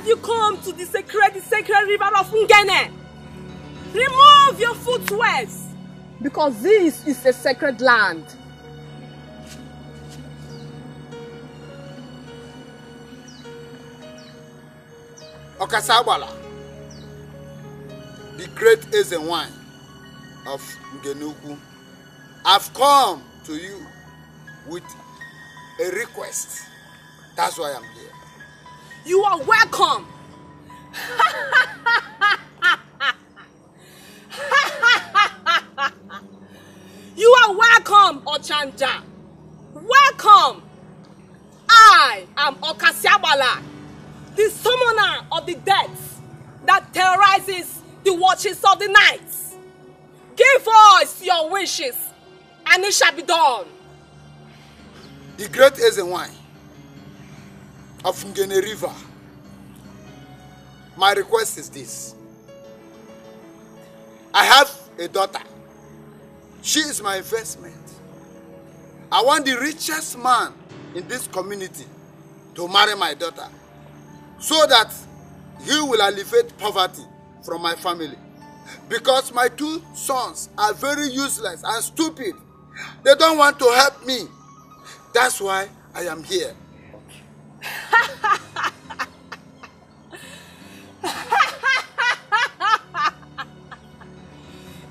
have you come to the sacred river of Ngene? Remove your footwears, because this is a sacred land. Okasabala, the great Ezenwine of Ngenuku, I've come to you with a request. That's why I'm here. You are welcome. You are welcome, Ochanja. Welcome. I am Okasiabala, the summoner of the dead that terrorizes the watches of the night. Give us your wishes, and it shall be done. The great Ezenwine of Ngene River, my request is this. I have a daughter. She is my investment. I want the richest man in this community to marry my daughter, so that he will alleviate poverty from my family. Because my two sons are very useless and stupid. They don't want to help me. That's why I am here.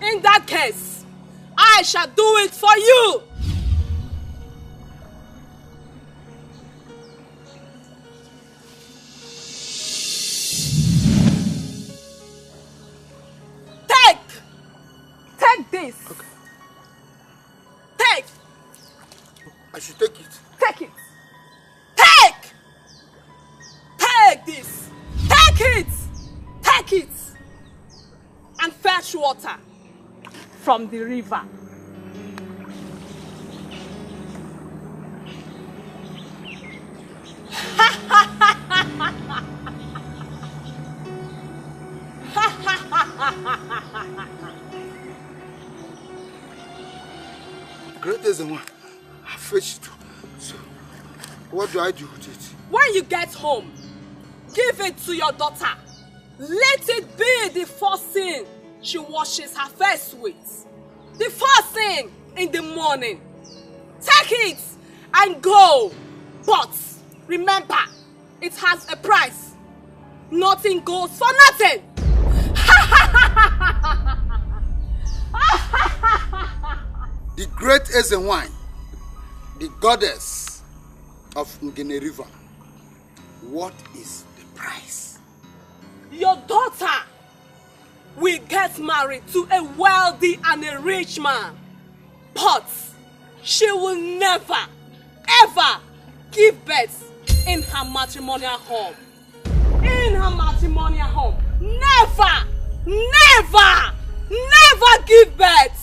In that case, I shall do it for you. Take this. Okay. Take. I should take it. Take it. Take this. Take it. Take it. And fetch water from the river. Great is the one. I fetched it. So, what do I do with it? When you get home, give it to your daughter. Let it be the first thing she washes her face with. The first thing in the morning. Take it and go. But remember, it has a price. Nothing goes for nothing. The great Ezenwine, the goddess of Ngene River, what is the price? Your daughter will get married to a wealthy and a rich man, but she will never, ever give birth in her matrimonial home. In her matrimonial home. Never, never, never give birth.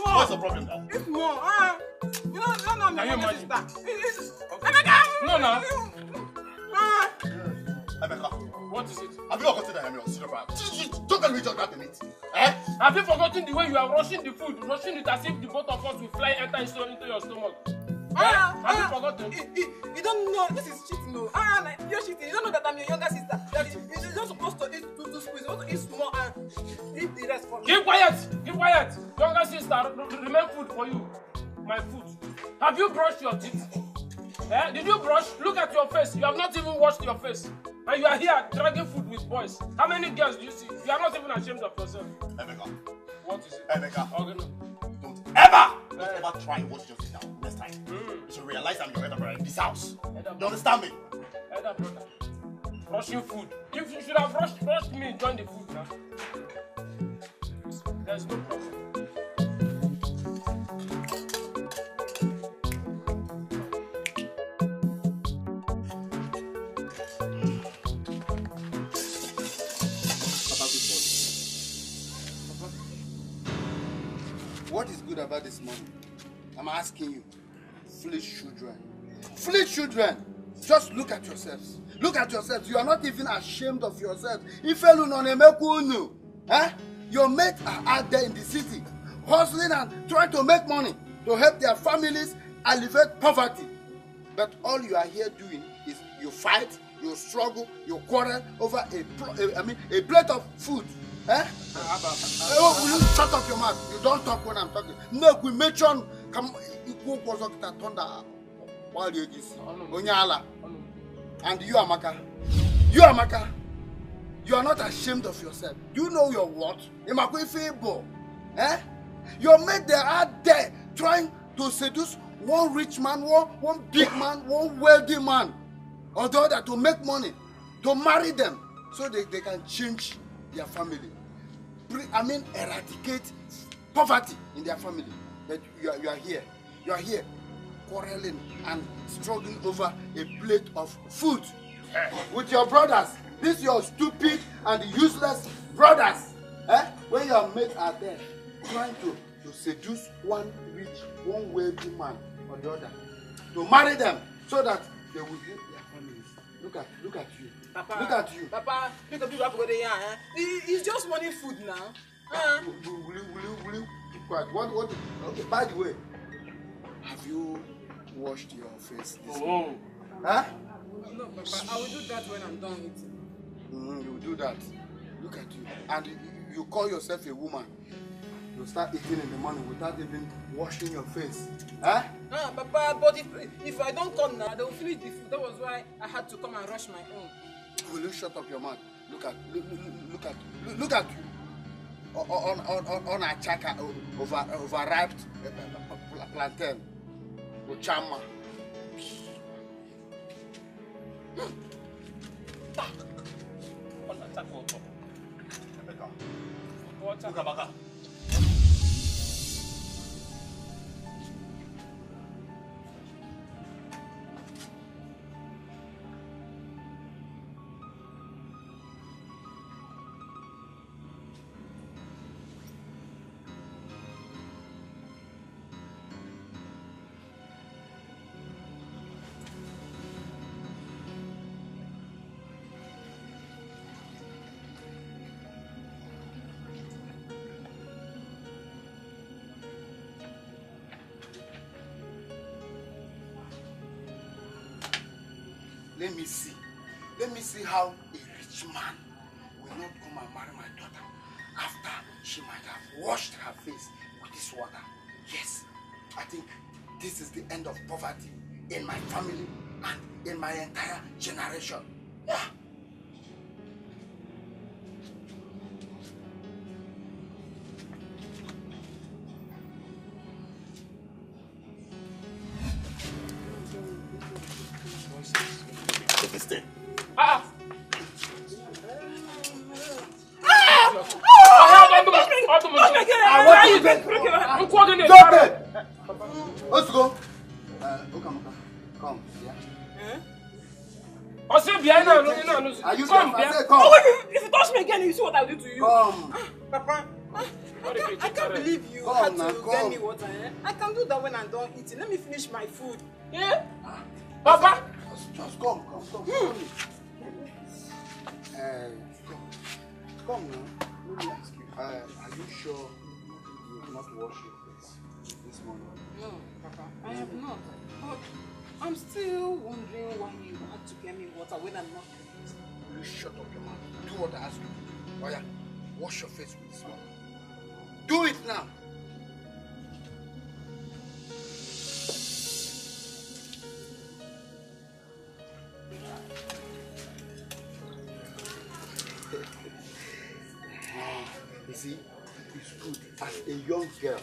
What's the problem now? It's more. You know, can you imagine? No. Emeka, what is it? Have you forgotten that I'm your senior brother? Don't tell me just that in it. Eh? Have you forgotten the way you are rushing the food, rushing it as if the both of us will fly enter into your stomach? Have you forgotten? You don't know. This is cheating, no. You're cheating. You don't know that I'm your younger sister. That you're not supposed to eat two spoons. You're supposed to eat small and leave the rest for me. Keep quiet! Keep quiet! Younger sister, remain food for you. My food. Have you brushed your teeth? Did you brush? Look at your face. You have not even washed your face. And you are here dragging food with boys. How many girls do you see? You are not even ashamed of yourself. Emeka. What is it? Emeka. Okay, no. Don't ever try and watch your feet now. Next time. You should realize I'm your elder brother in this house. You understand me? Elder brother. rushing food. You should have rushed me and joined the food now. There's no problem. What is good about this money? I'm asking you. Foolish children. Foolish children! Just look at yourselves. Look at yourselves. You are not even ashamed of yourselves. Your mates are out there in the city, hustling and trying to make money to help their families alleviate poverty. But all you are here doing is you fight, you struggle, you quarrel over a plate of food. Will you shut up your mouth? You don't talk when I'm talking. No, we mention come and you, Amaka. You, Amaka. You are not ashamed of yourself. Do you know your what? Your mate, they are there trying to seduce one rich man, one big man, one wealthy man, or the other to make money, to marry them, so they can change their family. Eradicate poverty in their family. But you are here. You are here quarreling and struggling over a plate of food with your brothers. These your stupid and useless brothers. When your mates are there trying to seduce one rich, one wealthy man or the other, to marry them so that they will help their families. Look at you. Papa, look at you. Papa, look at you have to go there. It's just money food now. Will you keep quiet? What? Okay, by the way, have you washed your face this morning? Huh? No, Papa, I will do that when I'm done eating. You will do that. Look at you. And you call yourself a woman. You start eating in the morning without even washing your face. Huh? No, Papa, but if I don't come now, they will finish the food. That was why I had to come and rush my own. Will you shut up your mouth? Look at you. On a chaka overripe plantain. Ochama. Let me see how a rich man will not come and marry my daughter after she might have washed her face with this water. Yes, I think this is the end of poverty in my family and in my entire generation. Yeah. Let's go. Come. Yeah. Are you come? Oh, wait, if you touch me again, you see what I'll do to you. Come. Papa, I can't believe you had to get me water. I can do that when I'm done eating. Let me finish my food. Yeah? Papa? Just come. Come now. Let me ask you. Are you sure you have not washed your face this morning? No, Papa, I have not. But I'm still wondering why you had to get me water when I'm not doing it. Will you shut up your mouth? Do what I ask you. Oh yeah, wash your face with this water. Do it now. You see, it's good as a young girl.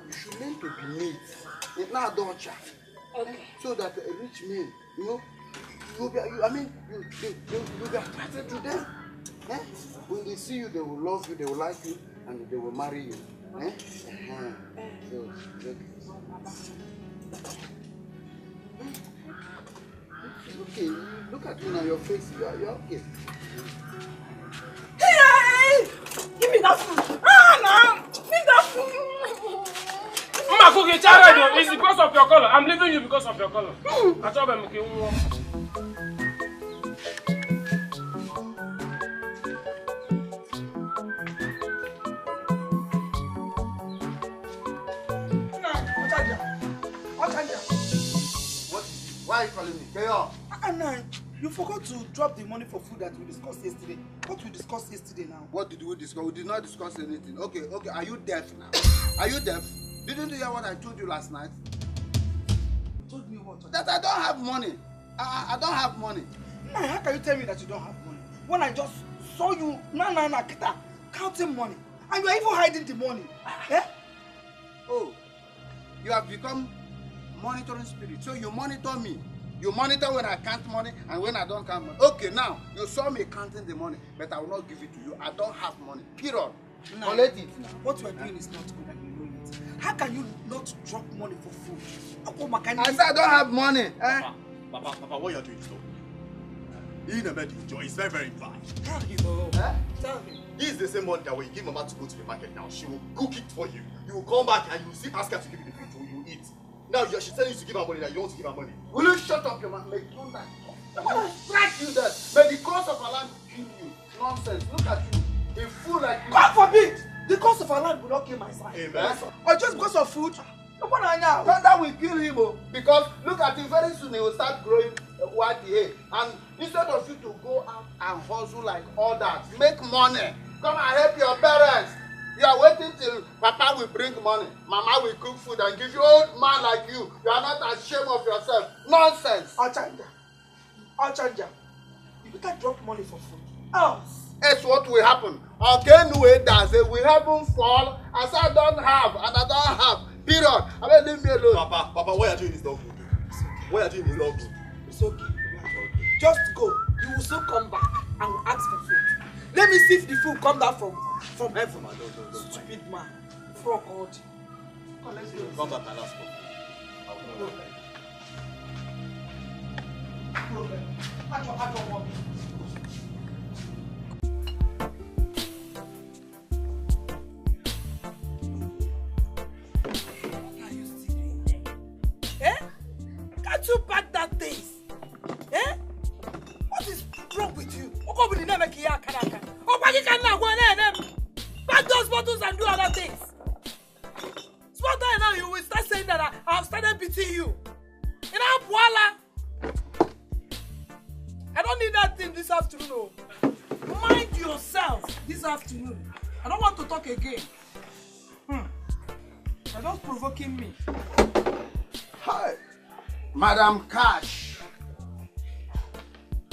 You should learn to be neat. It's not a daughter. Okay. So that a rich man, you be attracted to them. Eh? When they see you, they will love you, they will like you, and they will marry you. Eh? So, okay, look at you now, your face, you're okay. Hey! Give me that food! Ah, no! Give me that food! Mama, cookie, child, it's because of your color. I'm leaving you because of your color. I told them, okay, Why are you calling me? Kayo? Anna, you forgot to drop the money for food that we discussed yesterday. What we discussed yesterday now? What did we discuss? We did not discuss anything. Okay, are you deaf now? Are you deaf? Didn't you hear what I told you last night? Told me what? That I don't have money. I don't have money. Nah, how can you tell me that you don't have money? When I just saw you, kita, counting money, and you are even hiding the money. Eh? Oh, you have become monitoring spirit. So you monitor me. You monitor when I count money and when I don't count money. Okay, now you saw me counting the money, but I will not give it to you. I don't have money. Period. Nah, collect it now. What you are doing is not good and you know it. How can you not drop money for food? I said I don't have money. Eh? Papa, what you're doing is not good. He never enjoy. It's very, very bad. How do you know? Eh? Tell me. This is the same one that when you give Mama to go to the market now, she will cook it for you. You will come back and you will still ask her to give you the food so you eat. Now she's telling you to give her money, now you want to give her money. Will you shut up your mouth? May thunder strike you there. May the curse of Allah kill you. Nonsense. Look at you. A fool like you. God forbid! The cost of our land will not kill my son. Amen. Or just because of food. Thunder will kill him. Oh, because look at him, very soon he will start growing white hair. And instead of you to go out and hustle like others, make money. Come and help your parents. You are waiting till Papa will bring money, Mama will cook food and give you old man like you. You are not ashamed of yourself. Nonsense. Achanja. You better drop money for food. Else. That's what will happen. Okay, no way does it. We haven't fall. As I don't have and I don't have. Period. I mean, leave me alone. Papa, what you're doing is not good. What you're doing is not good. It's okay. Just go. You will soon come back and will ask for food. Let me see if the food come down from heaven. No. Stupid man. Frog God. Come back and ask for food. Can't you pack that things? Eh? What is wrong with you? Pack those bottles and do other things. Small time now you will start saying that I have started beating you. You know, voila. I don't need that thing this afternoon. Oh. Mind yourself this afternoon. I don't want to talk again. You're just provoking me. Hi, Madam Cash.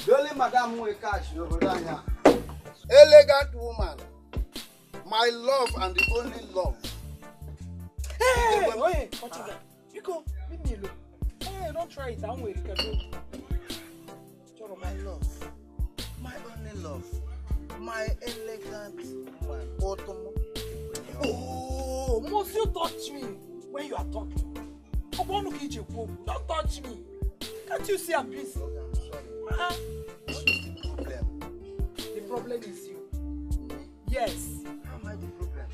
The only Madam who is Cash over there. Elegant woman. My love and the only love. Hey, watch that. You go, leave me alone. Hey, don't try it. I'm waiting. My love. My only love. My elegant woman. Oh, must you touch me when you are talking? Don't touch me. Can't you see I'm busy? I'm sorry. What's the problem? The problem is you. Yes. How am I the problem?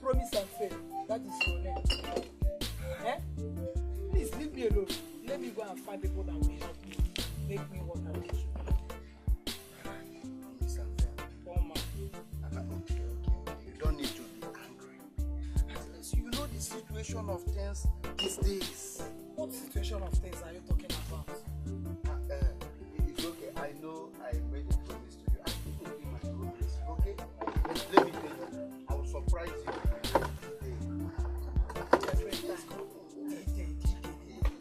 Promise and fail. That is your name. Eh? Please leave me alone. Let me go and find people that will help me. Make me what I want to. Promise and fail. Poor man. Okay. You don't need to be angry. You know the situation of things these days. What situation of things are you talking about? It's okay. I know I made a promise to you. I think will be my promise. Okay? Let me tell you. I will surprise you.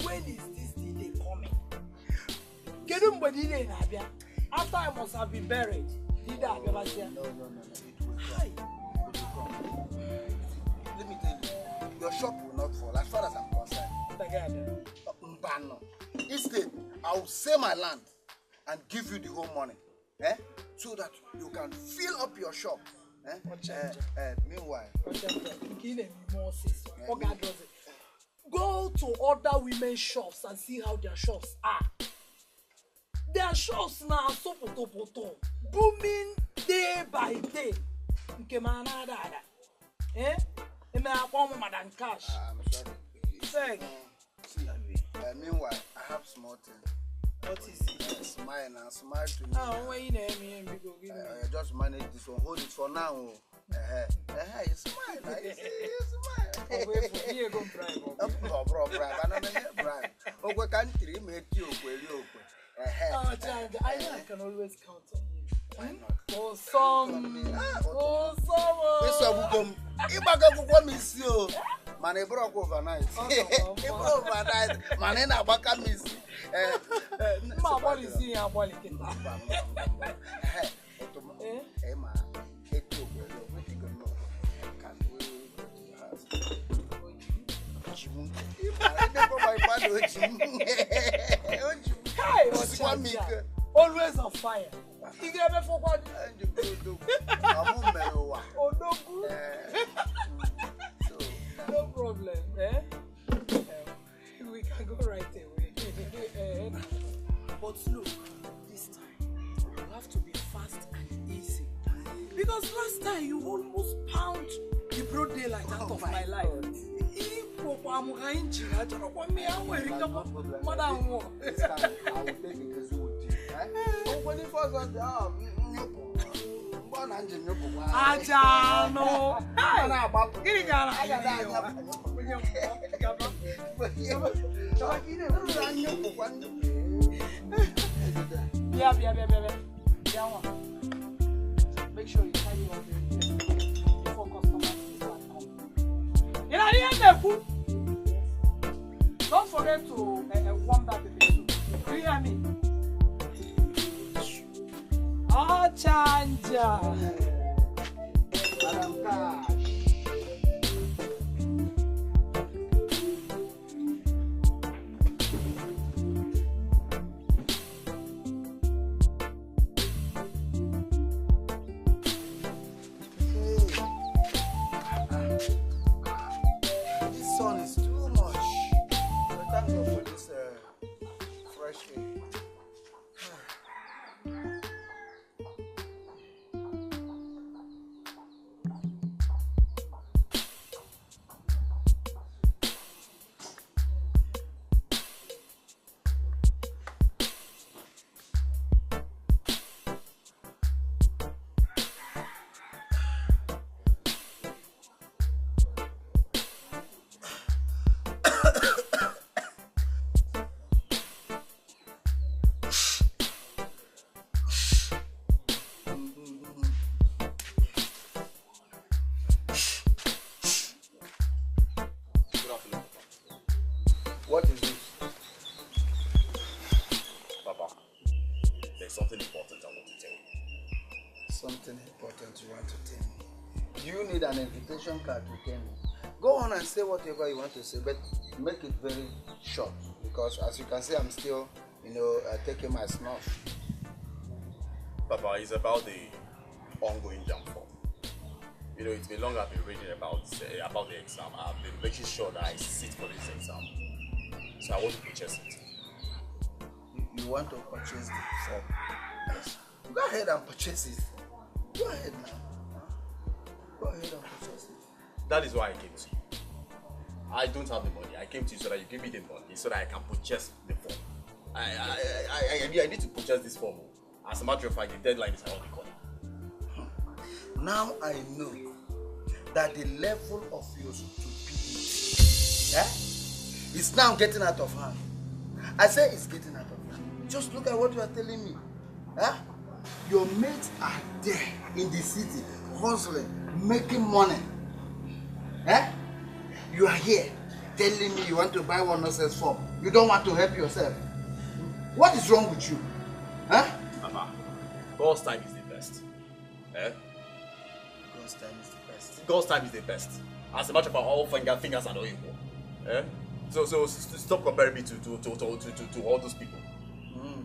When is this day coming? Get him by the day, Nabia. After I must have been buried. No. It will come. Let me tell you. Your shop will not fall as far as I'm concerned. Instead, I will sell my land and give you the whole money. Eh? So that you can fill up your shop. Eh? Meanwhile, go to other women's shops and see how their shops are. Their shops now are so booming day by day. Eh? Madam Cash. I'm sorry. Meanwhile, I have small thing. What is it? Smile and smile to me. When you name me, just manage this one. Hold it for now. You smile. You smile. Bro, bribe. I don't know bribe. Okay, country make you I can always count on you. Why not? For some. This one come. If I go miss you, man, it broke overnight. It broke overnight. Man, I baka miss. Ma, what is he? I'm walking. Hey, man. Hey, you. What you gonna know? Can't wait to your house. Hey, always on fire. You get me for what? No problem, eh? We can go right away. But look, this time you have to be fast and easy. Because last time you almost pound the broad daylight out of my life. I will take it as you would. When you first got the Ajano. Yeah. Make sure you carry all the before customers start coming. You know, don't forget to warm that baby soup. Do you hear me? Oh, Chanja. Madam Cash. This sun is too much. But thank God for this fresh air. What is this? Papa, there's something important I want to tell you. Something important you want to tell me. Do you need an invitation card to tell me? Go on and say whatever you want to say, but make it very short. Because as you can see, I'm still, taking my snuff. Papa, it's about the ongoing jump form. It's been long I've been reading about the exam. I've been making sure that I sit for this exam. So I want to purchase it. You want to purchase the form? Yes. Go ahead and purchase it. Go ahead now. Go ahead and purchase it. That is why I came to you. I don't have the money. I came to you so that you give me the money so that I can purchase the form. I need to purchase this form. As a matter of fact, the deadline is around the corner. Now I know that the level of your stupidity is now getting out of hand. I say it's getting out of hand. Just look at what you are telling me. Your mates are there in the city, hustling, making money. You are here telling me you want to buy one nonsense form. You don't want to help yourself. What is wrong with you? Mama, God's time is the best. God's time is the best. God's time is the best. As a matter of fact, all fingers are not equal. So stop comparing me to all those people.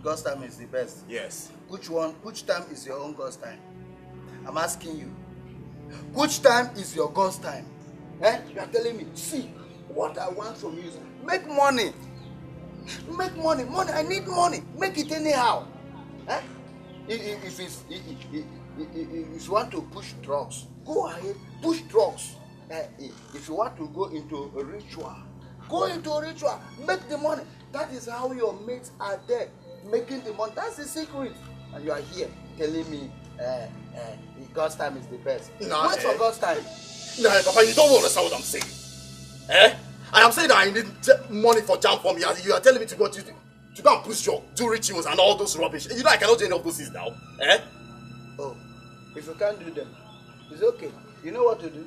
God's time is the best. Yes. Which time is your own God's time? I'm asking you. Which time is your God's time? Eh? You are telling me, see, what I want from you is make money. Make money. Money, I need money. Make it anyhow. Eh? If you want to push drugs, go ahead, push drugs. If you want to go into a ritual, go into a ritual. Make the money. That is how your mates are there, making the money. That's the secret. And you are here telling me God's time is the best. Nah, wait for God's time. Nah, Papa, you don't understand what I'm saying. Eh? I am saying that I need money for jam for me. You are telling me to go and push your do rituals and all those rubbish. You know I cannot do any of those things now. Eh? Oh, if you can't do them, it's okay. You know what to do?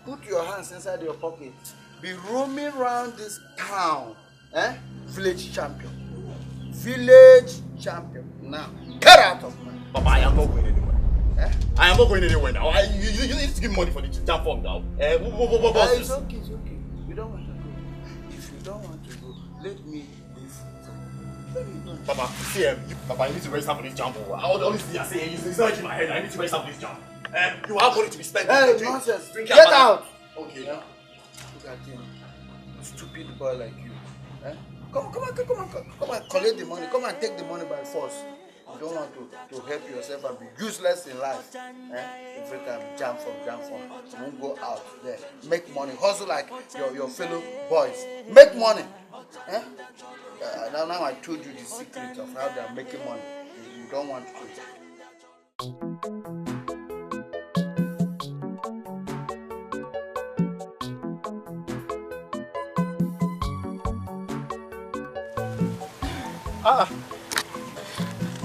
Put your hands inside your pocket. Be roaming around this town. Eh? Village champion. Village champion. Now, get out of my. Papa, I am not going anywhere. Eh? I am not going anywhere now. You need to give me money for the jam form now. What's It's okay, it's okay. You don't want to go. If you don't want to go, let me leave. Papa, see, Papa, you need to register for this jam. Honestly, I say it's not in my head. I need to register for this jam. You have money to be spent. Hey, nonsense. Get out. Okay. Yeah. Look at him. Stupid boy like you. Eh? Come on, collect the money. Come and take the money by force. You don't want to help yourself and be useless in life. Every time, jam from. You won't go out there. Make money. Hustle like your fellow boys. Make money. Now I told you the secret of how they are making money. You don't want to.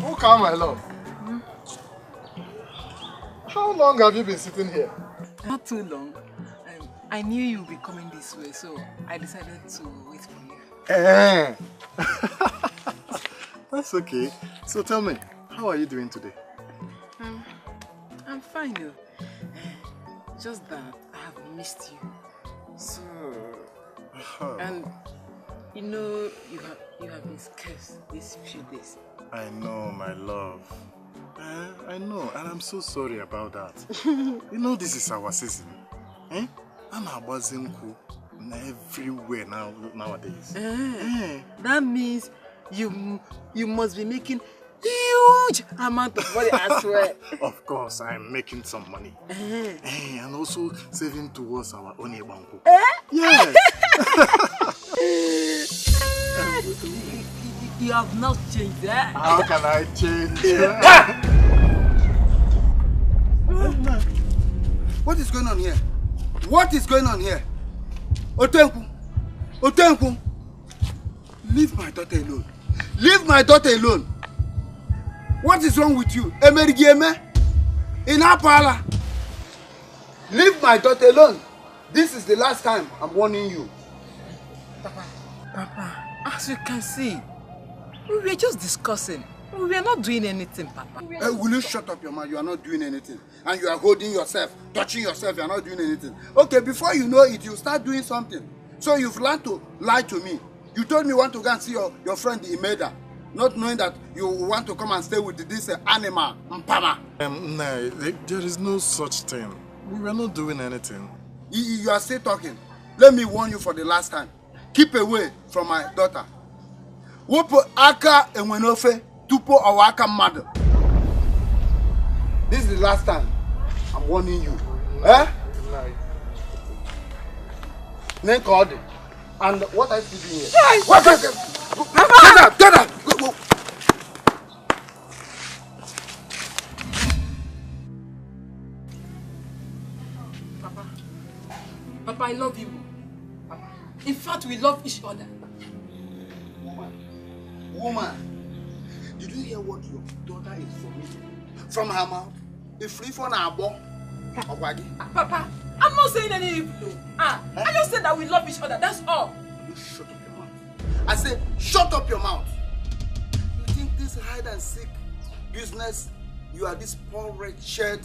Welcome, my love. How long have you been sitting here? Not too long. I knew you would be coming this way, so I decided to wait for you. That's okay. So tell me, how are you doing today? I'm fine, though. Just that I have missed you. So, and you know you have been scarce these few days. I know, my love. I know, and I'm so sorry about that. You know this is our season. I'm abazinku everywhere nowadays. That means you must be making huge amount of money, I swear. Of course, I'm making some money. And also saving towards our own bank. Yes. You have not changed that. How can I change? What is going on here? What is going on here? Otenku! Leave my daughter alone. Leave my daughter alone. What is wrong with you? Emerigieme? In Apala? Leave my daughter alone. This is the last time I'm warning you. Papa, as you can see, we were just discussing. We were not doing anything, Papa. Will you shut up your mouth? You are not doing anything. And you are holding yourself, touching yourself, you are not doing anything. Okay, before you know it, you start doing something. So you've learned to lie to me. You told me you want to go and see your friend Imeda, not knowing that you want to come and stay with this animal, Mpama. No, there is no such thing. We were not doing anything. You are still talking. Let me warn you for the last time. Keep away from my daughter. Wopo aka enwenofe tupo awaka mother. This is the last time I'm warning you. Name called it. And what are you doing here? Hey! What are you? Get out! Go. Papa, I love you. In fact, we love each other. Woman, did you hear what your daughter is from me? From her mouth? If free for now, Papa, I'm not saying any evil. I just said that we love each other, that's all. You shut up your mouth. I said, shut up your mouth. You think this hide and seek business, you are this poor wretched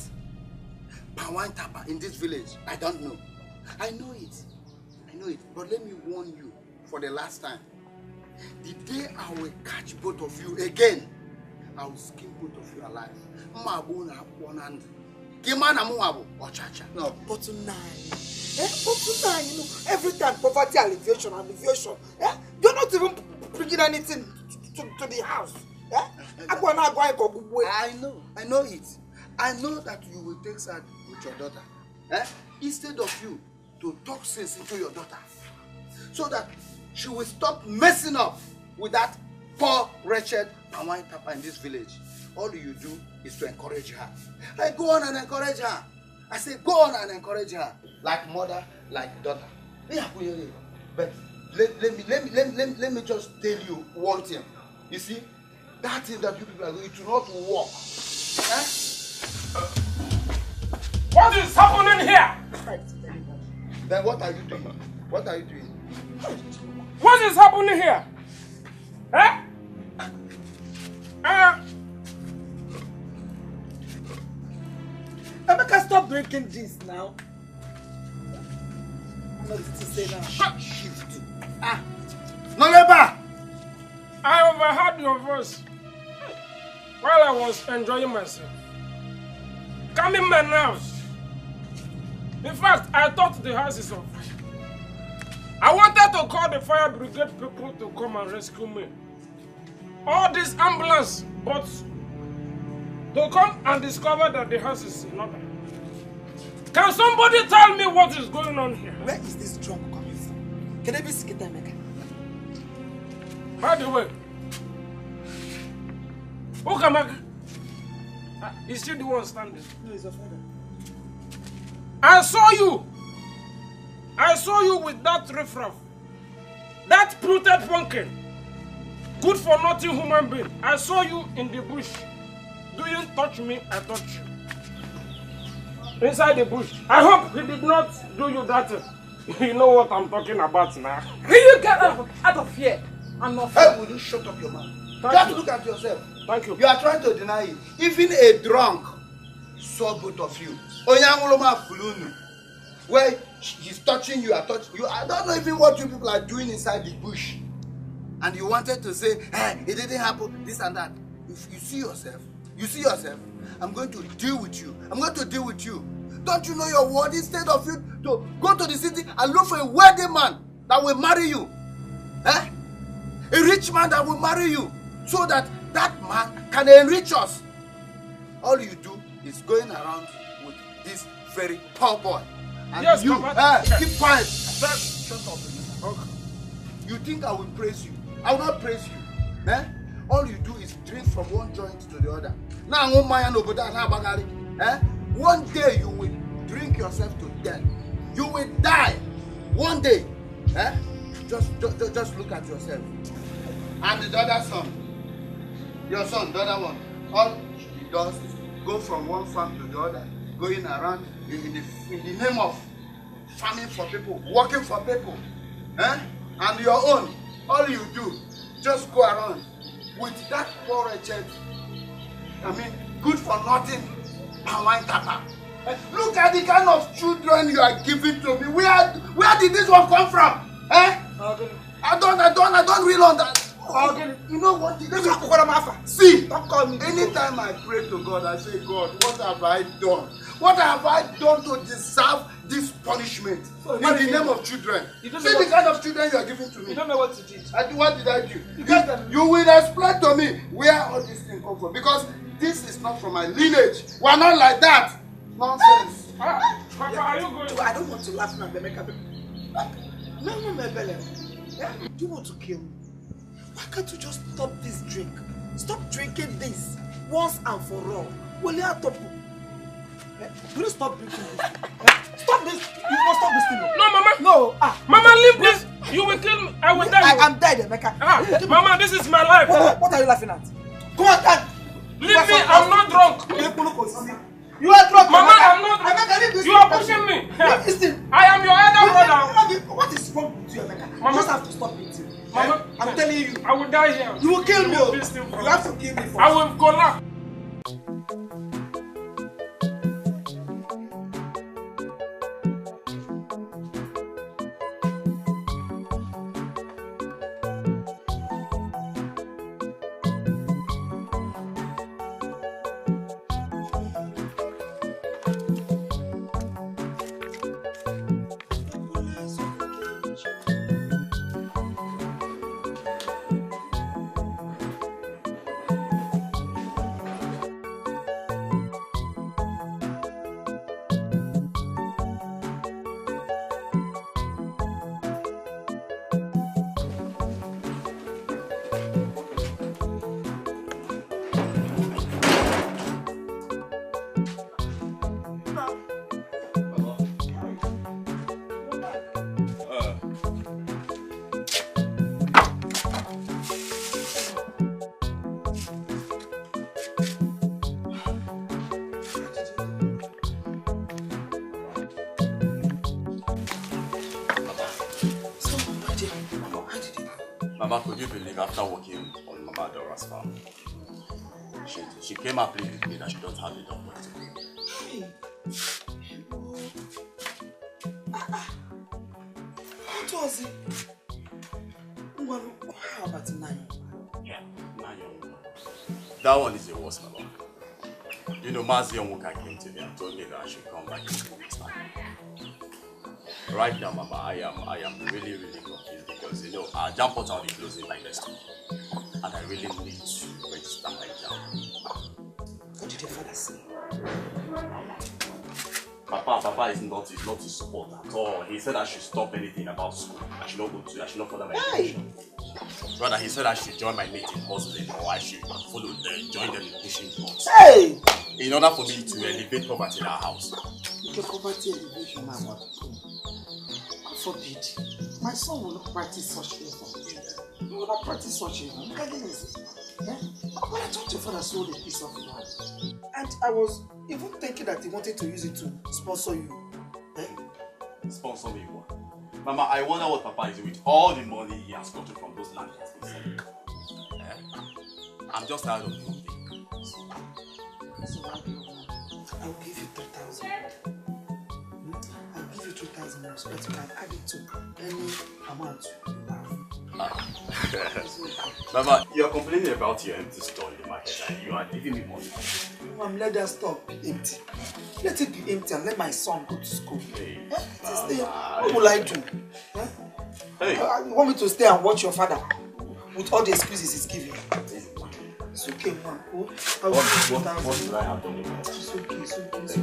Pawan Tapa in this village? I don't know. I know it. But let me warn you for the last time. The day I will catch both of you again, I will skin both of you alive. No, but tonight, you know, every time poverty alleviation. You're not even bringing anything to the house. I know it. I know that you will take side with your daughter. Instead of you to talk sense into your daughter, so that she will stop messing up with that poor, wretched Pawai Tapa in this village. All you do is to encourage her. Like, go on and encourage her. I say, go on and encourage her. Like mother, like daughter. But let me just tell you one thing. You see, that thing that you people are going to not work. What is happening here? Then what are you doing? What are you doing? What is happening here? Emeka, stop drinking this now. I'm not to say now. Shift. Noleba! I overheard your voice while I was enjoying myself. Coming my nerves. In fact, I thought the house is on fire. I wanted to call the fire brigade people to come and rescue me. All this ambulance, but to come and discover that the house is in order. Can somebody tell me what is going on here? Where is this drunk coming from? Can I be sick at Emeka? By the way, who come back? Is she the one standing? No, it's your father. I saw you. I saw you with that riffraff. That polluted pumpkin. Good for nothing human being. I saw you in the bush. Do you touch me? I touch you. Inside the bush. I hope he did not do you that. You know what I'm talking about now. Will you get out of here? I'm not. Hey, will you shut up your mouth? You have to look at yourself. Thank you. You are trying to deny it. Even a drunk saw both of you. Oyanguloma Fulunu. Where he's touching you, are touching you. I don't know even what you people are doing inside the bush. And you wanted to say, hey, it didn't happen, this and that. If you see yourself, I'm going to deal with you. I'm going to deal with you. Don't you know your word? Instead of you to go to the city and look for a wealthy man that will marry you. A rich man that will marry you. So that that man can enrich us. All you do is going around with this very poor boy. And yes, you, keep quiet. Shut up. Okay. You think I will praise you? I will not praise you. All you do is drink from one joint to the other. Now, one day you will drink yourself to death. You will die. One day. Just look at yourself. And the other son. Your son, the other one. All he does is go from one farm to the other. Going around in the name of farming for people, working for people. And your own, all you do, just go around with that poor wretched, good for nothing, Pawai Tapa. Look at the kind of children you are giving to me. Where did this one come from? I don't really understand. You know what? See, anytime I pray to God, I say, God, what have I done? What have I done to deserve this punishment in the name of children? See the kind of children you are giving to me. You don't know what to do. What did I do? You will explain to me where all these things come from. Because this is not from my lineage. We are not like that. Nonsense. Papa, are you going? I don't want to laugh now, Emeka. No, Mebele. Do you want to kill me? Why can't you just stop this drink? Stop drinking this once and for all. Will you stop? Will you stop drinking this? Stop this! You must stop this thing. No, Mama. No. Mama, leave this. You will kill me. I will die. I am dead, Emeka. Mama, this is my life. What are you laughing at? Come on, Dad. Leave me. I'm not drunk. You are drunk. Mama, I'm not. You are pushing me. Listen. I am your elder brother. What is wrong with you, Emeka? Mama, you just have to stop it. Mama, I'm telling you. I will die here. You will kill me. You have to kill me first. I will go now. Mama, could you believe after working on Mama Dora's farm, she came up pleading with me that she don't have enough money to pay me. What was it? Well, how about Nayo? Yeah, Nayo. That one is the worst, Mama. You know, Mazi Onwuka came to me and told me that I should come back in 2 weeks' time. Right now, Mama, I am really confused because, you know, our jam portal will be closing by next week. And I really need to register my jam. What did your father say? Papa is not to support at all. He said I should stop anything about school. I should not follow my education. Rather, he said I should join my native hustling or I should join them in pushing drugs. Hey! In order for me to elevate poverty in our house. The poverty elevation now, God forbid. My son will not practice such things. He will not practice such things. Look at this. Yeah? When I talked to your father, sold a piece of land. And I was even thinking that he wanted to use it to sponsor you. Eh? Sponsor me what? Mama, I wonder what Papa is doing with all the money he has gotten from those land he has been selling. I'm just tired of the whole thing. So I will give you 3,000. I'll give you 3,000 now, so that you can add it to any amount you have. Mama, you're complaining about your empty store in the market and you are giving me money. Mom, let that store be empty. Let it be empty and let my son go to school. Hey, what will I do? Hey. You want me to stay and watch your father with all the excuses he's giving? It's okay, Mom. What do I have done? It's okay, it's okay.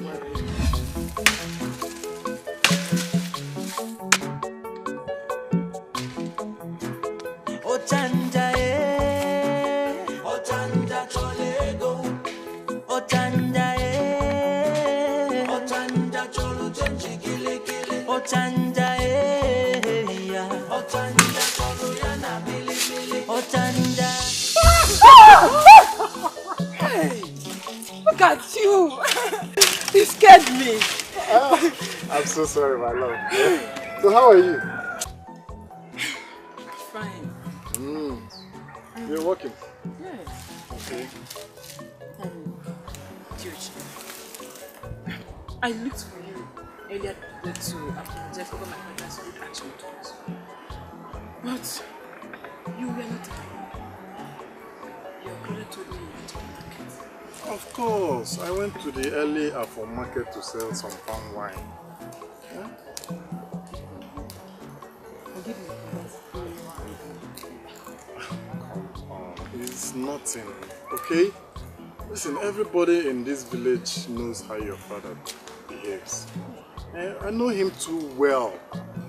Hey, look at you. You scared me. I'm so sorry, my love. So how are you? Fine. You're working? Yes. Okay. George, I looked for you earlier today to apologize for my father's reaction to us. But you were not there. Your brother told me you went to the market. Of course. I went to the early Afro market to sell some palm wine. Yeah? Forgive me. It's nothing, okay? Listen, everybody in this village knows how your father behaves. I know him too well,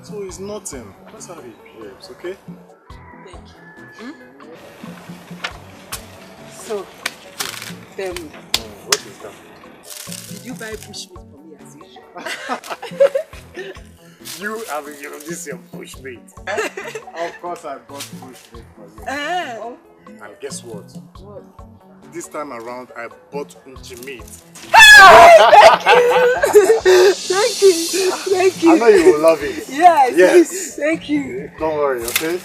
so it's nothing. That's how he behaves, okay? Thank you. So, tell me. What is that? Did you buy bushmeat for me as usual? You have given this your bushmeat. Of course I bought bushmeat for you. And guess what? What? This time around I bought unchi meat. Thank you. Thank you. I know you will love it. Yes. Thank you. Don't worry, okay?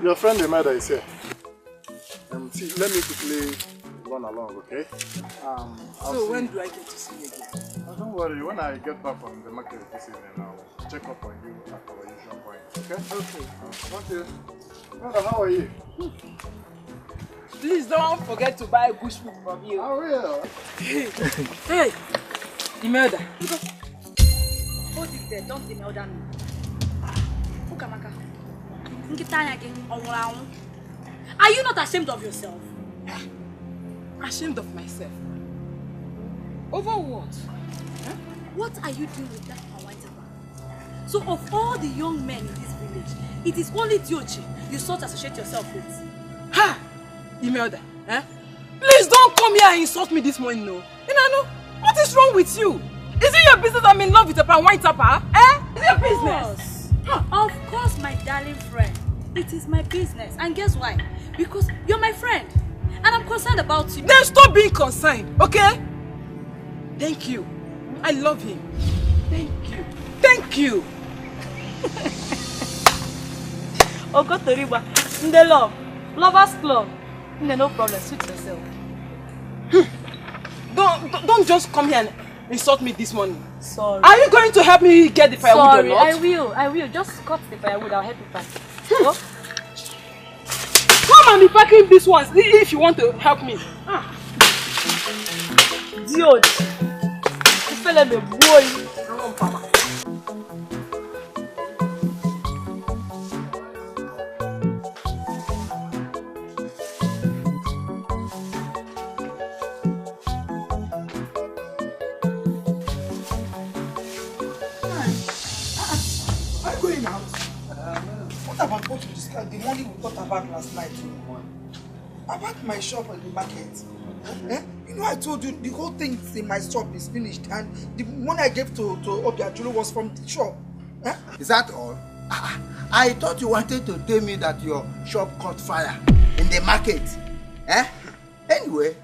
Your friend Imeda is here. See, let me quickly run along, okay? So when do I get to see you again? Don't worry, when I get back from the market this evening, I'll check up on you at our usual point, okay? Okay. Okay. Brother, how are you? Please don't forget to buy bushmeat from you. I will. Hey, Imelda. Hold it there, don't Imelda me. Ukamaka. Are you not ashamed of yourself? Ashamed of myself? Over what? Huh? What are you doing with that white man? So of all the young men in this village, it is only Diochi you sought to associate yourself with. Ha! Imelda, eh? Please don't come here and insult me this morning, no. Inano, what is wrong with you? Is it your business I'm in love with a pan white tapper? Eh? Is it your business? Of course, my darling friend. It is my business. And guess why? Because you're my friend. And I'm concerned about you. Then stop being concerned, okay? Thank you. I love him. Thank you. Thank you. Okotoriba. In the love. Lovers club. No problem. Suit yourself. Don't just come here and insult me this morning. Sorry. Are you going to help me get the firewood or not? I will. Just cut the firewood. I'll help you pack. Oh. Come and be packing these ones if you want to help me. Diod. You feel me, boy. The money we talked about last night. About my shop at the market. You know, I told you the whole thing in my shop is finished, and the money I gave to Obiajulu was from the shop. Is that all? I thought you wanted to tell me that your shop caught fire in the market. Anyway,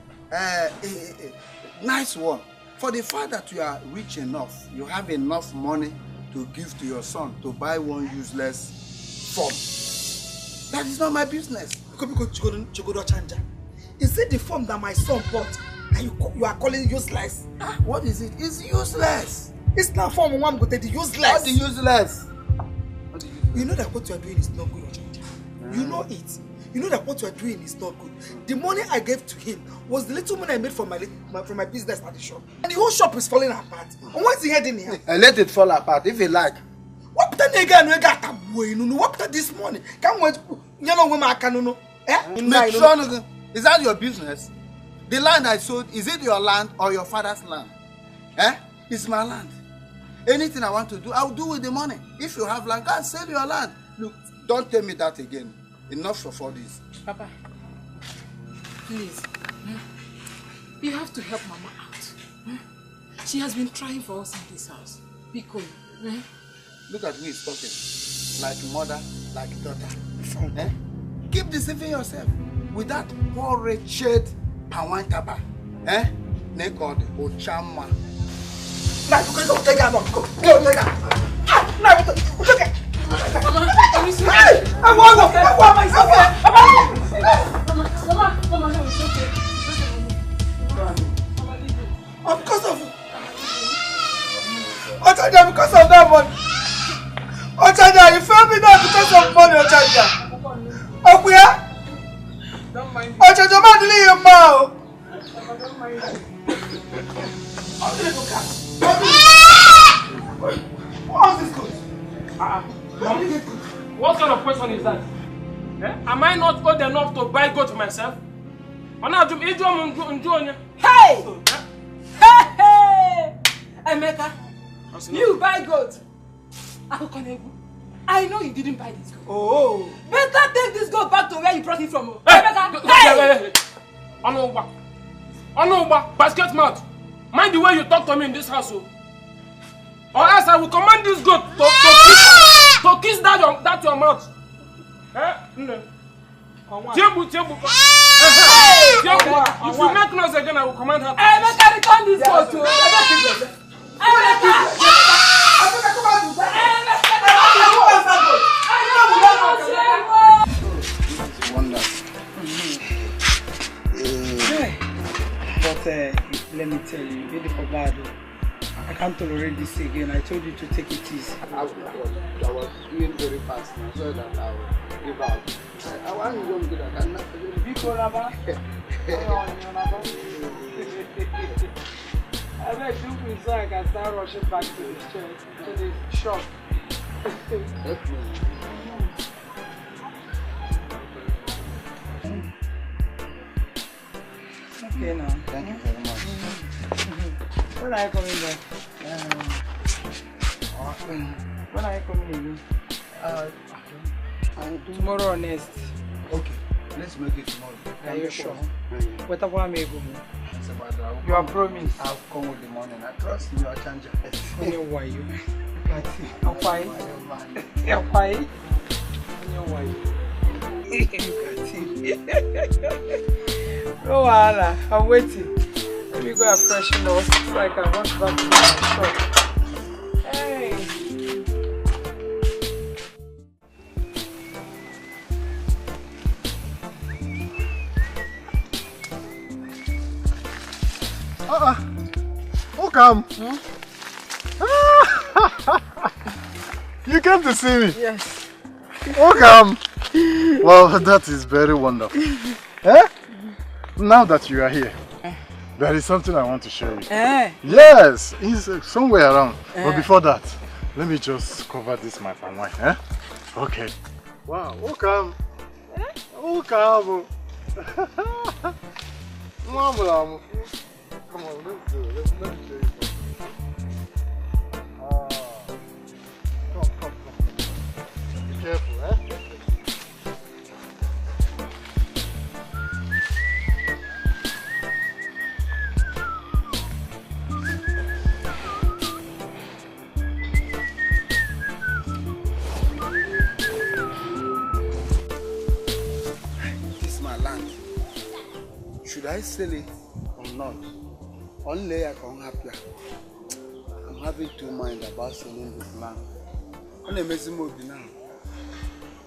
nice one. For the fact that you are rich enough, you have enough money to give to your son to buy one useless form. That is not my business. Is it the form that my son bought and you are calling it useless? What is it? It's useless. It's not form one, but it's useless. What is useless? You know that what you are doing is not good, Ochanja. You know it. You know that what you are doing is not good. The money I gave to him was the little money I made from my business at the shop. And the whole shop is falling apart. And what's he heading here? Let it fall apart if you like. What the nigga no got what this money? Can't wait. You know when I can no. Is that your business? The land I sold, is it your land or your father's land? It's my land. Anything I want to do, I'll do with the money. If you have land, go and sell your land. Look, don't tell me that again. Enough of all this. Papa, please. You have to help Mama out. She has been trying for us in this house. Be cool. Look at who is talking. Like mother, like daughter. Keep deceiving yourself with that poor wretched Pawantaba. They call the Ochama. Now you can go take her. Go take her. Now you take her. Mama, no, it's okay. Because of Ochanja, because of that money. Ochanja, you feel me now because of money, Ochanja. Okuya? Don't mind me. Ochanja, man, delay your mouth. Don't mind me. What's this good? What kind of question is that? Am I not old enough to buy goat for myself? Hey! Hey! Emeka, you buy goat. I know you didn't buy this goat. Oh. Better take this goat back to where you brought it from. Emeka, hey! Onoba, basket mouth. Mind the way you talk to me in this house. Or else I will command this goat to kiss that your mouth. If you make noise again, I will command her. Emeka, return this goat to But let me tell you, really for bad. I can't tolerate this again. I told you to take it easy. I was doing very fast now, so that I will give out. I want you to do that. I'm not I bet you so I can start rushing back to the church, to the shop. Okay now. Thank you very much. When are you coming back? When are you coming again? Tomorrow or next? Okay, let's make it tomorrow. Are you sure? What about me? You are promised. I'll come with the money. I trust you, I'll change your head. Why you? I'm fine. I'm fine. Why no, Wala, I'm waiting. Let me go and freshen up so I can rush back to my shop. Hey! Who come? You came to see me? Yes. Who come? Well, that is very wonderful. Eh? Now that you are here, there is something I want to show you. Yes, it's somewhere around. But before that, let me just cover this my palm wine. Eh? Okay. Wow, who come? Who come? Mama, come on, let's do it. Let's show you something. Come. Be careful, eh? This is my land. Should I sell it or not? Only I can happy. I'm having two minds about selling this land. I'm amazing move now.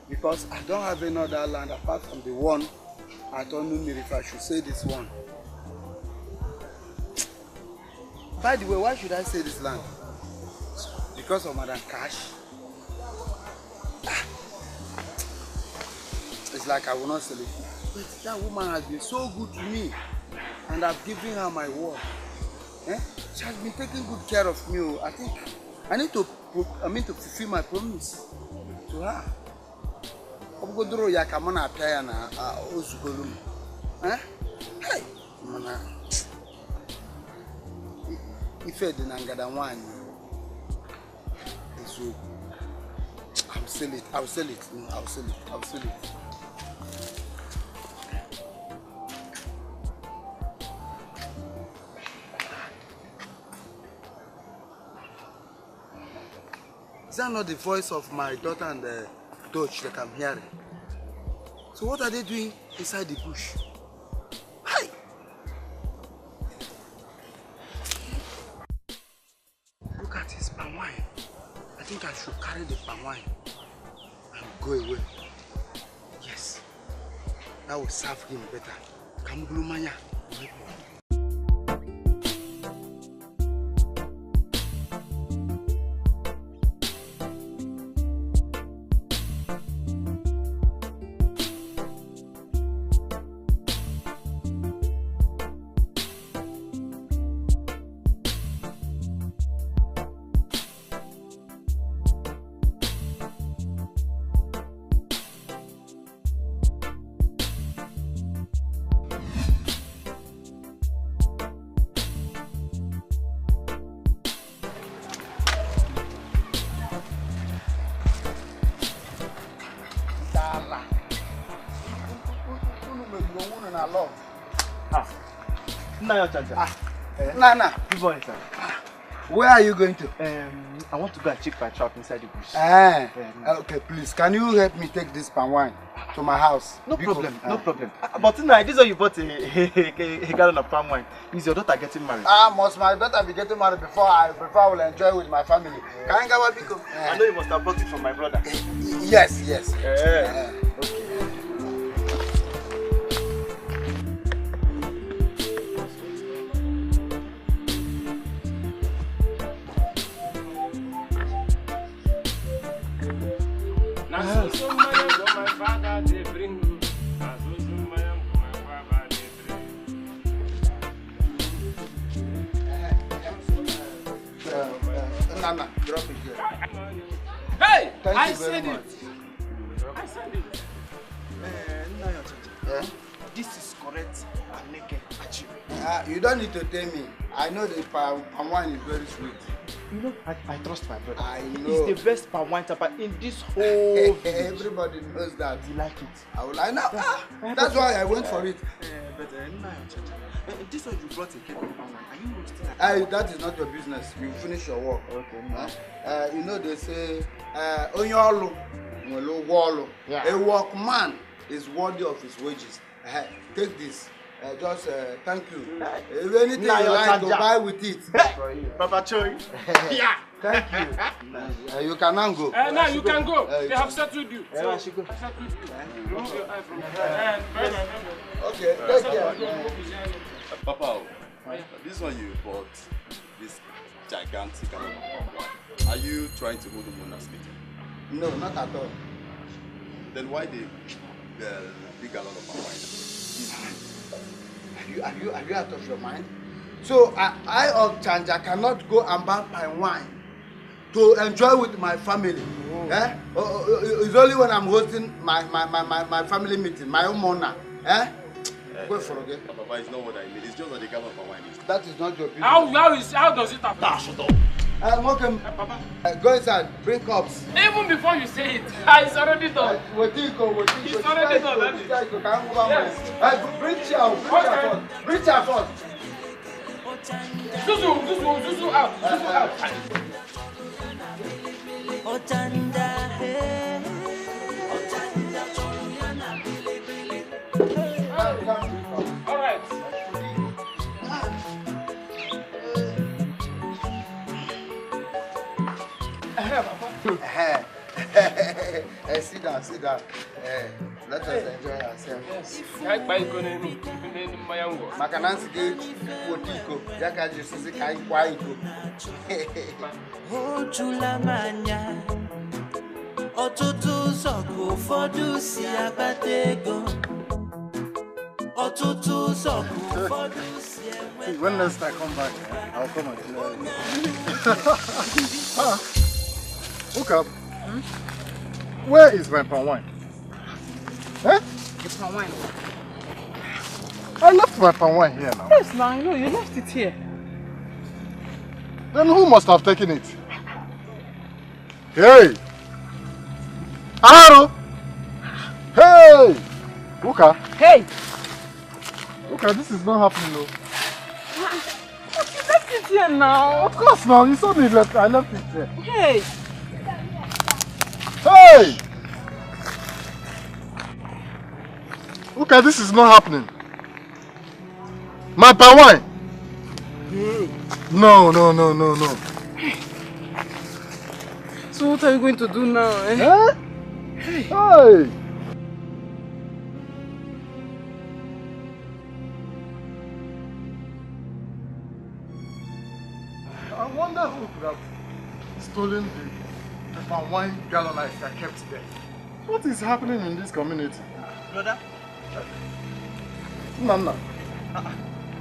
Because I don't have another land apart from the one I don't know if I should say this one. By the way, why should I say this land? Because of Madam Cash. It's like I will not sell it. But that woman has been so good to me. And I've given her my word. Eh? She has been taking good care of me. I think I need to fulfill my promise to her. Eh? Hey, mana. Ife di nangada wani. So I'll sell it. I'll sell it. Is that not the voice of my daughter and the Dutch that I'm hearing? So what are they doing inside the bush? Hi! Look at his palm wine. I think I should carry the palm wine and go away. Yes. That will serve him better. Kamglumanya. Nana. Good morning, sir. Where are you going to? I want to go and check my trap inside the bush. Okay, please. Can you help me take this palm wine to my house? No problem. But now, this is you bought a gallon of palm wine. Is your daughter getting married? Must my daughter be getting married before I will enjoy with my family? Can you go pick up? I know you must have bought it from my brother. Yes. Okay. Nana, drop it here. Hey! Thank you very much. I said it. This is correct and naked achievement. You don't need to tell me. I know the palm wine is very sweet. You know, I trust my brother. I know. He's the best palm wine tapper in this whole village. Everybody knows that. You like it? I will like now. That's why I went for it. This one you brought a cake of palm wine. Are you roasting it? That is not your business. You finish your work. Okay. You know they say, Onyolo, a workman is worthy of his wages. Take this. Just thank you. If anything you like to buy with it. Papa Choi. Yeah. Thank you. You can now go. Now you can go. They have settled you. So, I should go. Remove your eye from there. Okay, take care. Papa, This one you bought, this gigantic amount of wine. Are you trying to hold the moon as meeting? No, not at all. Then why the big gallon of wine? Are you out of your mind? So I of Chanja cannot go and buy my wine to enjoy with my family. Oh. Eh? It's only when I'm hosting my family meeting, my own money. Eh? Go for it. Papa, it's not what I mean. It's just that the gallon of wine is. That is not your business. How does it happen? Ah, shut up. Welcome. Papa. Go inside, bring cups. Even before you say it, it's already done. It's already done. Yes. Bring chair. Bring chair first. Zuzu out. All right. Sit down. Let us enjoy ourselves. Makanansi gauge, Potiko, Yakaji Sisi Kai Kwaiko. Ochulamanya, Otutu Soko, Fodusi Abatego, Otutu Soko, Fodusi. When next I come back, I'll come and look up. Where is my palm wine? Eh? It's palm wine. I left my palm wine here now. Yes, now I know you left it here. Then who must have taken it? Hey! Aro! Hey! Uka! Hey! Uka, this is not happening though. But you left it here now. Of course now, you saw me left. I left it here. Hey! Hey! Uka, this is not happening. My palm wine! No. So what are you going to do now, eh? Huh? Hey! I wonder who could have stolen the palm wine gallon I kept there. What is happening in this community? Brother? Nana.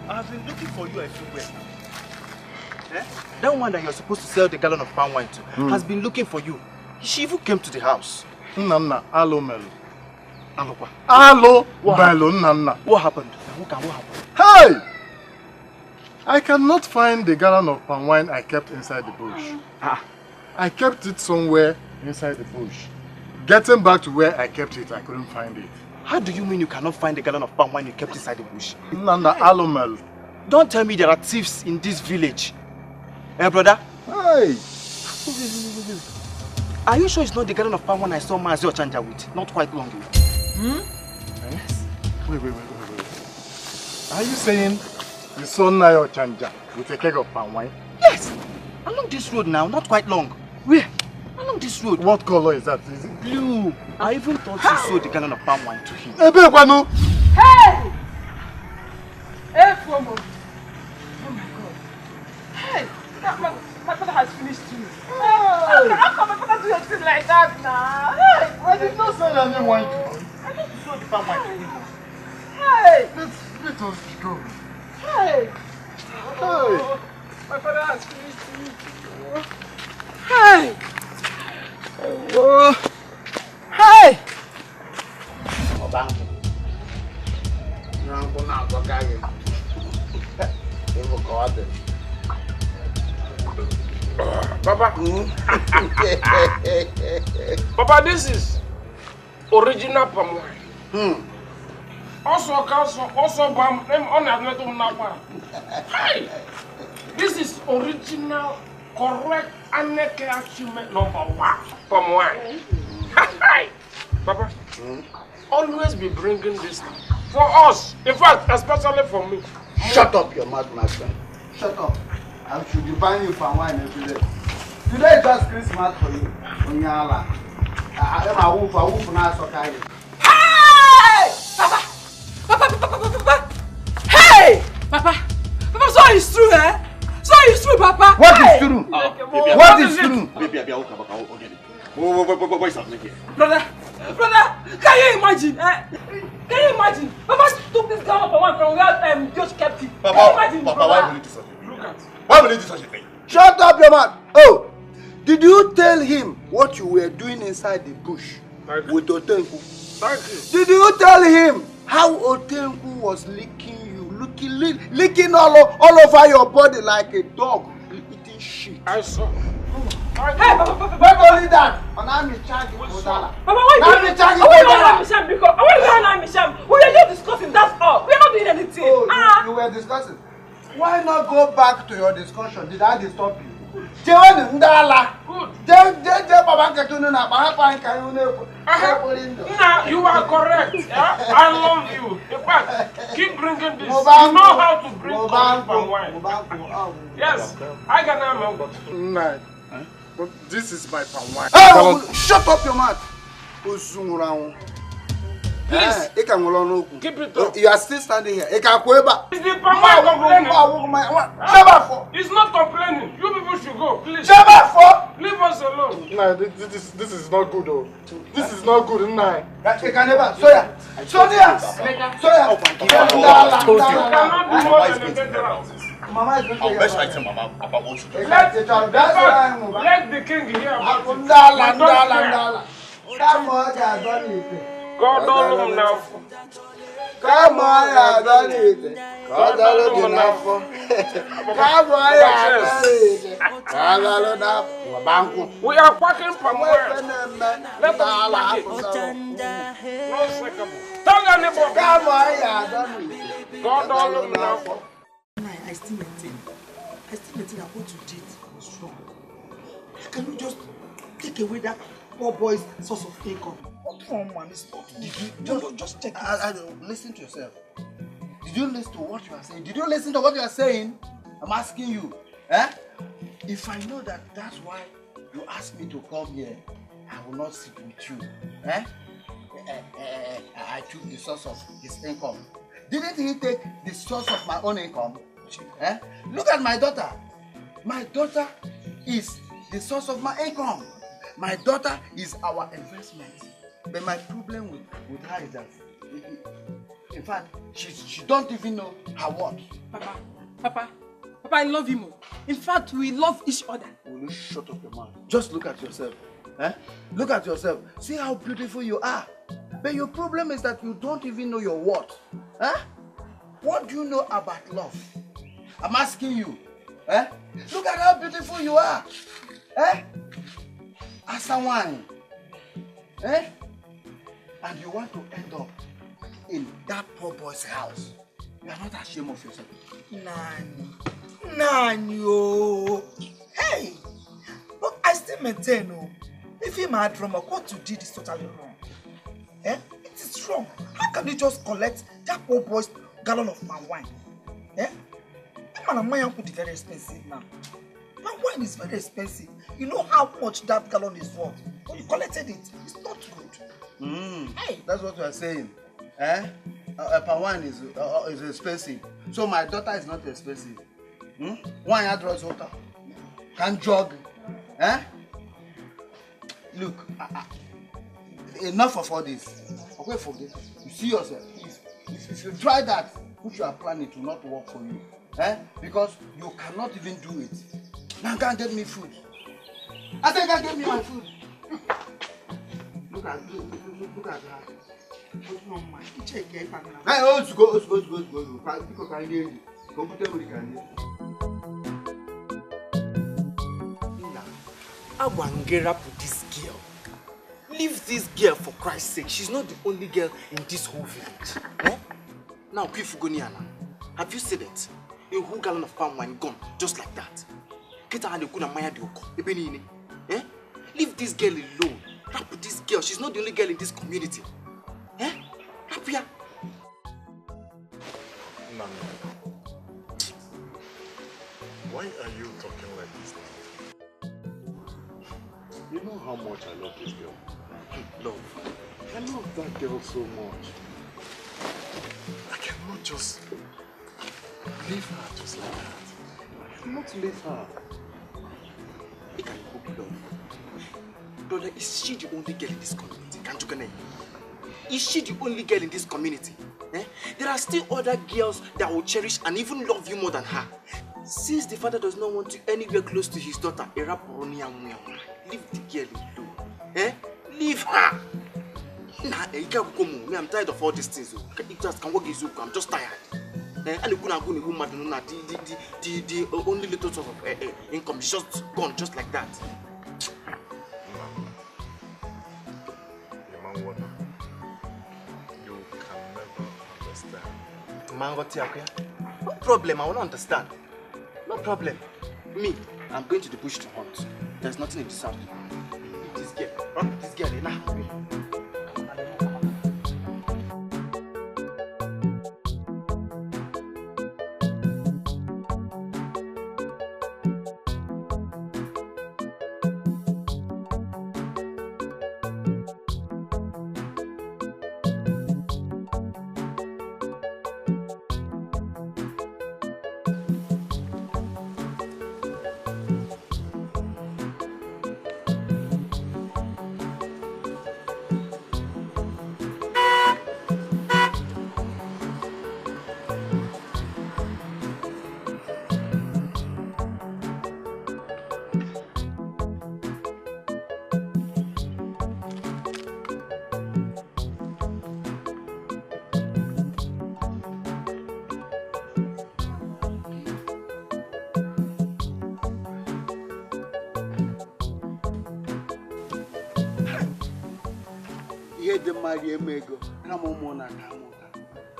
I have been looking for you everywhere. Eh? That one that you're supposed to sell the gallon of palm wine to has been looking for you. She even came to the house. Nana, alo melo. Alo what? Alo melo, Nana. What happened? What happened? Hey! I cannot find the gallon of palm wine I kept inside the bush. I kept it somewhere inside the bush. Getting back to where I kept it, I couldn't find it. How do you mean you cannot find the gallon of palm wine you kept inside the bush? Nana, alo melo. Don't tell me there are thieves in this village. Eh, brother? Hey! Are you sure it's not the gallon of palm wine I saw Mazio Chanja with? Not quite long ago. Yes? Wait. Are you saying you saw Nayo Chanja with a keg of palm wine? Yes! Along this road now, not quite long. Where? Along this road. What color is that? Is it blue? I even thought you sold the gallon of palm wine to him. Hey! Hey, Philmond. Oh my God. Hey! My father has finished too. How come my father do your thing like that now? Hey! I did not sell anyone to you. I thought you sold the palm wine to him. Hey! Let us go. Hey! Hey! My father has finished too. Hey! Hey! Papa. Papa, this is original palm wine. Also palm. Hey, this is original, correct, Aneke achievement #1 palm wine. Hey, Papa. Always be bringing this for us. In fact, especially for me. Shut up your mouth, my friend. Shut up. I should be buying you palm wine every day. Today is just Christmas for you. Onyala. I woof now so carry. Hey! Papa! Hey! Papa! Papa, so it's true, eh? So it's true, Papa. What is true? What is true? Baby, what is happening here? Brother, can you imagine? Can you imagine? Papa took this girl for one from where Josh kept it. Papa, why will you do such a thing? Look at. Why will you do such a thing? Shut up, your man. Oh, did you tell him what you were doing inside the bush with Otenku? Thank you. Did you tell him how Otenku was licking you, licking all over your body like a dog eating shit? I saw. Hey, Papa. Not only that, and I'm in charge of Odala. Papa, why are you doing We are just discussing, that's all. We are not doing anything. Oh, you were discussing. Why not go back to your discussion? Did I disturb you? Good. Now, you are correct. Yeah? I love you. In fact, keep bringing this. You know how to bring coffee and wine. Yes, I can remember. Nah, but this is my palm wine. Hey, shut up your mouth. Please. Keep it up. You are still standing here. It's the palm wine complaining. He's not complaining. You people should go, please. Leave us alone. Nah, this is not good, though. This is not good, nah. You cannot do more than a better. Mama is going to I tell Mama about what you do. Let the king hear about it. God alone now. Come on, I done it. God alone now. Come on, I done it. God alone now. We are packing from where? Let us pack it. No second. Tell anybody. Come on, I done it. God alone now. I still maintain that what you did was wrong. Can you just take away that poor boy's source of income? What wrong, man? It's not. Just check it. Listen to yourself. Did you listen to what you are saying? Did you listen to what you are saying? I'm asking you. If I know that that's why you asked me to come here, I will not sit with you. I took the source of his income. Didn't he take the source of my own income? Look at my daughter. My daughter is the source of my income. My daughter is our investment. But my problem with her is that, in fact, she don't even know her worth. Papa, I love you more. In fact, we love each other. Will you shut up your mouth? Just look at yourself. Look at yourself. See how beautiful you are. But your problem is that you don't even know your worth. What do you know about love? I'm asking you. Look at how beautiful you are. As a wine. And you want to end up in that poor boy's house. You are not ashamed of yourself. Nanyo. Hey, but I still maintain, if you're mad from what you did is totally wrong. It is wrong. How can you just collect that poor boy's gallon of my wine? My wine is very expensive now. My wine is very expensive. You know how much that gallon is worth. When you collected it, it's not good. Hey, that's what you are saying. Palm wine is expensive. So my daughter is not expensive. Wine address water. Can jog. Look, enough of all this. Okay, forget. You see yourself. If you try that, which you are planning to not work for you. Because you cannot even do it. Now can't get me food. I think I get me my food. Look at that. Check it. Hey, let's go. People can hear you. Comfortable can hear. Awangera put this girl. Leave this girl for Christ's sake. She's not the only girl in this whole village. Now, Kifugoniana, have you said it? A whole gallon of palm wine gone, just like that. Leave this girl alone. Rap with this girl. She's not the only girl in this community. Rap here. Nana, why are you talking like this now? You know how much I love this girl. Love. I love that girl so much. I cannot just Leave her just like that. Not leave her. It can hope love. Brother, is she the only girl in this community? Can't you connect? Is she the only girl in this community? Eh? There are still other girls that will cherish and even love you more than her. Since the father does not want you anywhere close to his daughter, leave the girl alone. Eh? Leave her. Nah, I'm tired of all these things. I'm just tired. And the only little source of income is just gone, just like that. You can never understand. No problem, I will not understand. No problem. Me, I'm going to the bush to hunt. There's nothing in the south. This girl, now.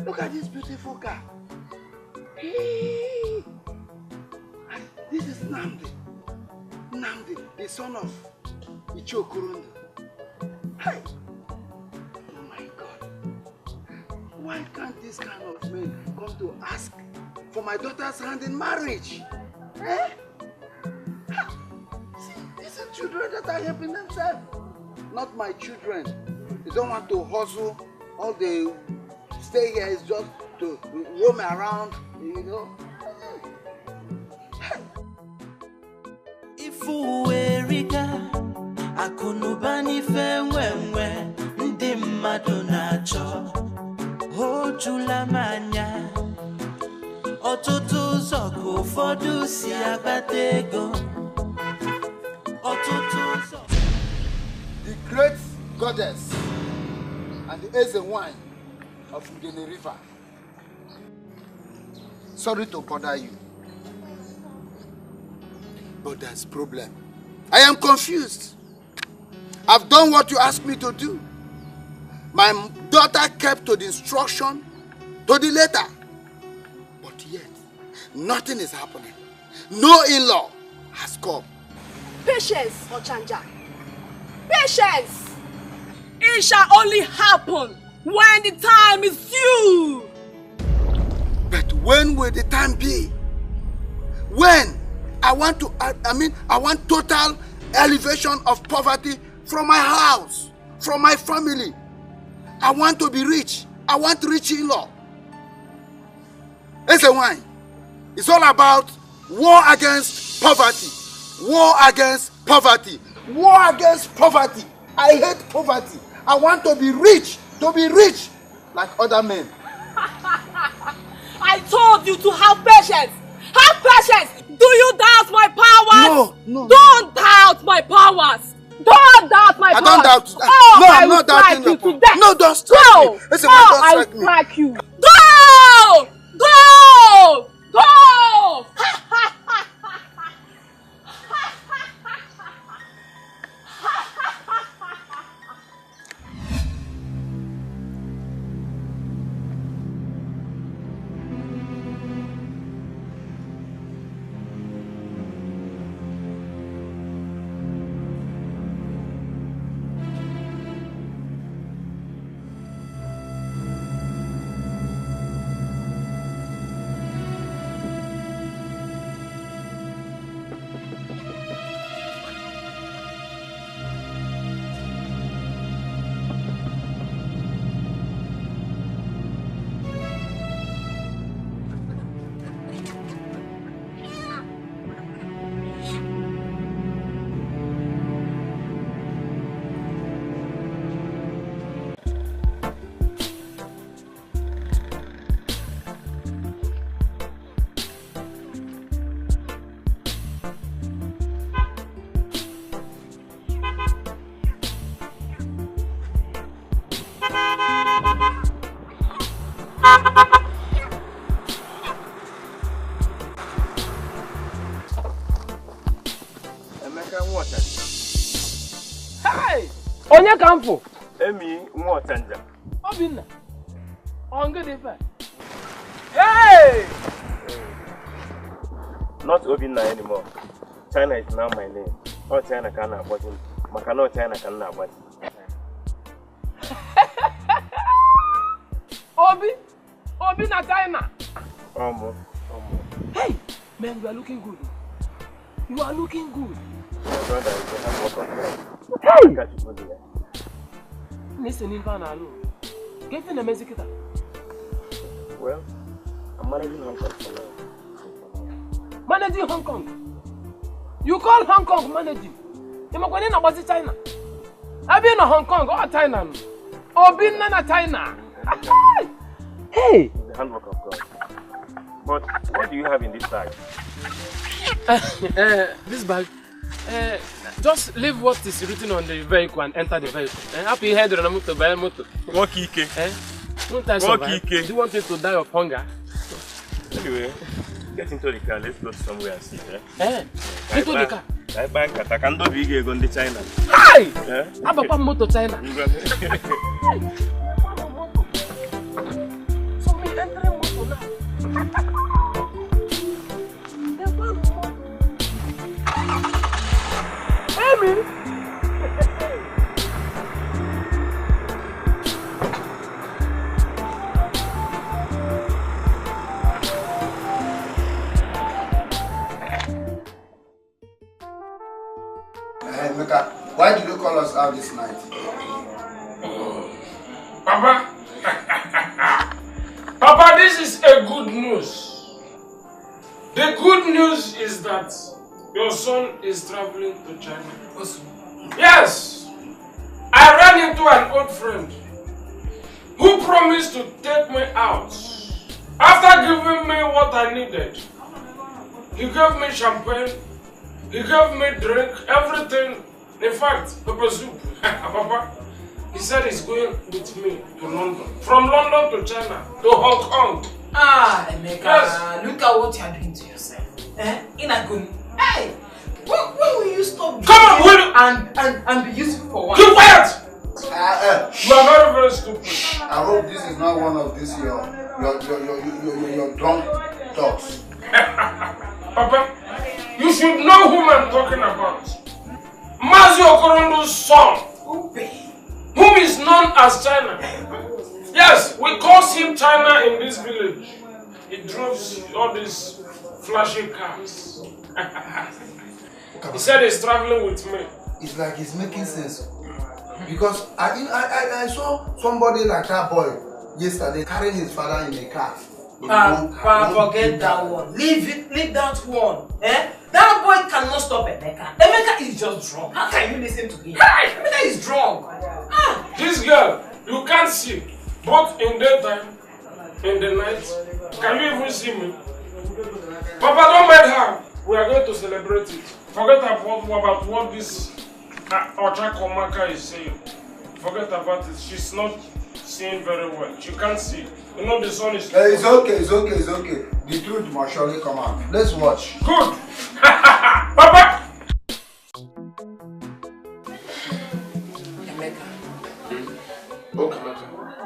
Look at this beautiful car. Hey. This is Namdi. Namdi, the son of Ichokurundu. Hey. Oh my God. Why can't this kind of man come to ask for my daughter's hand in marriage? Eh? See, these are children that are helping themselves. Not my children. They don't want to hustle. All they stay here is just to roam around, you know. Ifu erika akunubani fenwenwe ndi mmadụ na-achọ ojula manya ọtụtụ ụzọ ka ụfọdụ si agbata ego ọtụtụ ụzọ. The great goddess and the Eze wine of Ngene River. Sorry to bother you, but there's a problem. I am confused. I've done what you asked me to do. My daughter kept to the instruction, to the letter. But yet, nothing is happening. No in-law has come. Patience, Ochanja. Patience! It shall only happen when the time is due. But when will the time be? When? I want total elevation of poverty from my house, from my family. I want to be rich. I want rich in-law. It's a wine. It's all about war against poverty. War against poverty. War against poverty. I hate poverty. I want to be rich like other men. I told you to have patience. Have patience. Do you doubt my powers? No. Don't doubt my powers. Don't doubt my powers. I don't doubt. Oh, No, I I'm will not doubting strike you your to death. No, don't strike me. Listen, don't I will strike me. strike you. Go! Go! Go! Onye kampo. Emi nwa Otanja. Obinna. Onge defa. Hey! Not Obinna anymore. China is now my name. Oh, China can na agbaji. Maka no China can na agbaji. Obi na China. Hey, man, you are looking good. You are looking good. My brother is a handwork. Hey! Listen, in Vanalo. Get in a mezikita. Well, I'm managing Hong Kong for now. Managing Hong Kong? You call Hong Kong managing? You're not going to China. I've been in Hong Kong or China. Or been in China. Hey! The handwork of God. But what do you have in this bag? This bag? Just leave what is written on the vehicle and enter the vehicle. Happy head on a motor by a motor. What Ike? Do you want it to die of hunger? Anyway, get into the car. Let's go somewhere and see. Into the car? I bank at Takando Big go to China. Hi! I'm a motor China. So me entering motor now. Amy! Hey, Mika, why did you call us out this night? Papa! Papa, this is a good news. The good news is that your son is traveling to China. Yes! I ran into an old friend who promised to take me out. After giving me what I needed, he gave me champagne, he gave me drink, everything. In fact, pepper soup. Papa, he said he's going with me to London. From London to China, to Hong Kong. Ah, Emeka, yes. Look at what you are doing to yourself. Inaguni. Hey! When will you stop and be useful for one? Keep quiet! You are very, very stupid. I hope this is not one of these your drunk talks. Papa, you should know whom I'm talking about. Mazi Okorondo's son, whom is known as China. Yes, we call him China in this village. He drives all these flashy cars. He said he's traveling with me. It's like he's making sense. Because I saw somebody like that boy yesterday carrying his father in a car. Forget that one. Leave that one. That boy cannot stop Emeka. Emeka is just drunk. How can you listen to him? Emeka is drunk. This girl, you can't see, both in daytime, in the night. Can you even see me? Papa, don't mind her. We are going to celebrate it. Forget about what this Ochakomaka is saying. Forget about it. She's not seeing very well. She can't see. You know the sun is... It's okay. The truth must surely come out. Let's watch. Good. Papa! Emeka.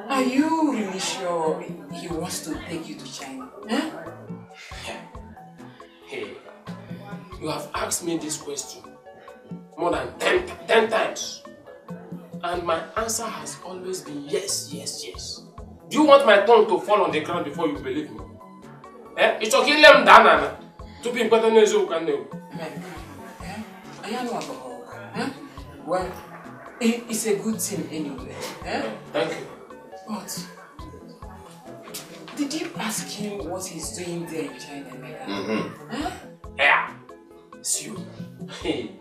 Are you really sure he wants to take you to China? Hey, you have asked me this question more than 10 times. And my answer has always been yes. Do you want my tongue to fall on the ground before you believe me? It's okay, let me down. To be important as you can know. I know about well, it's a good thing anyway. Thank you. But did you ask him what he's doing there in China, Emeka? Yeah. It's you. Hey,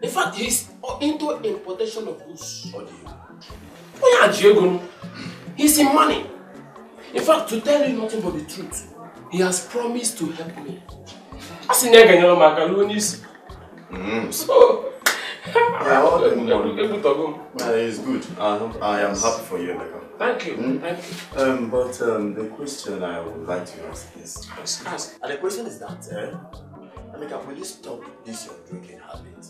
in fact, he's into importation of goods. He's in money. In fact, to tell you nothing but the truth, he has promised to help me. So, it's good. I am happy for you, Emeka. Thank you. But the question I would like to ask is... Ask. And the question is that, Emeka, will you stop this your drinking habit?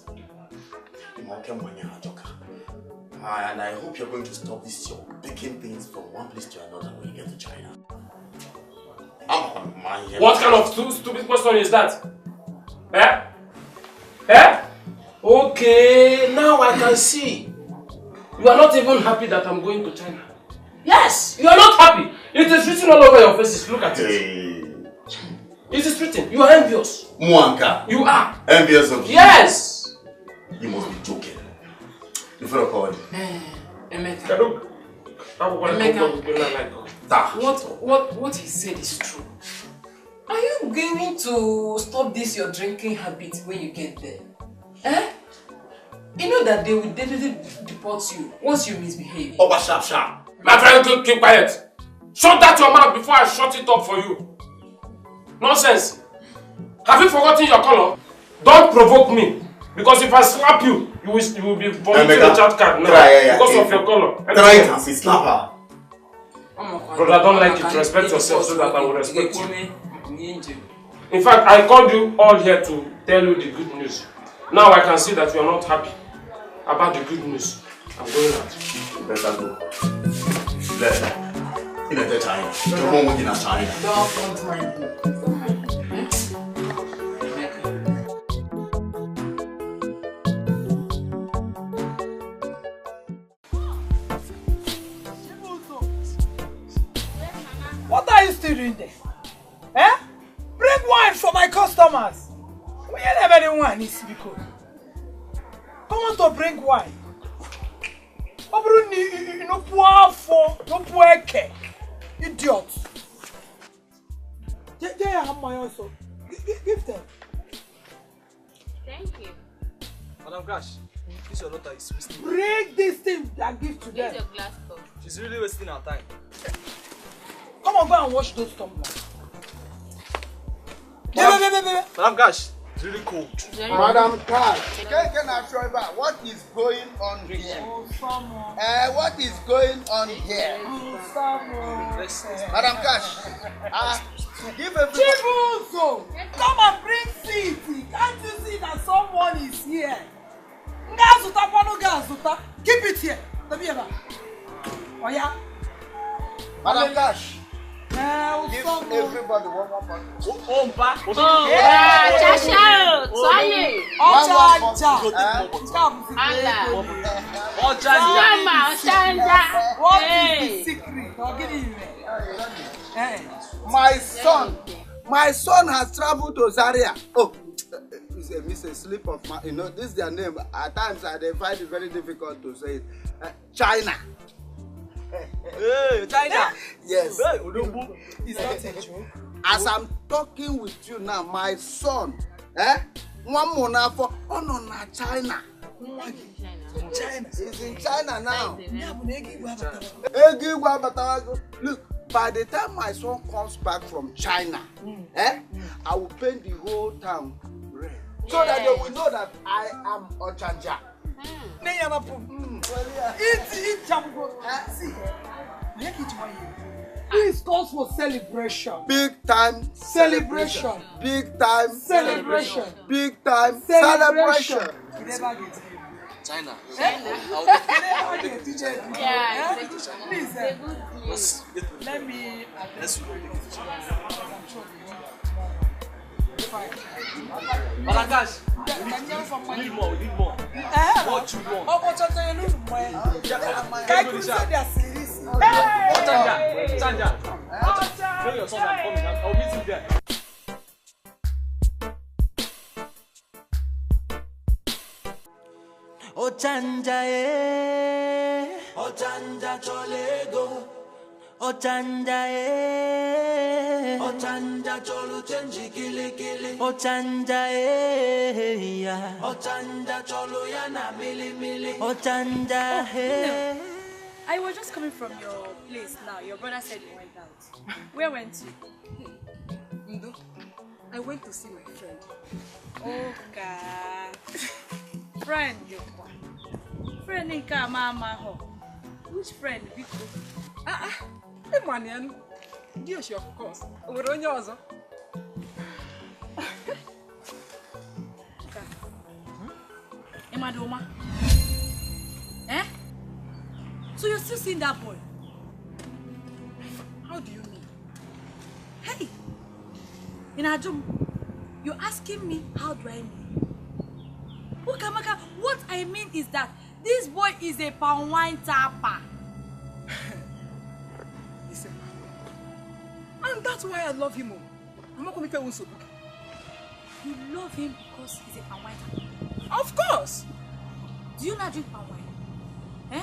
And I hope you're going to stop this your picking things from one place to another when you get to China. What kind of stupid question is that? Eh? Eh? Okay, now I can see. You are not even happy that I'm going to China. Yes, you are not happy. It is written all over your faces. Look at it. It is written. You are envious. Muanka. You are. Envious of you? Yes. You must be joking. You feel called? Emeka. What he said is true. Are you going to stop this your drinking habit when you get there? Eh? You know that they will definitely deport you once you misbehave. Oh, sharp. My friend, keep quiet. Shut that your mouth before I shut it up for you. Nonsense. Have you forgotten your color? Don't provoke me. Because if I slap you, you will be vomiting a chat card now. Because of your color. Try it and see, slap her. Brother, I don't like it. Respect yourself so that I will respect you. In fact, I called you all here to tell you the good news. Now I can see that you are not happy about the good news. I'm going out. You better go. There. In the China. You're home with China. Don't mind me. What are you still doing there? Eh? Bring wine for my customers. We ain't have anyone is because. Come on to bring wine. No poor for no poor care. Idiot. They have my also. Give them. Thank you. Madam Cash, this your daughter is wasting. Bring this thing and give to them. Use your glass cup. She's really wasting her time. Come on, go and wash those tumblers. Madam Cash, it's really cold. Madam Cash, can I show you what is going on here? What is going on here? Madam Cash, give a Chibuzo, come and bring seat. Can't you see that someone is here? Keep it here. Oh yeah. Madam Cash. Give everybody one bottle. My son has traveled to Zaria. Oh, it's a slip of my, this is their name. At times I find it very difficult to say it. China. Hey, China. Yes. Hey, is that a joke? As I'm talking with you now, my son, one more for China. China. He's in China now. Look, by the time my son comes back from China, I will paint the whole town red. So that they will know that I am Ochanja. This calls for celebration. Big time celebration. Big time celebration. Big time celebration. China. Please, let me. Madam Cash, we need more. What you want? Chanja. Bring your son and come in. I'll meet him there. Ochanja Ochanja cholego. Ochanja Ochanja cholu chenji kili. Ochanja ya. Ochanja cholu ya na mili. Ochanja I was just coming from your place now. Your brother said you went out. Where went you? Ndo, I went to see my friend. Okay. Friend, friend in mama ho. Which friend? Emmanuel. Yes, of course. We're on yours. Madoma. Eh? So you're still seeing that boy? How do you mean? Hey! Inajum, you're asking me how do I mean? Ukamaka, what I mean is that this boy is a palm wine tapper. Listen, and that's why I love him. I'm not going to tell you. You love him because he's a palm wine tapper? Of course! Do you not drink palm wine? Eh?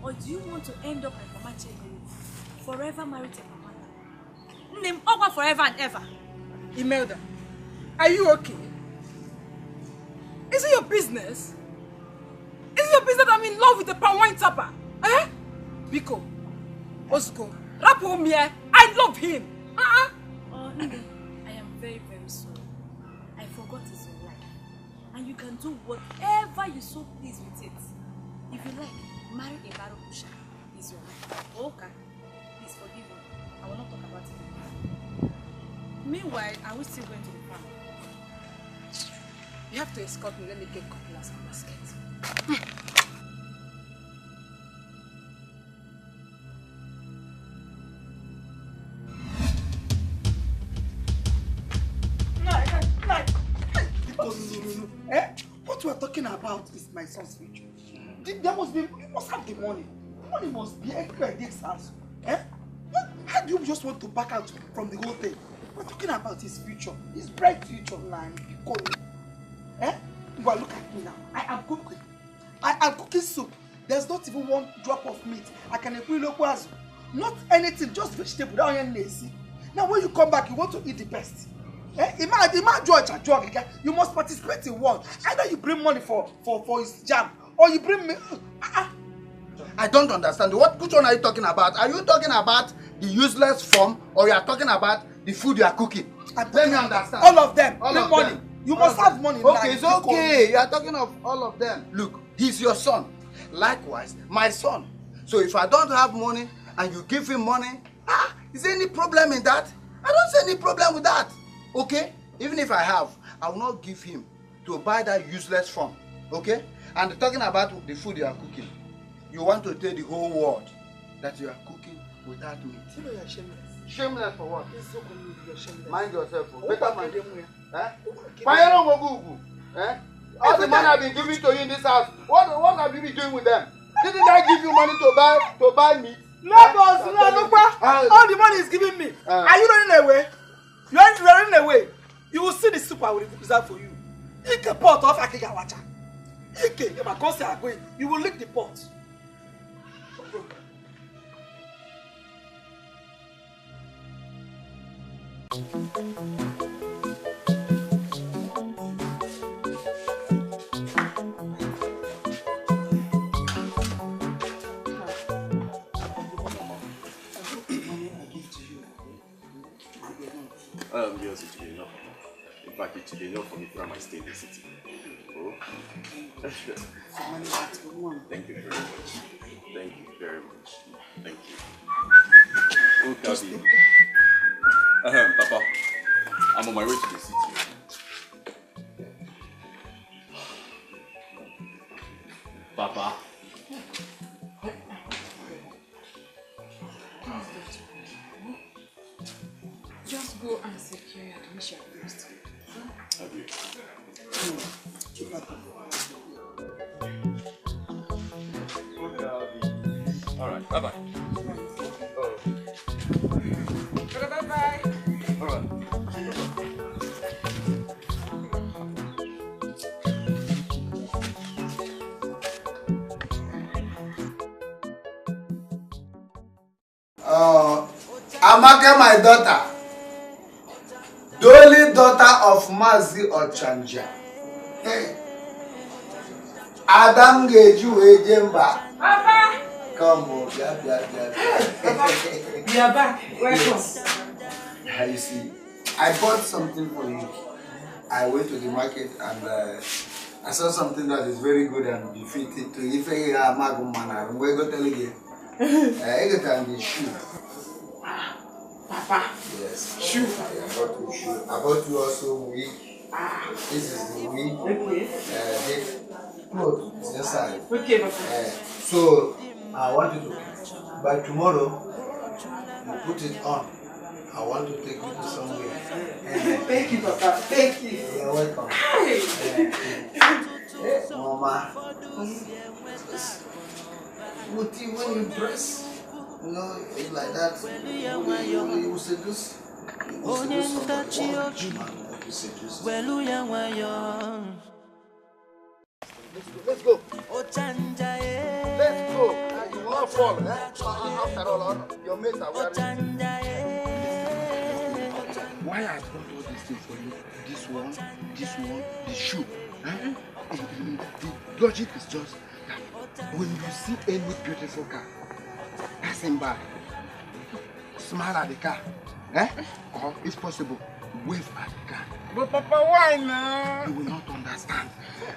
Or do you want to end up like Mama Chego, forever married to Mama? Name over forever and ever. Imelda, are you okay? Is it your business? Is it your business that I'm in love with the palm wine tapper? Eh? Biko, Ozuko, Rapo Mie, I love him. Oh, Nde, I am very, very sorry. I forgot it's your life. And you can do whatever you so please with it. If you like, marry a barrel pusher. It's your life. Okay. Please forgive me. I will not talk about it. Meanwhile, are we still going to the farm? You have to escort me. Let me get cutlass and basket. No. Eh? What we are talking about is my son's future. There must be, you must have the money. The money must be everywhere in this house. Eh? How do you just want to back out from the whole thing? We're talking about his future, his bright future, man. Eh? Well, look at me now. I am cooking. I am cooking soup. There's not even one drop of meat. I can equip loquazo. Not anything, just vegetable. Now when you come back, you want to eat the best. Eh? You must participate in one. Either you bring money for his jam, or you bring me. I don't understand. Which one are you talking about? Are you talking about the useless form, or you are talking about the food you are cooking? Let me understand. All of them. All bring of money. them. You must have money. Okay, it's okay. You are talking of all of them. Look, he's your son. Likewise, my son. So if I don't have money and you give him money, is there any problem in that? I don't see any problem with that. Okay? Even if I have, I will not give him to buy that useless form. Okay? And talking about the food you are cooking, you want to tell the whole world that you are cooking without meat. You know you are shameless. Shameless for what? It's so good, you are shameless. Mind yourself. Better mind. All the money I've been giving to you in this house, what have you been doing with them? Didn't I give you money to buy meat? No, boss, no, all the money is giving me. Are you running away? You are running away. You will see the soup I will reserve for you. Ike pot of Akigawacha. Ike, you will lick the pot. Yes, it will be enough. In fact, it will be enough for me to stay in the city. Oh. Thank you very much. Thank you very much. Thank you. Oh, Kabi. Papa, I'm on my way to the city. Papa. Just go and secure your admission first. Have you? Alright, bye-bye. Oh. Bye-bye. Alright. Amaka, my daughter. The only daughter of Mazi Ochanja. Hey. Adam Geju Ejemba. Papa! Come on, yeah. We are back. Welcome. You see, I bought something for you. I went to the market and I saw something that is very good and befitting to Ife Magumana. We're going to tell you. I got the shoe. Papa. Yes. Shoe. I bought you also wig. This is the wig. Okay. This clothes inside. Okay, Papa. So I want you to, by tomorrow, you put it on. I want to take you to somewhere. Thank you, Papa. Thank you. You're welcome. Mama. When you dress, you know, it's like that. You will seduce. Let's go. Let's go. You will not fall. After all, your mates are wearing. Why I brought all these things for you? This one, the shoe. The logic is just that when you see any beautiful car passing by, smile at the car. Or if possible, wave at the car. But Papa, why now? You will not understand.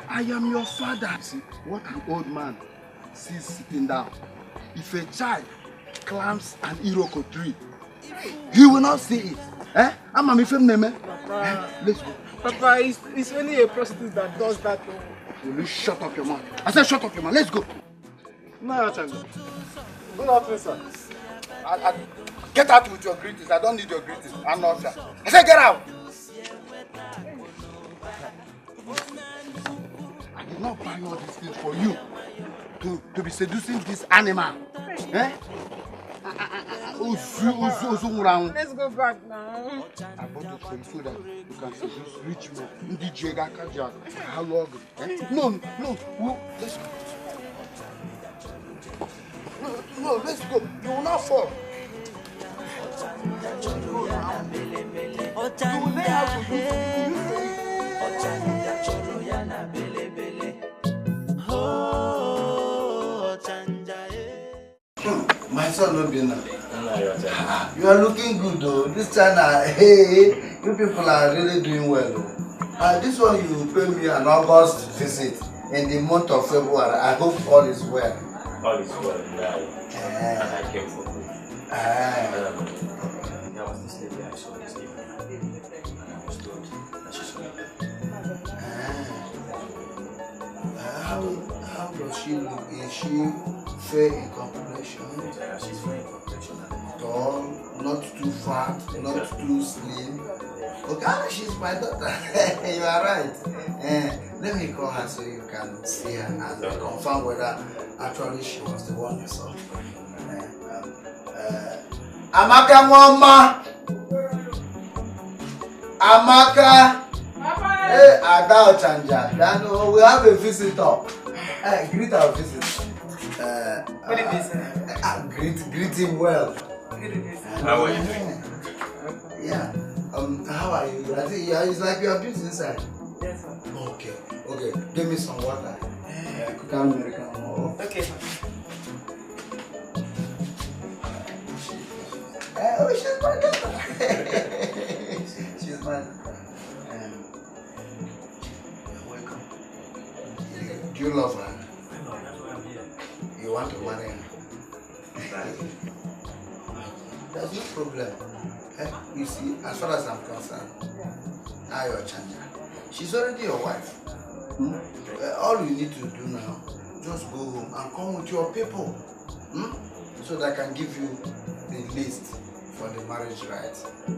I am your father. See, what an old man sees sitting down. If a child climbs an iroko tree, he will not see it. I'm a Philmond. Let's go. Papa, it's only a prostitute that does that. Will you shut up your mouth? I said shut up your mouth. Let's go. No, Good afternoon, sir. Get out with your greetings. I don't need your greetings. I'm not sure. I said get out. I did not buy all these things for you to be seducing this animal. Let's go back now. I bought it for you so that you can seduce rich men. How long? No, let's go. No, let's go. You will not fall. My son will be now. You are looking good though. This China, hey, you people are really doing well though. This one you pay me an August visit in the month of February. I hope all is well. All is well now. And I came for food. There was this lady I saw this evening. And I was told that she saw me. How does she look? Is she fair in complexion? Yeah, she's fair in complexion. Tall, not too fat, not too slim. Okay, she's my daughter. You are right. Let me call her so you can see her and confirm whether actually she was the one you saw. Amaka Mama! Amaka! Hey, Adao Chanja. We have a visitor. Greet our visitor. Greet him well. How are you? Yeah. How are you? I think it's like you are busy inside. Yes, sir. Okay. Give me some water. Cook American. Okay. Oh, she's my daughter. She's my daughter. You're welcome. Do you love her? You want to marry her? There's no problem. You see, as far as I'm concerned, now you're Chanja. She's already your wife. All you need to do now, just go home and come with your people. So that I can give you the list for the marriage rights. I'm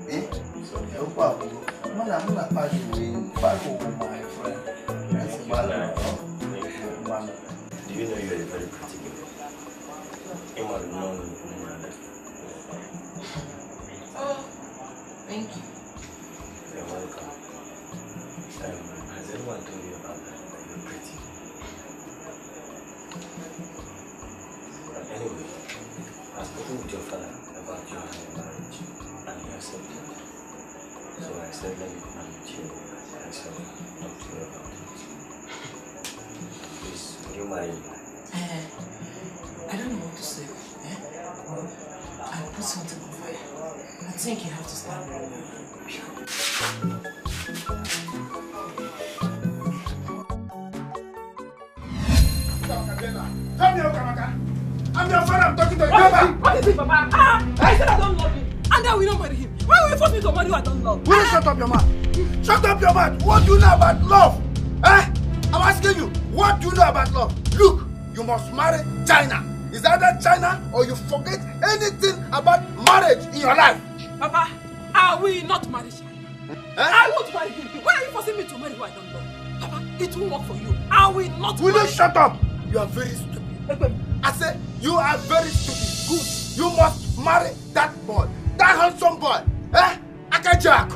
gonna pass you in back over my friend. Do you know you're a very pretty girl? Oh, thank you. You're welcome. Has anyone told you about that? You're pretty. Anyway, I've spoken with your father about your marriage and he accepted. So I said, let me come and meet you and talk to you about it. Please, would you marry me? I don't know what to say. I'll put something on fire. I think you have to start right now. I'm your father, I'm talking to you. What is it, Papa? I said I don't love him. And then we don't marry him. Why will you force me to marry who I don't love? Will you shut up your mouth? Shut up your mouth. What do you know about love? I'm asking you, what do you know about love? Look, you must marry China. Is either China or you forget anything about marriage in your life. Papa, I will not marry China. I won't marry him. Why are you forcing me to marry who I don't know? Papa, it won't work for you. I will not Will marry. you shut up? You are very stupid. I said, you are very stupid. Good. You must marry that boy. That handsome boy. Eh? Akajak.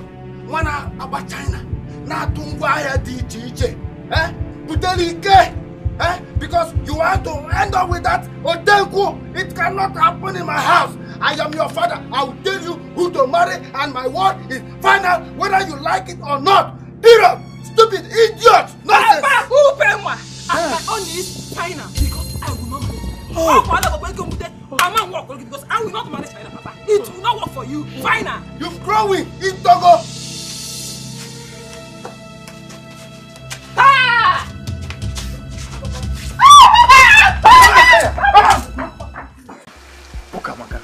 Wana about China. Na tungwaya DJ. Eh? Butelike. Eh? Because you want to end up with that Otenku. It cannot happen in my house. I am your father. I will tell you who to marry, and my word is final, whether you like it or not. Period. Stupid idiot. Nonsense. Papa, who pay me? My own is China because I will not go. I'm not work because I will not marry China, Papa. It will not work for you. China. You've growing in Togo. Ah! Okamaka,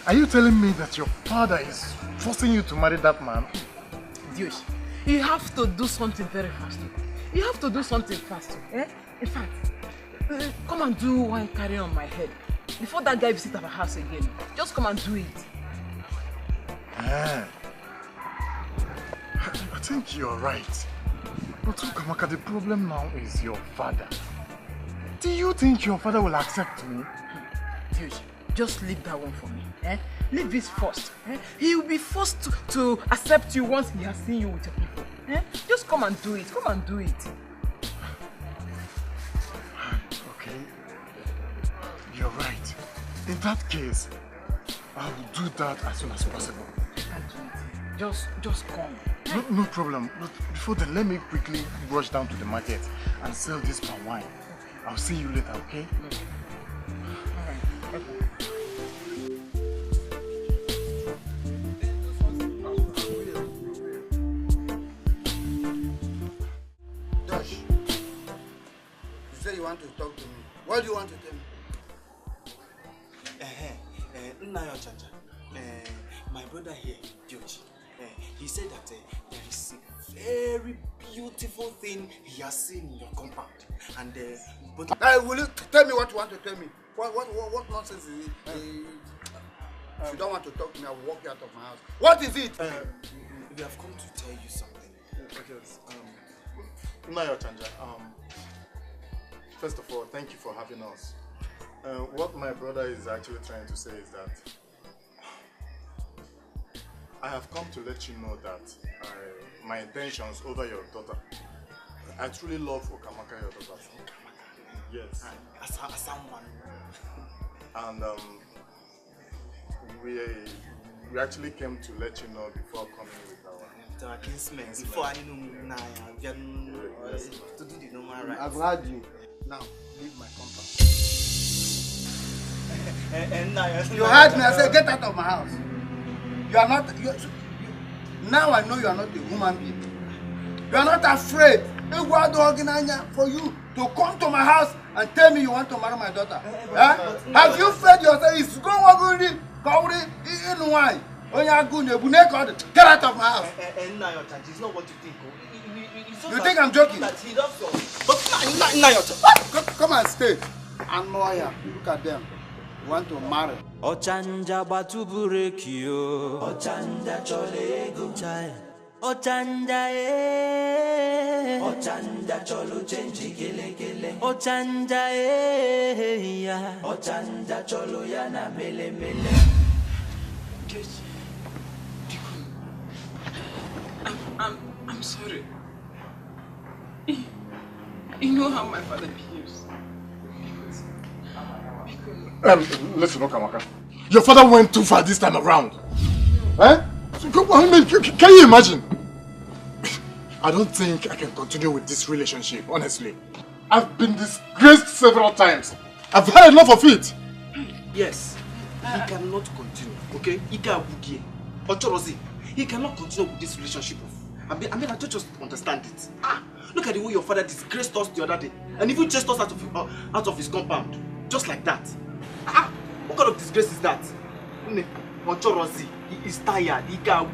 are you telling me that your father is forcing you to marry that man? Dios, you have to do something very fast. You have to do something fast. Eh? In fact, come and do one carry on my head. Before that guy visits our house again, just come and do it. I think you're right. But Okamaka, the problem now is your father. Do you think your father will accept me? Dios, just leave that one for me. Eh? Leave this first. Eh? He will be forced to accept you once he has seen you with your people. Eh? Just come and do it. Come and do it. Okay. You're right. In that case, I will do that as soon as possible. Just come. No problem. But before then, let me quickly rush down to the market and sell this palm wine. I'll see you later, okay? Alright. Josh, you say you want to talk to me. What do you want to tell me? My brother here, George, he said that there is a very beautiful thing he has seen in your compound. And will you tell me what you want to tell me? What nonsense is it? If you don't want to talk to me, I will walk you out of my house. What is it? We have come to tell you something. First of all, thank you for having us. What my brother is actually trying to say is that I have come to let you know that my intentions over your daughter. I truly love Okamaka, your daughter. Yes. And we actually came to let you know before coming with our kinsmen. Before I know to do the normal rights. I've heard you. Now, leave my compound. You heard me. I said, get out of my house. You are not. Now I know you are not a human being. You are not afraid. For you to come to my house and tell me you want to marry my daughter. Have you fed yourself? It's going to in wine. Get out of my house. It's not what you think. You think I'm joking? Come and stay. I'm lawyer. Look at them. You want to marry. Ochanja batuburekio. Ochanja cholego. Ochanja Ochanja cholo chenji kele kele. Ochanja ya. Ochanja cholo yana mele mele. I'm sorry. You know how my father behaves. Listen, Okamaka. Your father went too far this time around. Eh? Can you imagine? I don't think I can continue with this relationship, honestly. I've been disgraced several times. I've had enough of it. Yes, he cannot continue, okay? He cannot continue with this relationship. I mean, I don't just understand it. Look at the way your father disgraced us the other day and even chased us out of his compound. Just like that. What kind of disgrace is that? He is tired. He can't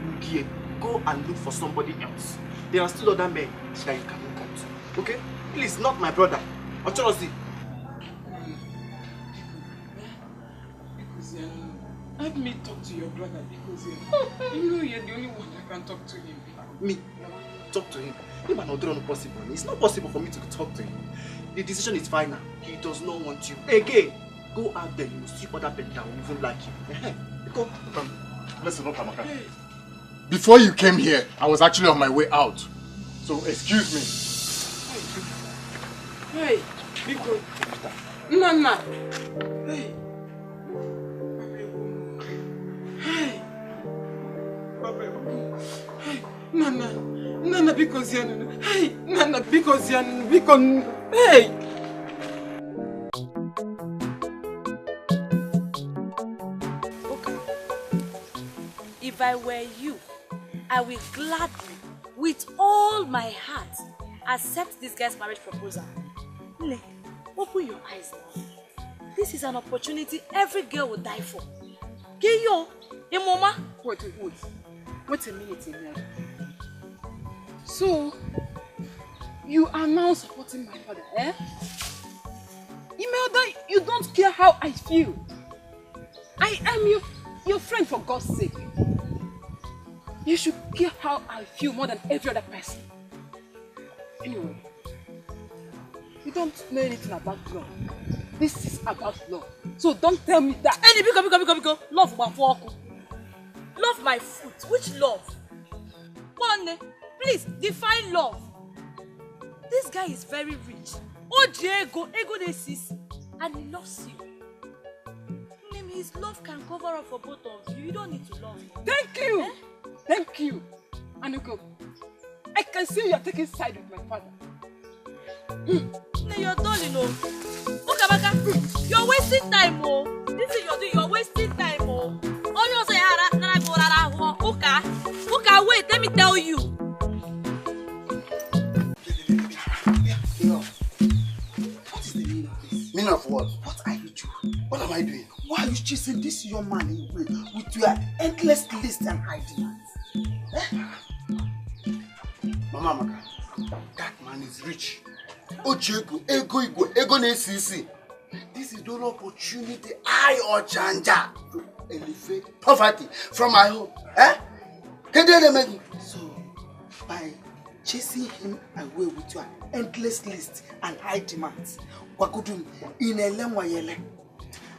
go and look for somebody else. There are still other men that you can look at. Okay? Please, not my brother. Ochorosi. Help me talk to your brother because you know you're the only one that can talk to him. Me? Talk to him? Possible. It's not possible for me to talk to him. The decision is final. He does not want you. Again, go out there. You will see other people that will even like you. Go. Listen up, Amaka. Before you came here, I was actually on my way out. So excuse me. Hey, Biko. Nana. Hey. Hey. Hey. Nana, because you're... Hey, Nana, because you're... Hey. Okay. If I were you, I will gladly, with all my heart, accept this guy's marriage proposal. Nne, open your eyes now. This is an opportunity every girl will die for. Kiyo, mama. Wait a minute, Imelda. So, you are now supporting my father, eh? Imelda, you don't care how I feel. I am your friend, for God's sake. You should care how I feel more than every other person. Anyway, you don't know anything about love. This is about love. So don't tell me that. Any Biko. Love my walk. Love my foot. Which love? One, please define love. This guy is very rich. Oh, Diego, ego de sis, and he loves you. His love can cover up for both of you. You don't need to love him. Thank you. Eh? Thank you. Anuko, I can see you are taking side with my father. You're darling, oh. Okay, Baka, you're wasting time, oh. This is you're doing. You're wasting time, oh. Oh, you say, Uka, wait. Let me tell you. What is the meaning of this? Meaning of what? What are you doing? What am I doing? Why are you chasing this young man away with your endless list and high demands? Mama Maka, that man is rich. Ego CC. This is the opportunity I or Chanja to elevate poverty from my home. So, by chasing him away with your endless list and high demands, Wakudum in a lemwayele.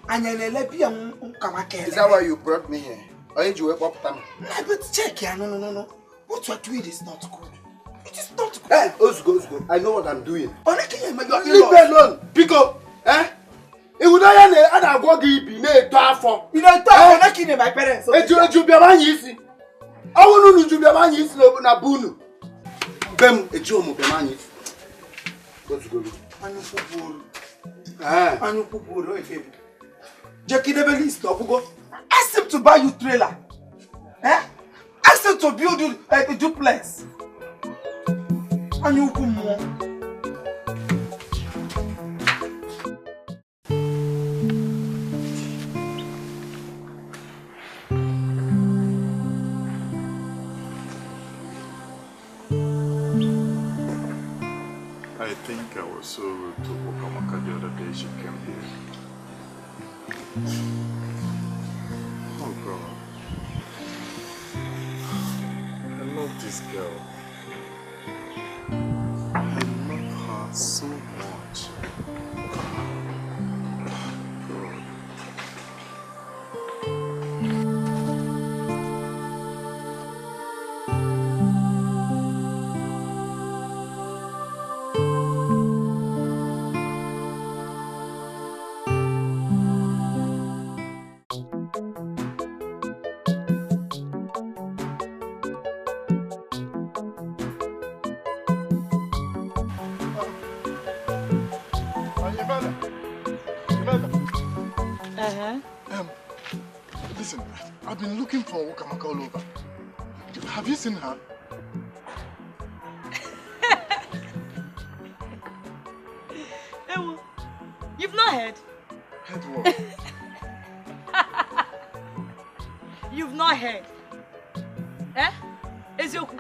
Is that why you brought me here? Or did you wake up time? But check here, no. What you are doing is not good. It is not good. Hey, Osgo. I know what I'm doing. Leave me alone. Pico. It would not go give me a for. You know, I'm not killing my parents. It's you be a man easy. I want to be a man easy. No, Bunu. Bem, a jomo be man easy. What's good? Jackie never leaves to go. Ask him to buy you trailer. Ask him to build you a duplex. And you come more. I think I was so rude to Okamaka the other day she came here. Oh God. I love this girl. I love her so much. God. Listen, I've been looking for Okamaka all over. Have you seen her? You've not heard? Heard what? You've not heard? Ezioku,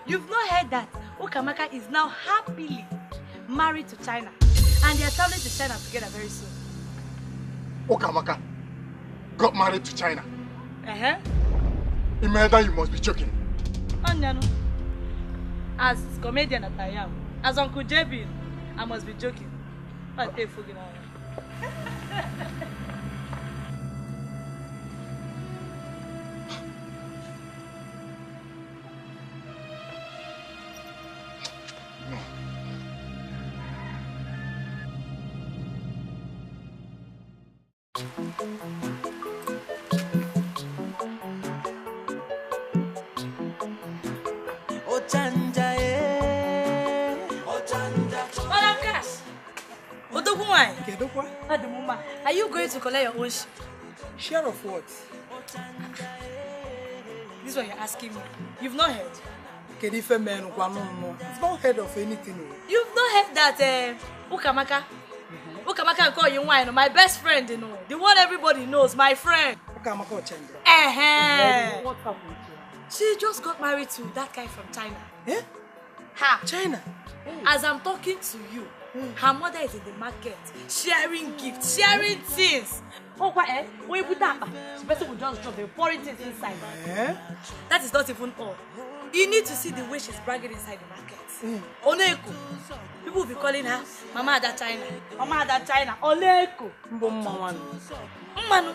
you've not heard that Ukamaka is now happily married to China. And they are traveling to China together very soon. Ukamaka got married to China. Imelda, you must be joking. Onyano. As comedian that I am, as Uncle JB, I must be joking. But they forget all. Are you going to collect your own share of what? This is what you're asking me. You've not heard. I've not heard of anything. You've not heard that Ukamaka? Ukamaka call you wine, my best friend, you know. The one everybody knows, my friend. Ukamaka Chandra. What happened to her? She just got married to that guy from China. Eh? Ha! China? As I'm talking to you, her mother is in the market, sharing gifts, sharing things. Oh, what? When you put that, the person will just drop the pouring things inside. That is not even all. You need to see the way she's bragging inside the market. Oneko. People will be calling her Mama Ada China. Mama Ada China. Oneko. Manu.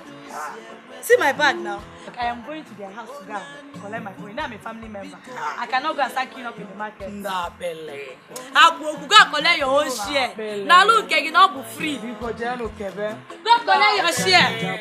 See my bag now. I am going to their house to go collect my phone. Now I'm a family member. I cannot go and start queuing up in the market. Nah, Bele. Go collect your own share. Now look, you not be free. Go collect your share.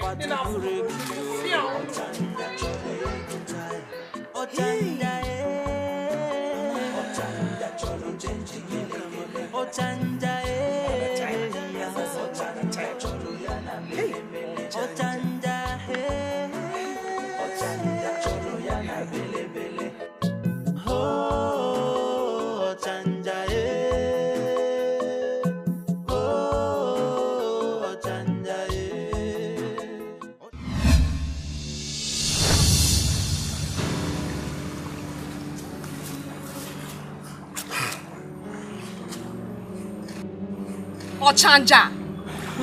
Ochanja,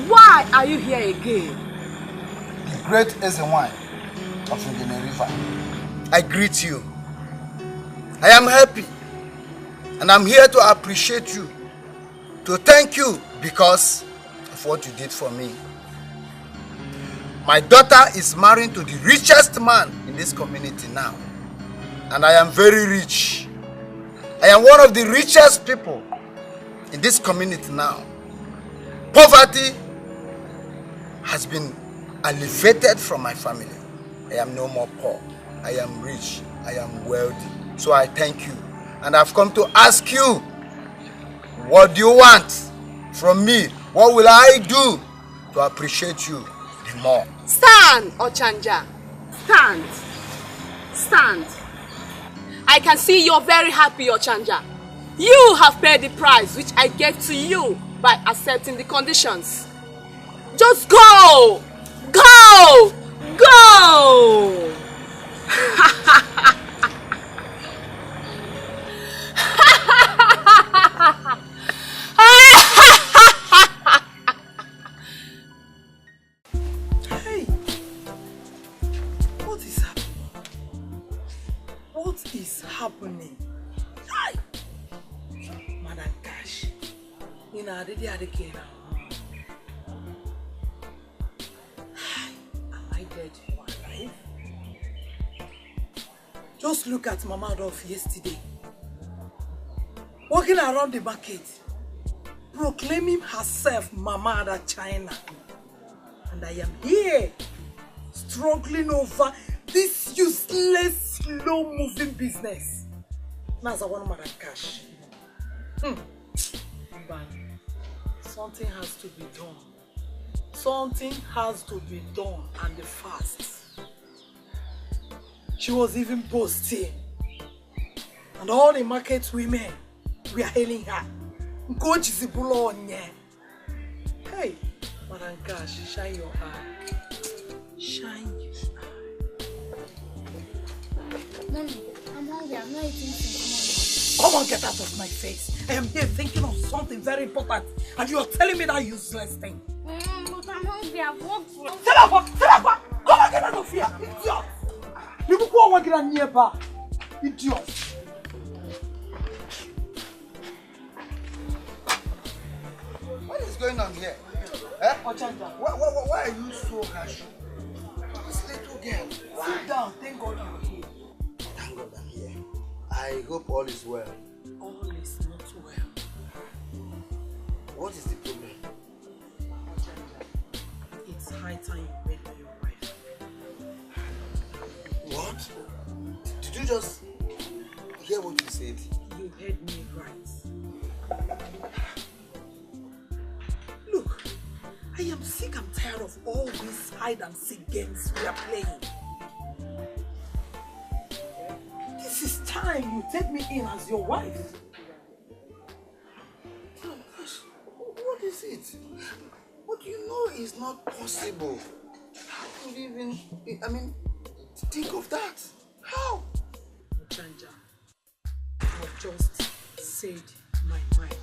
why are you here again? The great Ezenwine of the River, I greet you. I am happy and I'm here to appreciate you, to thank you because of what you did for me. My daughter is married to the richest man in this community now, and I am very rich. I am one of the richest people in this community now. Poverty has been alleviated from my family. I am no more poor. I am rich. I am wealthy. So I thank you. And I've come to ask you, what do you want from me? What will I do to appreciate you the more? Stand, Ochanja. Stand. Stand. I can see you're very happy, Ochanja. You have paid the price which I gave to you by accepting the conditions. Just go! Go! Go! Hey! What is happening? What is happening? Hi! Madam Cash. You know, did you have the key now? Am I dead or alive? Just look at Mama Adolf yesterday. Walking around the market, proclaiming herself Mama Ada China. And I am here, struggling over this useless, slow-moving business. Now I want Madam Cash. But something has to be done. Something has to be done, and the fast. She was even boasting. And all the market women were hailing her. Hey, Madam Cash, shine your eye. Shine your eye. Mommy, I'm hungry. I'm not eating since morning. Come on, get out of my face. I am here thinking of something very important, and you are telling me that useless thing. But I'm hungry. I've worked for... Selapa! Come on, get out of here, idiot! You go and get a nearby, idiot! What is going on here? Eh? Why are you so harsh? This little girl. Sit down. Thank God you're here. Thank God I'm here. I hope all is well. All is not well. What is the problem? It's high time you went to your wife. What? Did you just hear what you said? You heard me right. Look, I am sick and tired of all these hide and seek games we are playing. This is time you take me in as your wife. Oh gosh, what is it? What you know is not possible. How could you even, think of that? How? Janja, I've just said my mind.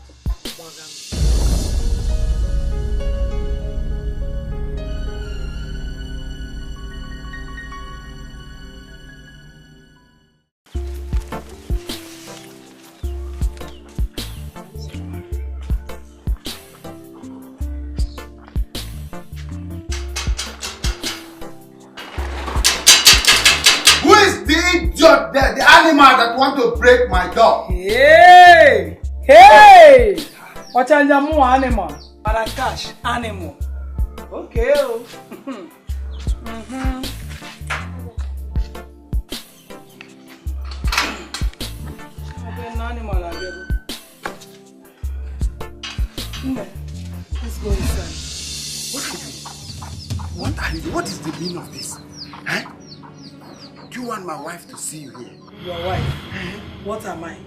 The animal that want to break my door. Hey! Hey! What are you more animal? Marakash animal. Okay. Animal again. Let's go inside. What are you doing? What is the meaning of this? Huh? Do you want my wife to see you here? Your wife? What am I?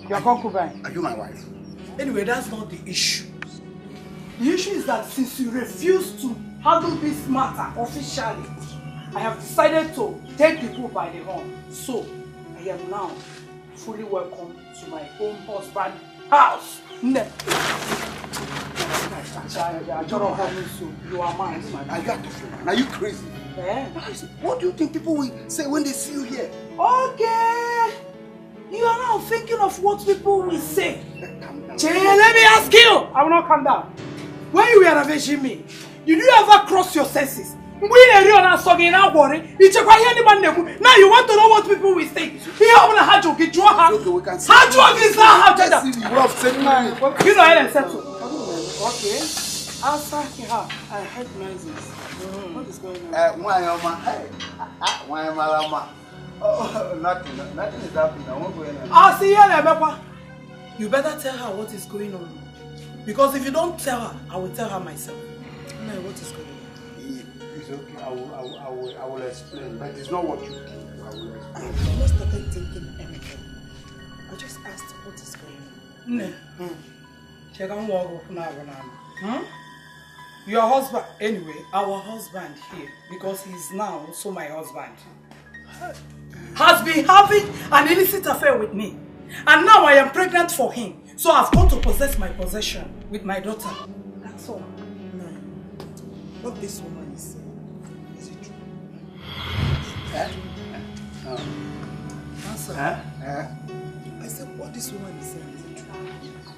Your concubine? Are you my wife? Anyway, that's not the issue. The issue is that since you refuse to handle this matter officially, I have decided to take the bull by the horn. So, I am now fully welcome to my own husband's house. You are mine. I got to feel. Are you crazy? Eh? What do you think people will say when they see you here? Okay. You are now thinking of what people will say. Let me ask you. I will not calm down. When you were ravaging me, did you ever cross your senses? Now you want to know what people will say. Okay, we can see. You know I settle. Okay. Outside here, I heard noises. What is going on? Nothing is happening. I won't go in. I'll see you, you better tell her what is going on. Because if you don't tell her, I will tell her myself. No, what is going on? It's okay. I will explain. But it's not what you think. I will explain. I'm not started thinking anything. I just asked what is going on. Your husband, anyway, our husband here, because he's now also my husband, has been having an illicit affair with me. And now I am pregnant for him. So I've come to possess my possession with my daughter. That's all. No. What this woman is saying, is it true? Answer. I said, what this woman is saying, is it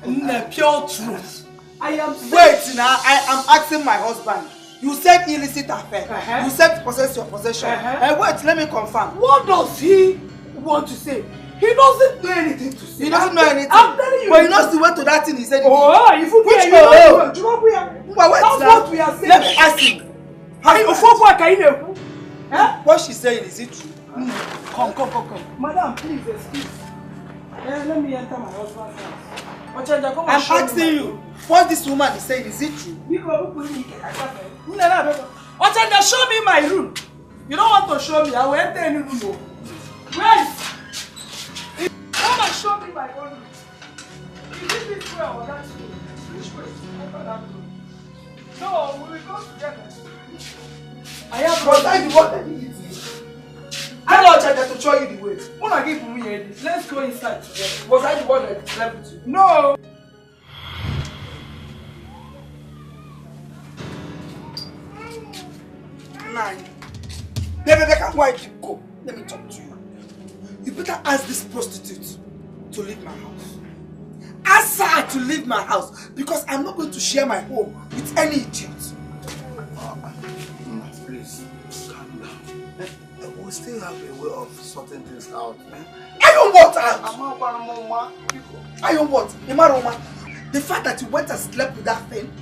true? The pure truth. I am saying... Wait now, I am asking my husband. You said illicit affair. You said possess your possession. Wait, let me confirm. What does he want to say? He doesn't know anything to say. He doesn't know anything. I'm telling you. But he knows the way to that thing he said. Oh, if you which that's what we are saying. Let me ask him. What she's saying, is it true? Come. Madam, please excuse. Let me enter my husband's house. I'm asking you, what this woman is saying, is it true? Ochenda, show me my room. You don't want to show me, I will enter any room. Wait! Come and show me my own room. Is it this way or that way? Which way? Enter that room. No, we will go together. I have what I do. Hello, inside there to show you the way. When I give me here, let's go inside together. Was I the one that slept with you? No! Nine. Baby, why did you go? Let me talk to you. You better ask this prostitute to leave my house. Ask her to leave my house because I'm not going to share my home with any idiot. Please, calm down. We still have a way of sorting things out, man. I don't want out! I don't want. The fact that you went and slept with that thing,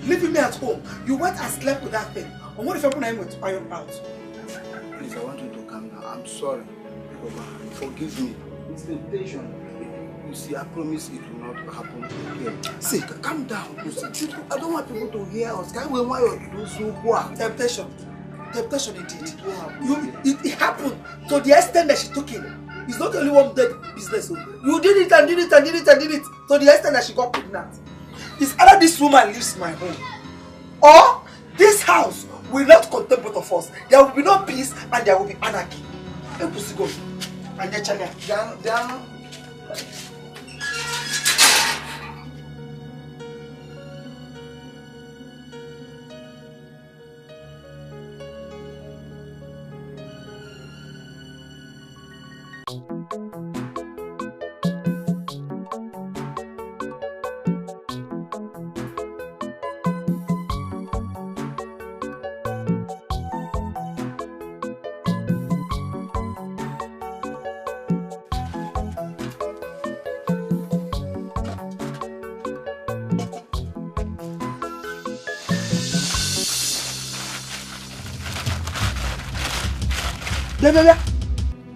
leaving me at home, you went and slept with that thing. And what if I'm going to iron out? Please, I want you to calm down. I'm sorry. Forgive me. It's temptation. You see, I promise it will not happen again. See, calm down. You see, I don't want people to hear us. Can't we want you to so what? Temptation. Temptation indeed. It happened to the extent that she took it. It's not only one dead business. You did it and did it and did it and did it to the extent that she got pregnant. It's either this woman leaves my home or this house will not contain both of us. There will be no peace and there will be anarchy. And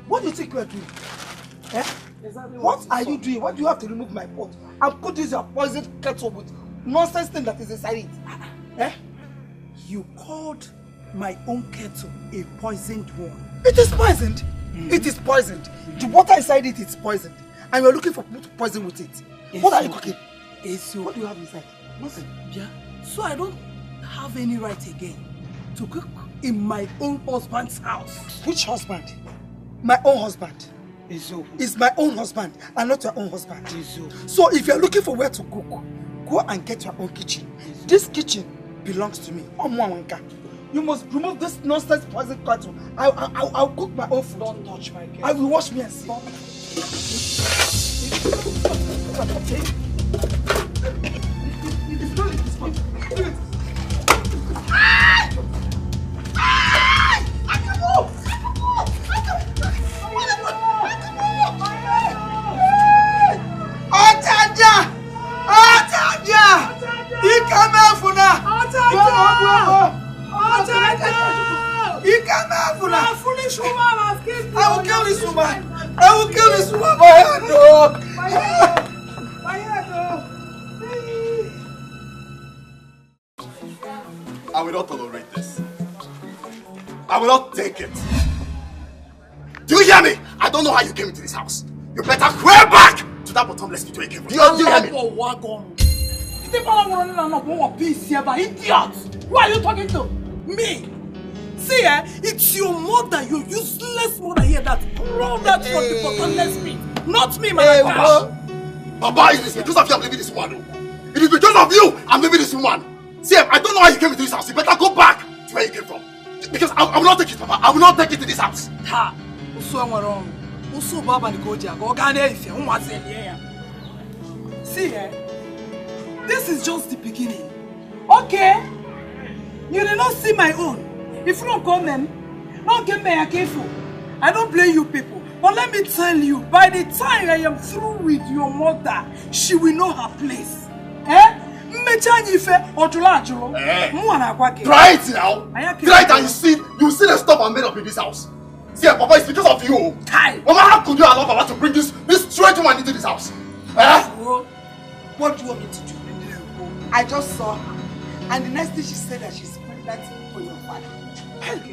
what do you think you are doing? Eh? What are you doing? Why do you have to remove my pot and put this your poisoned kettle with nonsense thing that is inside it? Eh? You called my own kettle a poisoned one. It is poisoned. It is poisoned. The water inside it is poisoned. And you're looking for people to poison with it. What are you cooking? What do you have inside? Nothing. Yeah. So I don't have any right again to cook in my own husband's house. Which husband? My own husband. It's my own husband and not your own husband. So if you're looking for where to cook, go and get your own kitchen. This kitchen belongs to me. You must remove this nonsense poison kettle. I'll cook my own food. Don't touch my kettle. I will wash me and see. Foolish woman has killed me. I will kill this woman. I will kill this woman. My head, no. My head, no. I will not tolerate this. I will not take it. Do you hear me? I don't know how you came into this house. You better clear back to that bottomless pit where you came from. Do you hear me? Idiot! Who are you talking to? Me? See, it's your mother, your useless mother here that crawled out from the bottomless pit. Not me, my gosh. Papa, it is because of you I'm leaving this woman. It is because of you I'm leaving this woman. See, I don't know how you came into this house. You better go back to where you came from. Because I will not take it, Papa. I will not take it to this house. Ha! See, this is just the beginning. Okay? You did not see my own. If you don't come then, don't get me careful. I don't blame you people. But let me tell you, by the time I am through with your mother, she will know her place. Eh? Try it now. Try it and you see the stuff I made up in this house. See, Papa, it's because of you. Mama, how could you allow Papa to bring this strange woman into this house? Eh? What do you want me to do? I just saw her. And the next thing she said that she's pregnant for your father.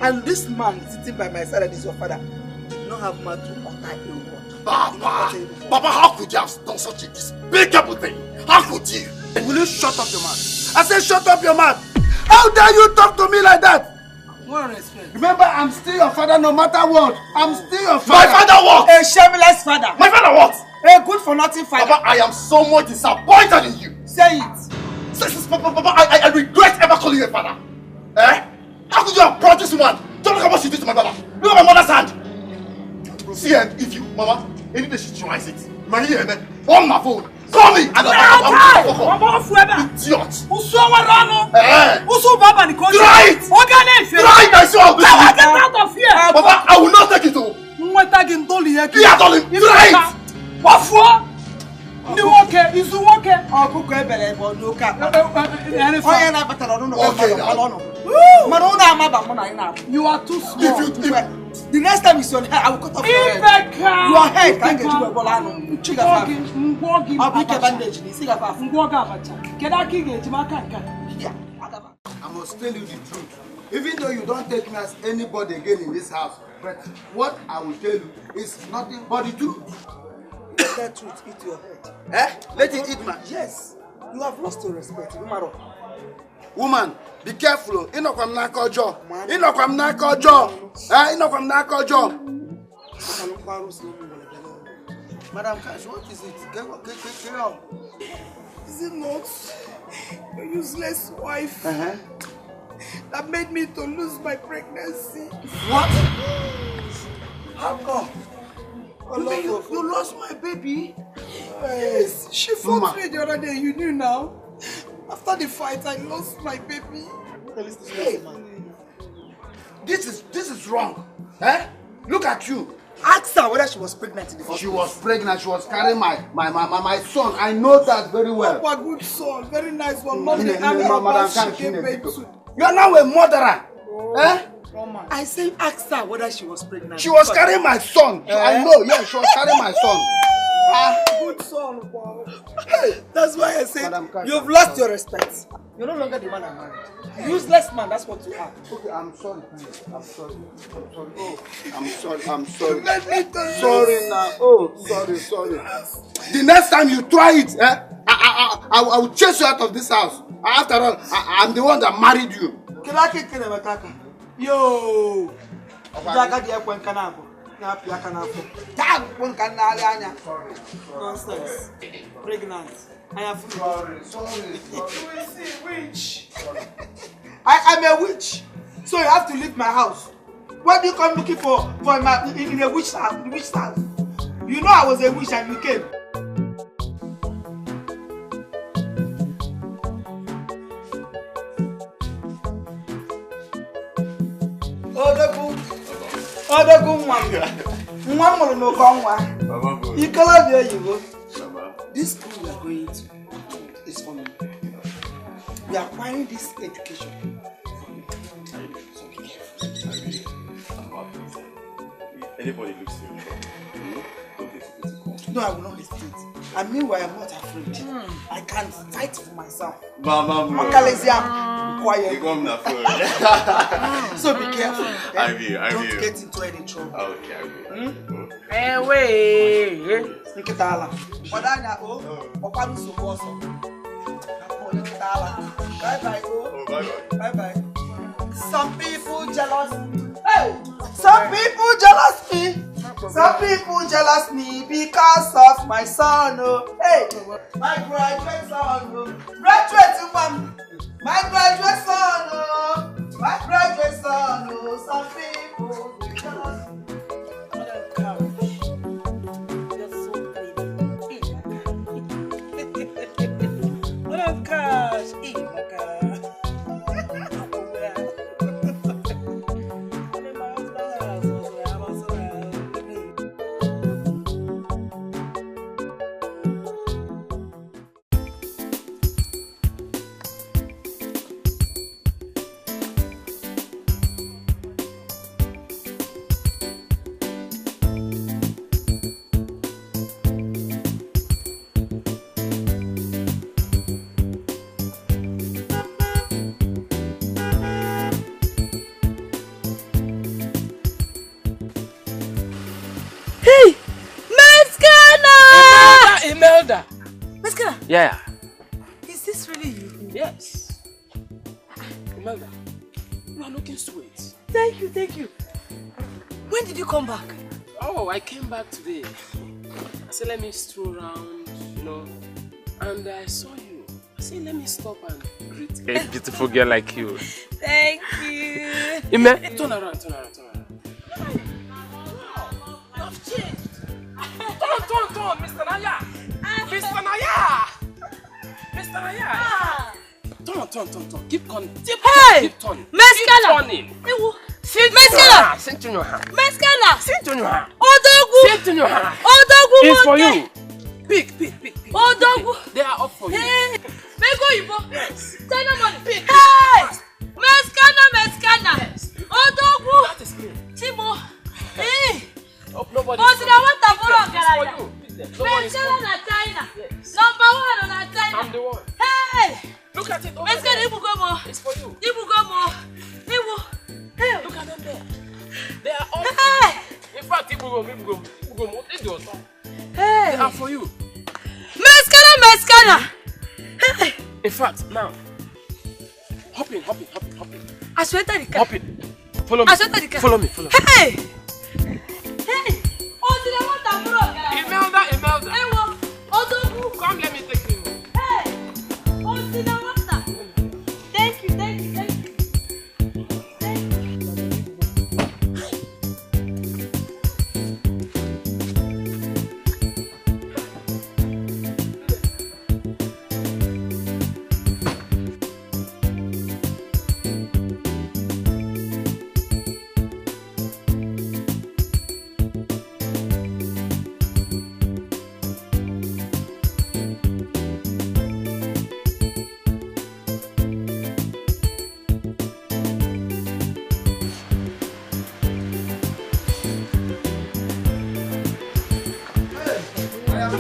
And this man sitting by my side that is your father did not have man to utter a word. Papa, how could you have done such a despicable thing? How could you? Will you shut up your mouth? I said shut up your mouth. How dare you talk to me like that? What respect? Remember, I'm still your father no matter what. I'm still your father. My father what? A shameless father. My father what? A good for nothing father. Papa, I am so much disappointed in you. Say it. Papa, I regret ever calling you a father. Eh? How could you approach this woman? Don't look at what she did to my brother. Look at my mother's hand. See, if you, Mama, any day she tries it, man, here, man, on my phone, call me, and I'll idiot. Try it. Try it, I swear. Get out of here. Papa, I will not take it to. Try it. Ni woke, izu woke. Okuko ebele bo no ka. Oya na batara no no. You are too small. The next time is on head, I will cut off your head. Your head can't get you a bolano. Chiga Mbogi. I'll pick a bandage. I must tell you the truth. Even though you don't take me as anybody again in this house, but what I will tell you is nothing but the truth. Let that truth eat your head. Eh? Let it eat my... Yes. You have lost your respect. Woman, be careful. Inokwam nako jo. Inokwam nako jo. Inokwam nako jo. Madam Cash, what is it? Get on. Is it not a useless wife that made me to lose my pregnancy? What? How come? You lost my baby? Yes. She fought me the other day. You knew now. After the fight, I lost my baby. Hey, this is wrong. Eh? Look at you. Ask her whether she was pregnant in the first She was pregnant. She was carrying my son. I know that very well. Oh, good son. Very nice one. You are now a murderer. Eh? I say ask her whether she was pregnant. She was carrying my son. I know. Yeah, she was carrying my son. Good son. Wow. Hey, that's why I said you've lost your respect. You're no longer the man I married. Useless man, that's what you are. Okay, I'm sorry, please. I'm sorry. Oh, I'm sorry. Let me tell you. Sorry now. Oh, sorry. The next time you try it, I will chase you out of this house. After all, I'm the one that married you. Yo! Nonsense. Pregnant. I am sorry. Witch. I am a witch. So you have to leave my house. What do you come looking for in a witch house? You know I was a witch and you came. This school we are going to is for me. We are acquiring this education. So be careful. Anybody looks to you, don't hesitate to come. No, I will not hesitate. And meanwhile, I'm not afraid. I can fight for myself. Mama, quiet. You come now. So be careful. I will. Don't get into any trouble. Okay, I will. Anyway. Nikitala. Wadanya Oparu Suboso. Bye-bye. Bye-bye. Some people jealous. Hey! Some people jealous me. Some people jealous me because of my son. Hey! My graduate son. Graduate one. My graduate son. My graduate son. Some people jealous me. Yeah. Is this really you? Yes. Imelda, you are looking sweet. you, thank you. When did you come back? Oh, I came back today. I said, let me stroll around, you know, and I saw you. I said, let me stop and greet a beautiful girl like you. Thank you. Ime, turn around. You've changed. Turn, Mr. Naya. Mr. Naya. Turn. Keep turning. Keep turning. Mescala. Mescala. Sit in your hand. Mescala. Sit in your hand. Odogu. Sit in your hand. Odogu. It's for you. Pick. Odogu. They are up for you. Hey. Mego Ibo. Yes. China money. Pick. Hey. Mescala. Yes. Odogu. That is me. Timo. Hey. Hope nobody. Oh, did I want to borrow It's for you. Mescala na China. Yes. Number 1 na China. I'm the one. Hey. Look at it over Mescala there. Ibugomo. It's for you. Ibugomo. Hey. Look at them there. They are all Hey. for you. In fact, Ibugomo, what is your son? Hey. They are for you. Mescala. Hey. In fact, now, hop in. I swear to the car. Hop in. Follow me. I swear to the car. Follow me. Hey. Oh, did I want to borrow? Imelda. Hey, what? Odogu. Come, let me take you. Hey. Oh, did I want to? Thank you.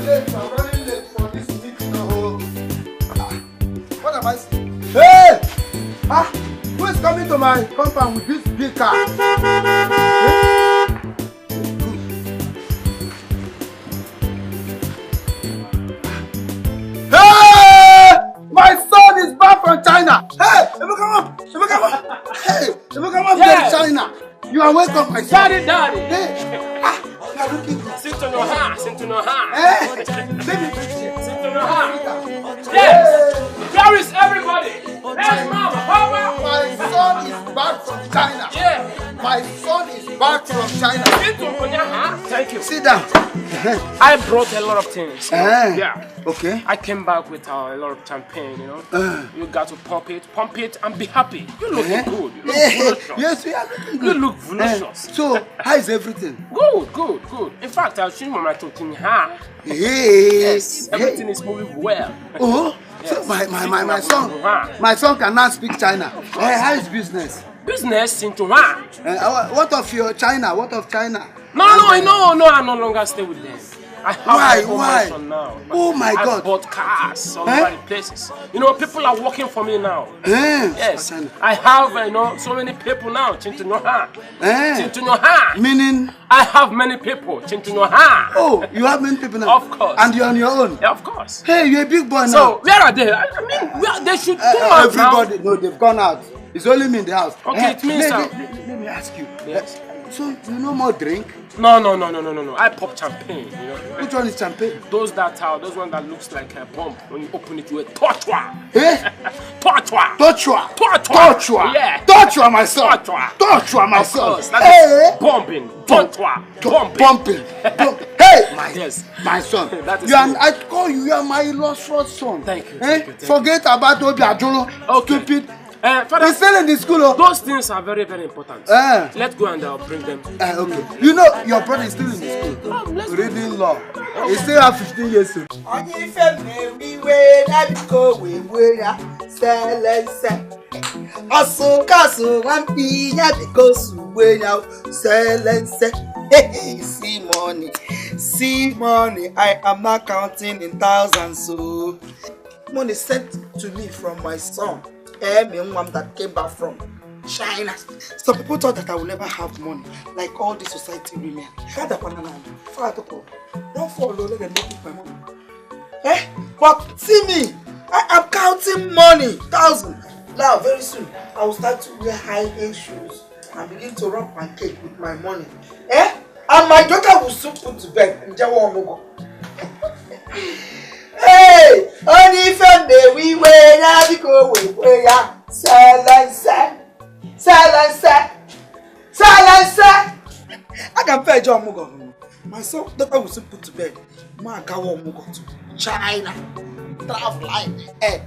I'm running late for this meeting. What am I saying? Hey! Who is coming to my compound with this big car? Hey! My son is back from China. Hey! Come on. Hey! From China. You are welcome, my son. Daddy. Hey! You are looking good. Sit on your hand. Hey! Let me bring you. Sit on your hand. Yes. Where is everybody? Where's Mama? Papa? My son is back from China. Yeah. My son is back from China. Sit on your hand. Thank you. Sit down. I brought a lot of things. Yeah. Okay. I came back with a lot of champagne, you know. You got to pump it, and be happy. You look good. You look voluptuous. Yes, we are looking good. You look voluptuous. So, how is everything? Good. In fact, I'll show you my talking her. Yes. Everything is moving well. Oh, yes. So my son cannot speak China. How is business? Business in China. What of your China? What of China? No, I no longer stay with them. I have Why? Now. Oh my God! I bought cars all over the places. You know, people are working for me now. Yes, I have so many people now. Meaning? I have many people. Oh, you have many people now. Of course. And you're on your own. Yeah, of course. Hey, you're a big boy now. So where are they? I mean, they should come out now. Everybody, no, they've gone out. It's only me in the house. Okay, it means let me ask you. Yes. So you no more drink? No. I pop champagne. You know. Which one is champagne? Those one that looks like a bomb. When you open it, you a torture. Eh? Torture. Yeah. Torture, my son. Torture, my son. Hey. Bumping. Bumping. Hey, my son. I call you. You are my lost son. Thank you. Forget about Obi Ajolo. Stupid. Father, he's still in the school. Those things are very, very important. Let's go and I'll bring them. Okay. You know your brother is still in the school. Reading law. He still have 15 years old. See money. I am not counting in thousands. So money sent to me from my son. That came back from China. Some people thought that I will never have money, like all the society women. Don't follow, let them make my money. But see me, I am counting money, thousands. Now, very soon, I will start to wear high-heel shoes. and begin to rub pancake with my money. Eh? And my daughter will soon put to bed. Hey! Only from the we way now because we ya. Silence. I can pay John Mugo. My son daughter will soon put to bed. My Gawa Mugo to China. Travel line. Eh?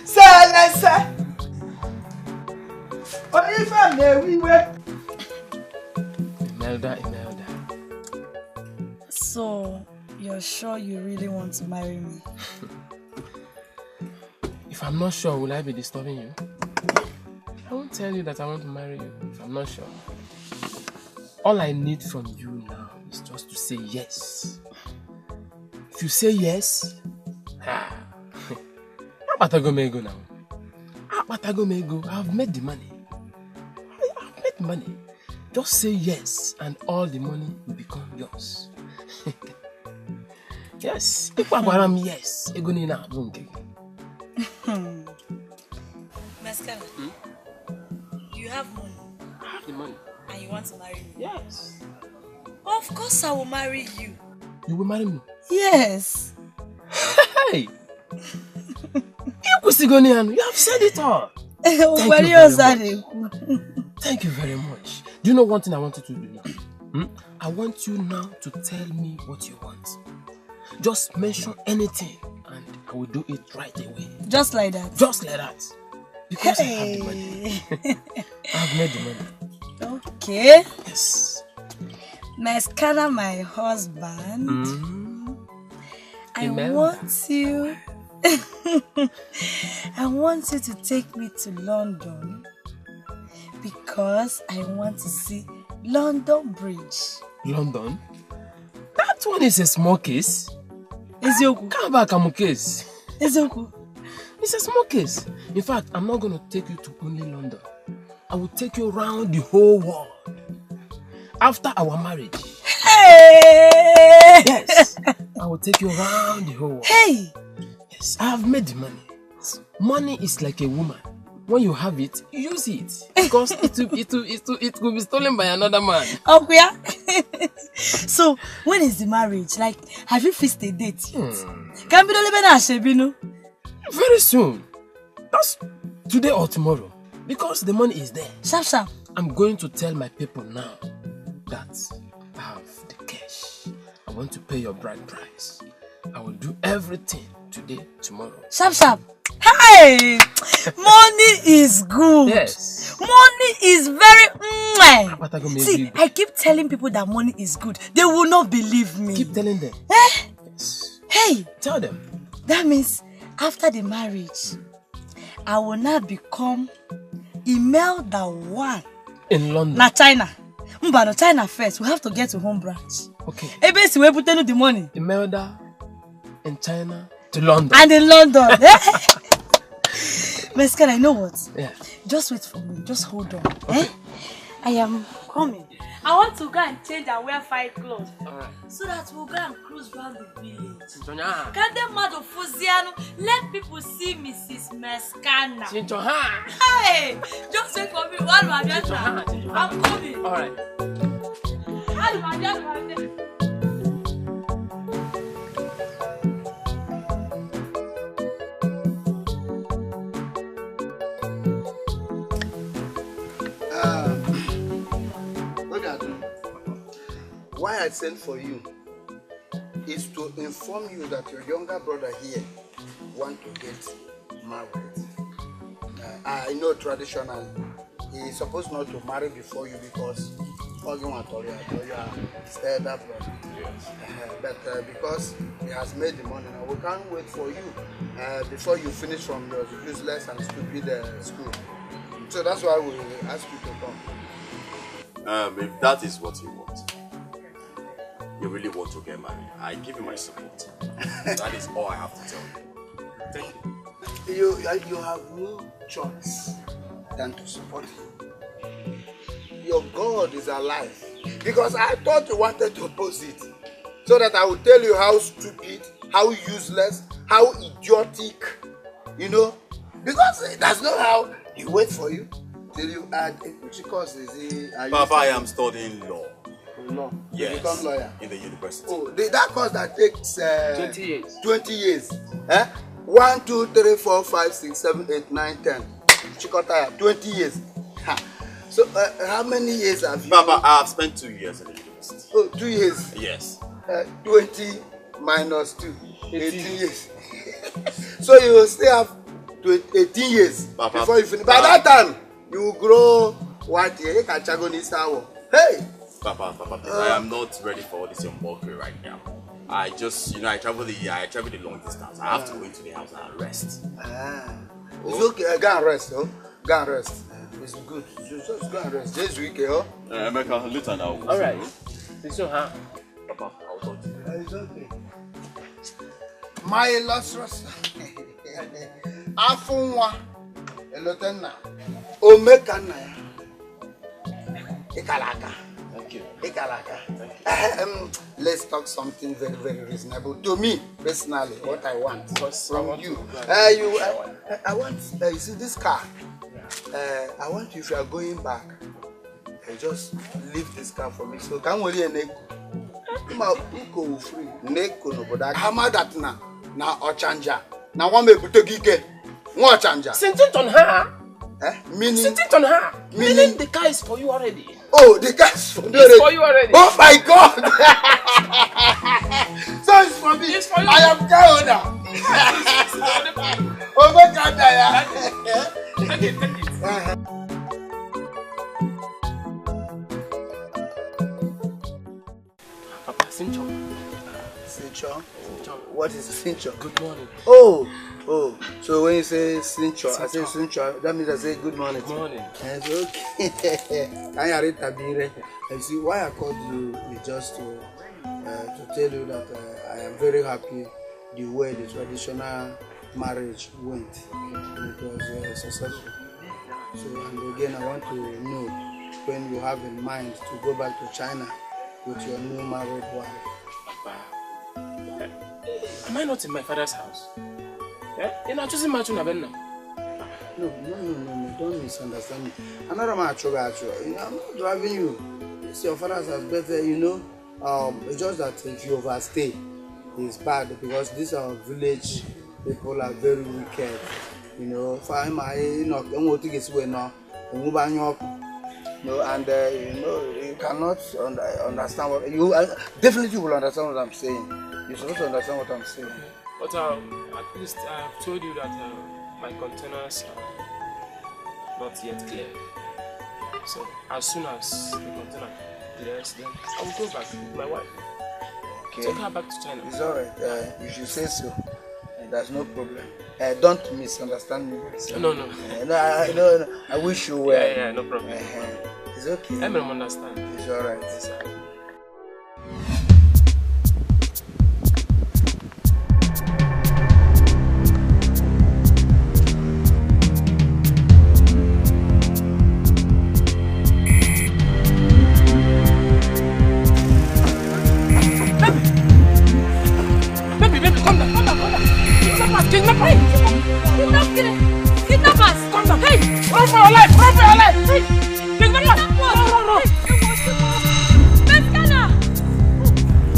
Silence. Only from the we way. Imelda. So, you're sure you really want to marry me? If I'm not sure, will I be disturbing you? I won't tell you that I want to marry you if I'm not sure. All I need from you now is just to say yes. If you say yes, I've made the money. I've made money. Just say yes and all the money will become yours. Yes. Yes. Mascara, you have money. I have the money. And you want to marry me? Yes. Of course I will marry you. You will marry me? Yes. Hey! You have said it all. Thank you very much. Do you know one thing I want you to do now? I want you now to tell me what you want. Just mention anything and I will do it right away. Just like that? Just like that. Because I have the money. I have made the money. Okay. Yes. Mascara, my husband. I want you. I want you to take me to London because I want to see London Bridge. London? That one is a small case. Ezioku. Come back, I'm a case. Ezioku. It's a small case. In fact, I'm not going to take you to only London. I will take you around the whole world. After our marriage. Hey! Yes. I will take you around the whole world. Hey! Yes, I have made the money. Money is like a woman. When you have it, use it. Because it will be stolen by another man. Okay. So, when is the marriage? Like, have you fixed a date yet? Can be the very soon. That's today or tomorrow. Because the money is there. Sharp. I'm going to tell my people now that I have the cash. I want to pay your bride price. I will do everything today, tomorrow. Sharp. Hey! Money is good. Yes. Money is very... See, I keep telling people that money is good. They will not believe me. Keep telling them. Yes. Hey! Tell them. That means after the marriage, I will now become Imelda one. In London? Na China. No, China first. We have to get to home branch. Okay. Ebesi, we put the money. Imelda in China to London. And in London. Mescal, I know what? Yeah. Just wait for me. Just hold on. Okay. I am coming. I want to go and change and wear fine clothes. Alright. So that we'll go and cruise around the village. Cintonya. Can they mad of Fuziano? Let people see Mrs. Mescana. Cintonya. Hey! Just wait for me. One man, I'm coming. Alright. Why I sent for you is to inform you that your younger brother here want to get married. I know traditionally he is supposed not to marry before you because you are stirred up. But because he has made the money now, we can't wait for you before you finish from your useless and stupid school. So that's why we ask you to come. If that is what you want, you really want to get married, I give you my support. That is all I have to tell you. Thank you. You have no choice than to support him. Your God is alive. Because I thought you wanted to oppose it. So that I will tell you how stupid, how useless, how idiotic, you know. Because that's not how he waits for you. Till you add, which course is it? Papa, I am studying law. No. Yes. You become lawyer? In the university. Oh, that course that takes 20 years. 20 years. 1, 2, 3, 4, 5, 6, 7, 8, 9, 10. Chikotaya, 20 years. Ha. So, how many years have you? Papa, I have spent 2 years in the university. Oh, 2 years? Yes. 20 minus 2, 18 years. So you will still have 18 years Papa, before you finish. By that time, you will grow white hair. Hey! Papa, please, I am not ready for all this your mockery right now. I just, I travel the long distance. I have to go into the house and rest. It's okay. Go and rest, oh. Go and rest. It's good. Just go and rest. This week, oh. Emeka, later now. All right. So, huh? Papa, I'll talk to you. It's okay. My illustrious Afunwa Elotena Omekana Ikalaka. Thank you. Ikalaka. Let's talk something very, very reasonable. To me, personally, what I want from you. I want, you see this car. I want you, if you are going back, just leave this car for me. So, can we free? Neko no boda. Hama that na ochanja. Na one me Dikeh. One ochanja. Sent it on her. Meaning. Sent it on her. Meaning the car is for you already. Oh, the car is for you already. It's for you already. Oh my God! So it's for me. It's for you. I am car owner. Oh my God! Take it. Cincho. What is Cincho? Good morning. Oh. So when you say Cincho, I say Cincho. That means I say good morning. Good morning. It's okay. You see, why I called you is just to tell you that I am very happy the way the traditional marriage went. It was successful. So, and again, I want to know when you have in mind to go back to China with your new married wife. Papa, am I not in my father's house? You're not choosing my tuna, No, don't misunderstand me. I'm not I'm not driving you. It's your father's house, but it's just that if you overstay, it's bad because these are village people are very wicked. And you cannot understand what you definitely will understand what I'm saying. You're supposed to understand what I'm saying. But at least I've told you that my containers are not yet clear. So as soon as the container clears, then I will go back with my wife. Okay. Take her back to China. It's alright. You should say so. There's no problem. Don't misunderstand me. No. I wish you well. Yeah, no problem. It's okay. I don't understand. It's alright. Baby, come down. Kidnappers! Come down! Hey! Run for your life! Hey! Kidnappers! Run!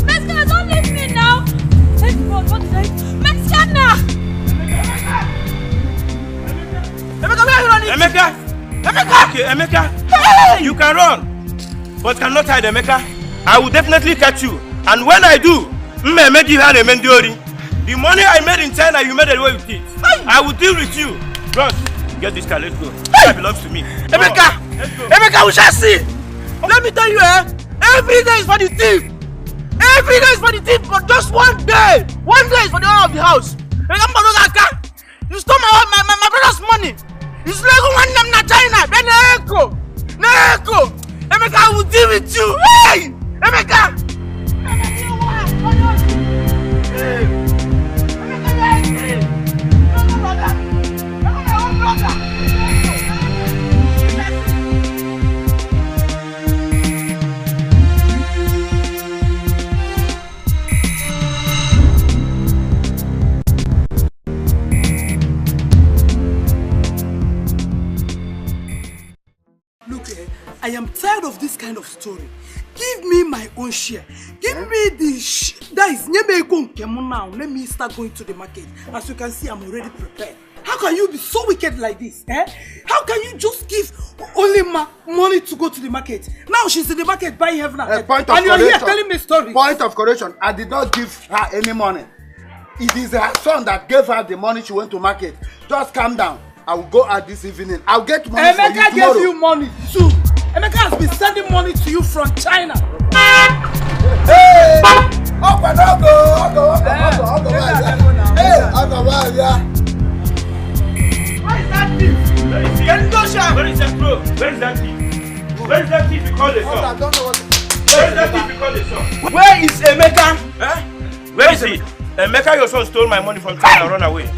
Mexicana, don't leave me now! Hey, what is that? Mexicana! Emeka, where are you running? Emeka! Okay, Emeka! Hey! You can run, but cannot hide, Emeka. I will definitely catch you, and when I do, the money I made in China, you made away with it. Hey. I will deal with you. Run. Get this car, let's go. Hey. That belongs to me. Emeka! Emeka, we shall see. Let me tell you, every day is for the thief. Every day is for the thief, but just one day. One day is for the owner of the house. You stole my brother's money. You stole one name in China. Neko. Emeka, I will deal with you. Hey! Emeka! kind of story. Give me my own share. Give me the that is now. Let me start going to the market. As you can see, I'm already prepared. How can you be so wicked like this? How can you just give only money to go to the market? Now she's in the market buying heaven and earth. And you're here telling me stories. Point of correction. I did not give her any money. It is her son that gave her the money she went to market. Just calm down. I will go out this evening. I'll get money for you tomorrow. Emeka gave you money too. Emeka has been sending money to you from China. Hey! Where is that thief? Where is that bro? Where is that thief? Where is that thief because they saw? Where is that thief because they saw? Where is Emeka? Where is he? Emeka, your son stole my money from China and run away.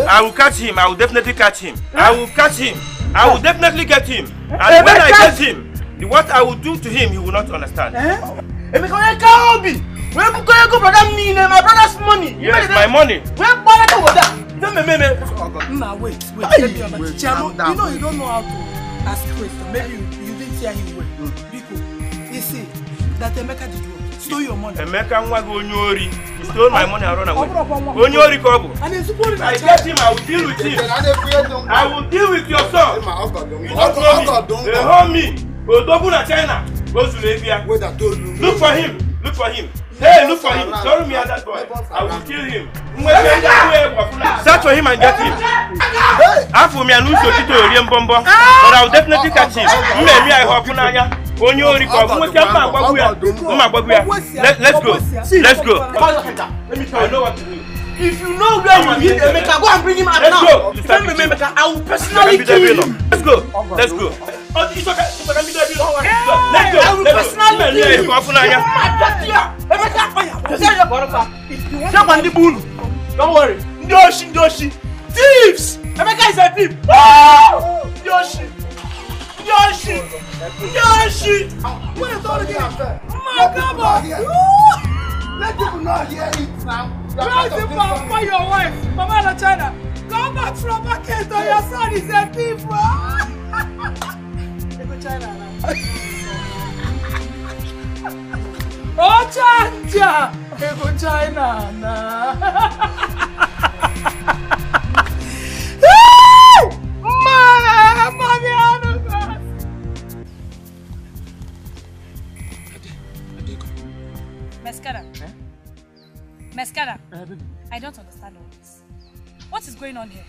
I will catch him. I will definitely catch him. I will catch him. I will definitely get him. And when I get him, what I will do to him, he will not understand. Emeka, where can you be? Where can you go, brother? My brother's money. Yes, my money. Where can you go? Now wait. Let me understand. You know you don't know how to ask questions. Maybe you didn't hear him well. Because you see that Emeka did what? Stole your money. Emeka Onyori. He stole my money and run away. Onyori Kobo. I get him, I will deal with him. I will deal with your son. You don't know me. They hold me. Go to China. Go to Libya. Look for him. Look for him. Hey, look for him. Don't me at that boy. I will kill him. Search for him and get him. After me, I lose your tito, but I will definitely catch him. Maybe I hope Onyori Kobo. Let's go. Let's go. Let me tell you, I know what to do. If you know where you hid Emeka, go and bring him out now. If I remember, I will personally kill him. Let's go. Let's go. Oh, it's okay. Let's go. I will personally kill him. Don't worry. Yoshi. Thieves! Emeka is a thief. Yoshi. What is all again? My God! Let people not hear it now. Where is the man for your wife? Mama in China. Come back from market or your son is a thief. They go China now. Oh, Chanja! They go China now. Mascara, I don't understand all this. What is going on here?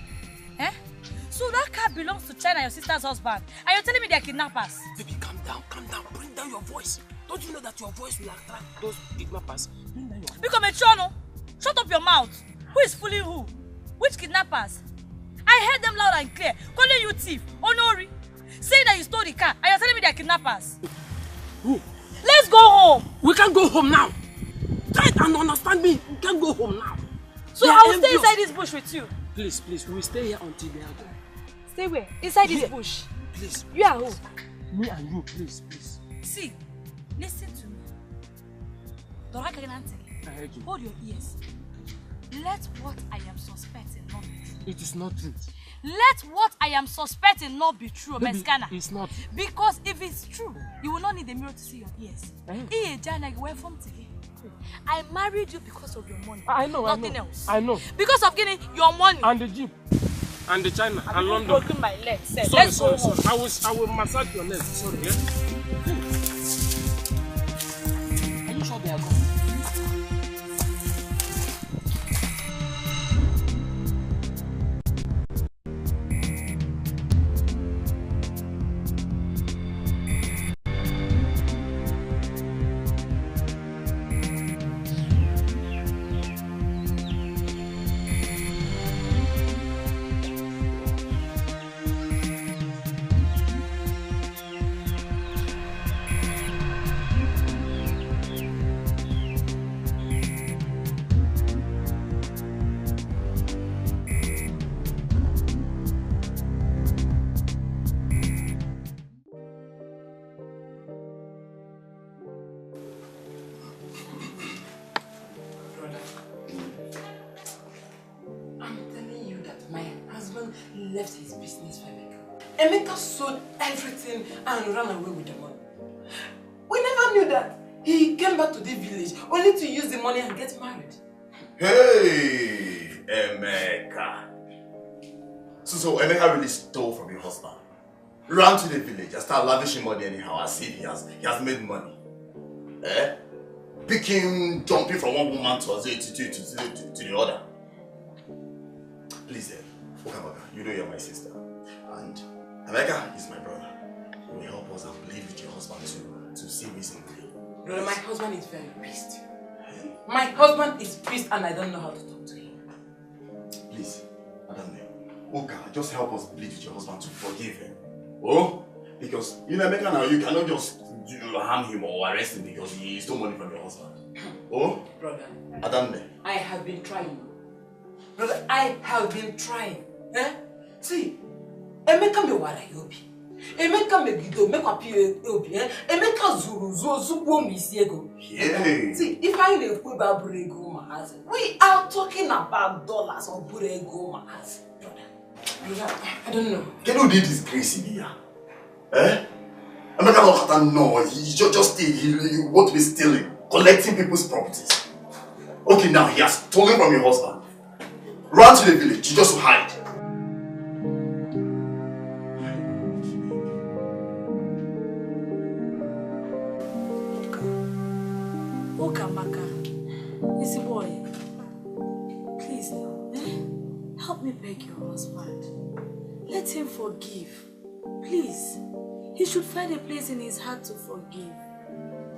So that car belongs to China, your sister's husband, and you're telling me they're kidnappers? Baby, calm down. Bring down your voice. Don't you know that your voice will attract those kidnappers? Bring down your voice. Become a chono. Shut up your mouth. Who is fooling who? Which kidnappers? I heard them loud and clear, calling you thief, Onori, saying that you stole the car, and you're telling me they're kidnappers. Who? Let's go home. We can't go home now. Try and understand me. We can't go home now. So I will stay inside this bush with you. Please, we will stay here until they are gone. Stay where? Inside this bush? Please. You are who? Me and you, please. See, listen to me. I heard you. Hold your ears. Let what I am suspecting not be true. It is not true. Let what I am suspecting not be true, Meskana. It's not. Because if it's true, you will not need a mirror to see your ears. I married you because of your money. I know. Nothing else. I know. Because of getting your money. And the Jeep. And the China. And London. Broken my leg. Let's go home. I will massage your leg. Sorry, yeah? Are you sure they are gone? Left his business for Emeka. Emeka sold everything and ran away with the money. you that he came back to the village only to use the money and get married. Hey, Emeka. So Emeka really stole from your husband, ran to the village and started lavishing money anyhow as if he has made money. Eh? Picking, jumping from one woman to the other. Please, Okamaka, you know you're my sister. And Emeka is my brother. You will help us and plead with your husband to see reason clear. Brother, my husband is very pissed. My husband is pissed and I don't know how to talk to him. Please, Madam Oka, just help us plead with your husband to forgive him. Oh? Because in America now, you cannot just harm him or arrest him because he stole money from your husband. Oh? Brother, Adamne. I have been trying. Brother, I have been trying. Eh? See, Emeka me wara yobi. Emeka me gido, me kwapi yobi. Emeka zuru zukwo mi isi ego. See, if I live with Burego Mahaz, we are talking about dollars or Burego Mahaz. Brother, I don't know. Can you do this grace in here? Eh? Emeka don't know. He just steal. He want to be stealing, collecting people's properties. Okay, now he has stolen from your husband. Run to the village, just to hide. Easy boy, please now, help me beg your husband. Let him forgive. Please, he should find a place in his heart to forgive.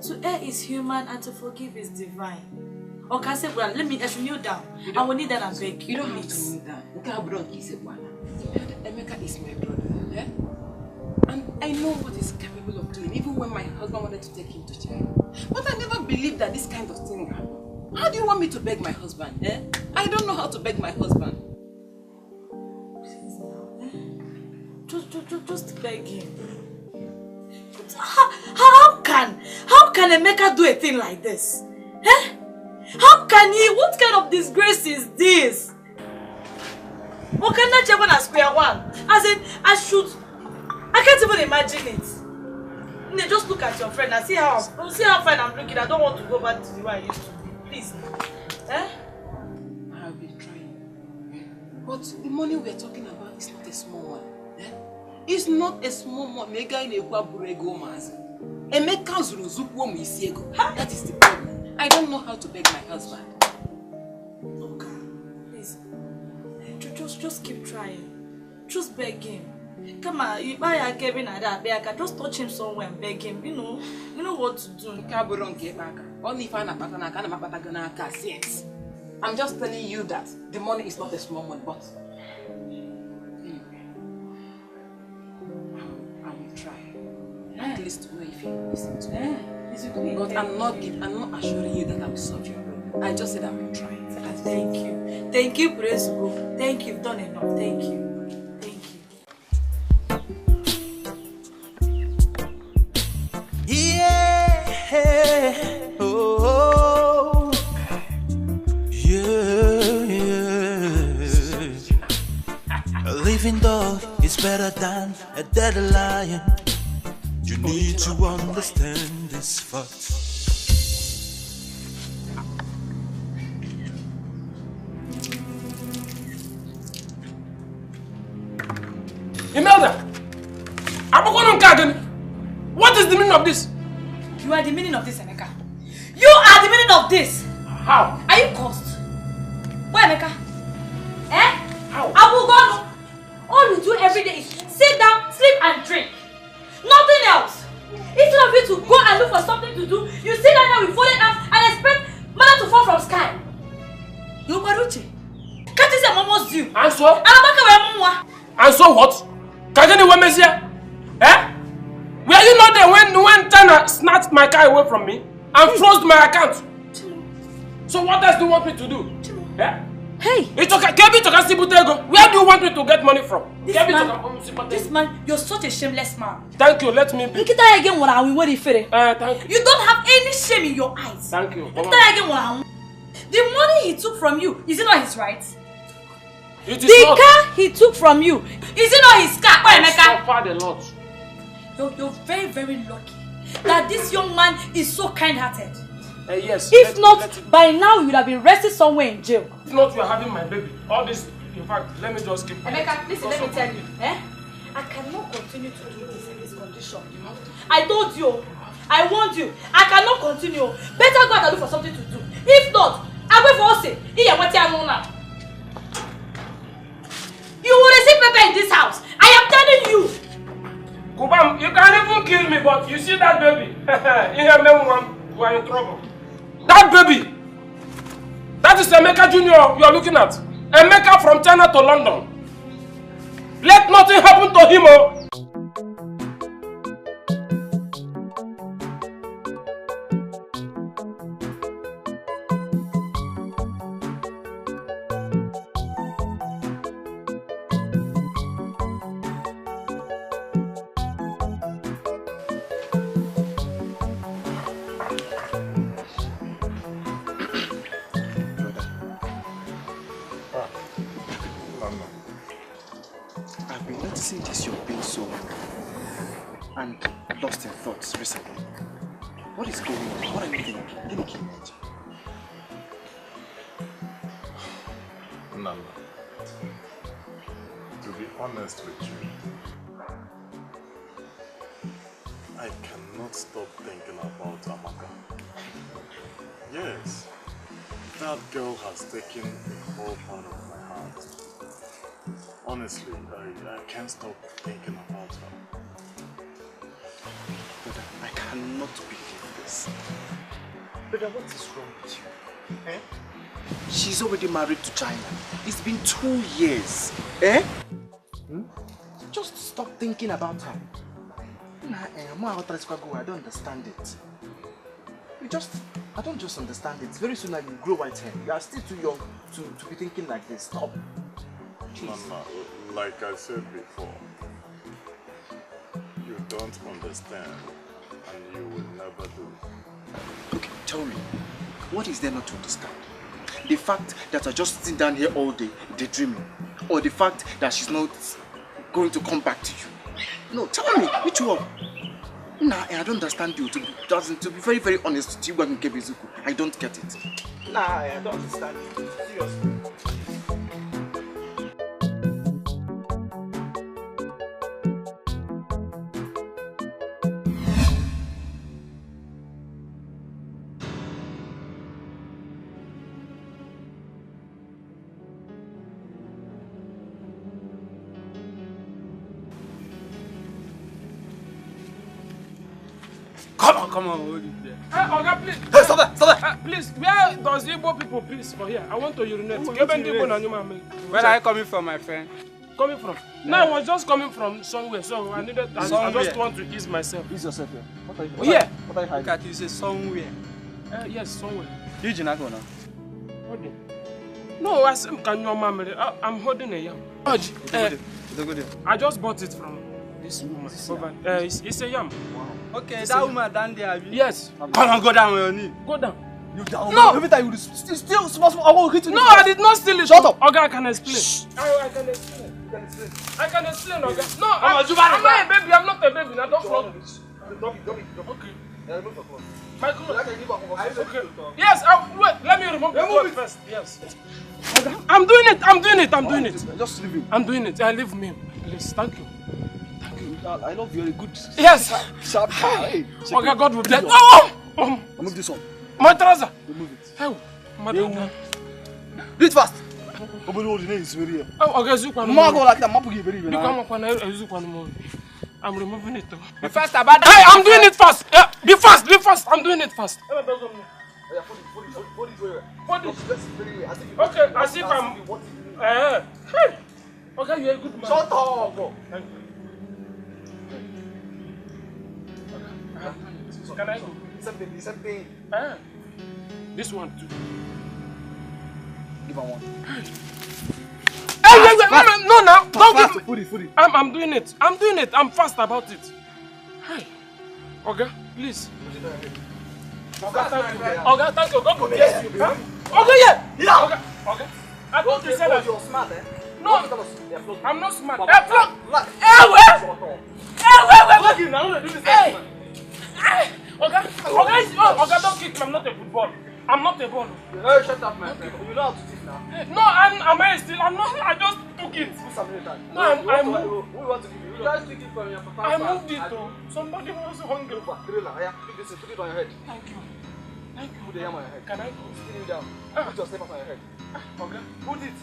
To err is human and to forgive is divine. Okay, say, brother, I should kneel down. I will kneel down and beg. You don't have to kneel down. Emeka is my brother, eh? And I know what he's capable of doing, even when my husband wanted to take him to jail. But I never believed that this kind of thing happened. How do you want me to beg my husband, eh? I don't know how to beg my husband. Please now, just beg him. How can Emeka do a thing like this? Eh? How can he? What kind of disgrace is this? What can I check on a square one? As in, I can't even imagine it. Just look at your friend and see how fine I'm looking. I don't want to go back to the way I used to be. Please. Eh? I have been trying. But the money we're talking about is not a small one. Eh? It's not a small one. That is the problem. I don't know how to beg my husband. Okay. Please. Just keep trying. Just beg him. Come on, if I are Kevin and that, I can just touch him somewhere and beg him. You know what to do. Only if I'm just telling you that the money is not a small money, but anyway, I will try. At least to know if you listen to me. But I'm not assuring you that I will solve your problem. I just said I will try. Thank you. Thank you, praise God. Thank you, you've done enough. Thank you. Yeah, oh, yeah, yeah. A living dog is better than a dead lion. You need to understand this fact. Imelda! What is the meaning of this? You are the meaning of this, Emeka. You are the meaning of this! How? Are you cursed? Why, Emeka? Eh? How? Abugonu! All you do every day is sit down, sleep and drink. Nothing else. Instead of you to go and look for something to do, you sit down here with folded arms and expect manna to fall from sky. You Maruche. Can't you say Momo's due? And so? And so what? Kajani Wemesia? Eh? Were you not there when Tana snatched my car away from me and froze my account? So what else do you want me to do? Eh? Hey! It's okay. Where do you want me to get money from? This man, you're such a shameless man. Thank you, let me be. Thank you. You don't have any shame in your eyes. Thank you. The money he took from you, is it not his right? It is the not. Car he took from you, is it not his car? I suffered a lot. You're very, very lucky that this young man is so kind-hearted? Yes. If not, by now you would have been arrested somewhere in jail. If not, you are having my baby. All this, in fact, let me just keep. Emeka, listen, let me tell you. I cannot continue to do this in this condition. I told you. I warned you. I cannot continue. Better go and look for something to do. If not, I will force it. You will receive paper in this house. I am telling you. Kubam, you can't even kill me, but you see that baby? You are in trouble. That baby! That is Emeka Jr. you are looking at. Emeka from China to London. Let nothing happen to him. Taking a whole part of my heart. Honestly, I can't stop thinking about her. Brother, I cannot believe this. Brother, what is wrong with you? She's already married to China. It's been 2 years. Just stop thinking about her. I don't understand it. I don't just understand it. Very soon you grow white hair. You are still too young to be thinking like this. Stop. Mama, like I said before, you don't understand and you will never do. Okay, tell me, what is there not to understand? The fact that I just sitting down here all day daydreaming, or the fact that she's not going to come back to you? No, tell me, which one? Nah, I don't understand you. To be very, very honest with you, I don't get it. Nah, I don't understand you. Seriously. Come on, hold it there. Oga, please. Hey, stop that. Please, where does Igbo people please for here? I want to urinate. Where are you coming from, my friend? Coming from? No, I was just coming from somewhere, so I needed. I just want to ease myself. Ease yourself here. What are you? What are you hiding? Look at you, say somewhere. Yes, somewhere. You did not go now. Holding? No, I'm holding a yam. I just bought it from this woman. It's a yam. Wow. Okay, that woman down there. Yes. Come on, go down on your knee. Go down. You down? No. Every time you steal small, I will hit you. No, I did not steal it. Shut up. Okay, I can explain. I can explain. I can explain, okay. No, I'm not a baby. I'm not a baby. Now don't flog me. Drop it. Okay. Remove your clothes. My clothes. Okay. Yes. Wait. Let me remove the clothes first. Yes. I'm doing it. Just leave him. I'm doing it. Leave me, please. Thank you. I love you. You're a good. Yes. Sharp guy. Hey, okay, God will bless. Remove this one. My trouser. Remove it. Hey, madam. Do it fast. Okay, Zukwan. Like that. I'm removing it. Be fast about that. Hey, I'm doing it fast. Be fast. I'm doing it fast. Okay, as if I'm. Hey. Okay, you're a good man. Shut up. Thank you. Can I go? Something. This one too. Give her one. Hey, no, now. Don't give me. Put it. I'm doing it. I'm fast about it. Hey. Okay, please. Okay, thank you. God bless you. Okay, yeah. Okay. I thought you said that you're smart, eh? No, I'm not smart. Hey, wait. Okay, don't kick me. I'm not a football. I'm not a ball. Hey, shut up, man. You know how to teach now. No, I'm not. I just took it. Who submitted that? No, I moved. Who want to give you? You just took it from your papa. I moved it to somebody who was hungry. Trailer, yeah. Put it on your head. Thank you. Put the yam on your head. Can I go? Sit it down. Put your slippers on your head. Okay. Put it.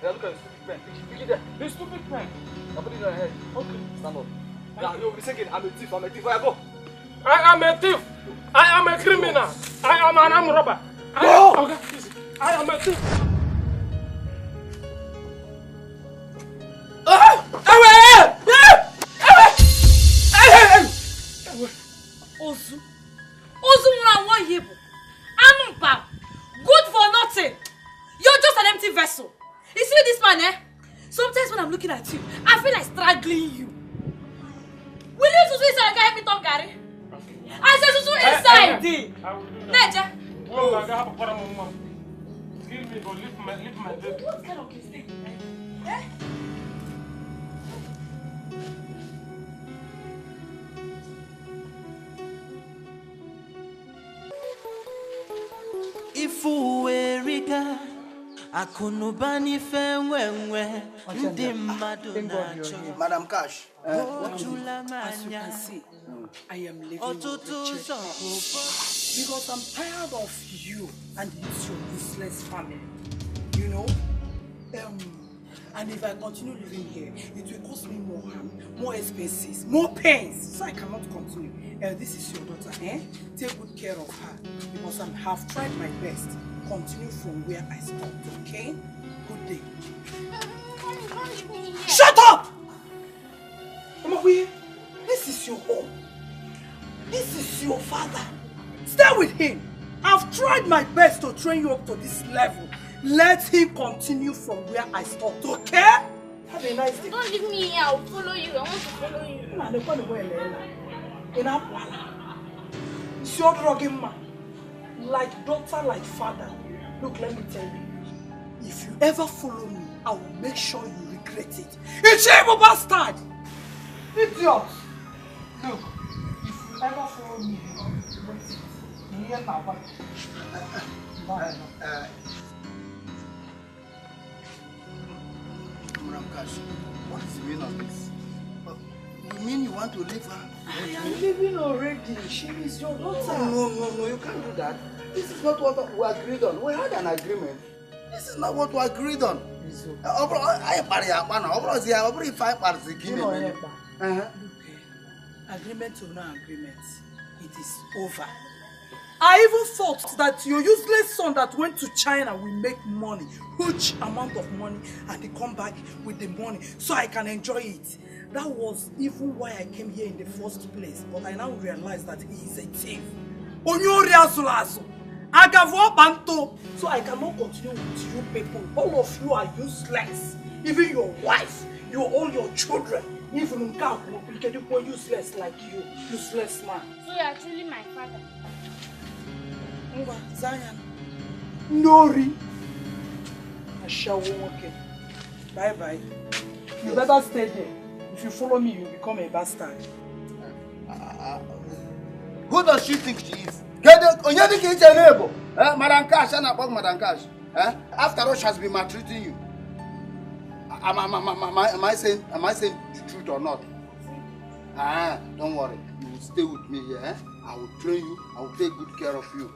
Yeah, look at the stupid pen. Pick it there. The stupid pen. Now put it on your head. Okay. Stand up. Now you'll be singing, I'm a thief. Where I go? I am a thief. I am a criminal. I am an armed robber. Okay, easy. I am a thief. Ozu Murawayibu. Anumpa. Good for nothing. You're just an empty vessel. You see this man, eh? Sometimes when I'm looking at you, I feel like struggling you. Will you Susu inside and help me talk, Gary? I said Susu inside. I will do that. Neja. Oh my God, excuse me, but leave my baby. What kind of mistake? Eh? Ifu weriga akunubani fenwenwe ndi madonacho. Madam Cash, As you can see, I am living with the church because I'm tired of you and it's your useless family. You know? And if I continue living here, it will cost me more harm, more expenses, more pains. So I cannot continue. This is your daughter, eh? Take good care of her because I have tried my best. Continue from where I stopped, okay? Good day. Shut up! This is your home. This is your father. Stay with him. I've tried my best to train you up to this level. Let him continue from where I stopped, okay? Have a nice day. Don't leave me here. I'll follow you. I want to follow you. It's your drugging man. Like daughter, like father. Look, let me tell you. If you ever follow me, I will make sure you regret it. It's a bastard! Idiot! Look, if you ever follow me, you regret it. You hear my voice? What is the meaning of this? You mean you want to leave her? I am leaving already. She is your daughter. No, you can't do that. This is not what we agreed on. We had an agreement. This is not what we agreed on. Agreement or no agreement, it is over. I even thought that your useless son that went to China will make money, huge amount of money, and he come back with the money so I can enjoy it. That was even why I came here in the first place. But I now realize that he is a thief. So I cannot continue with you people. All of you are useless. Even your wife, all your children. Even people useless like you. Useless man. So you are truly my father. Zion. Nori. I shall walk in. Bye-bye. You better stay there. If you follow me, you become a bastard. Who does she think she is? Madam Cash, Madam Cash. After all, she has been maltreating you. Am I saying the truth or not? Don't worry. You will stay with me here. I will train you. I will take good care of you.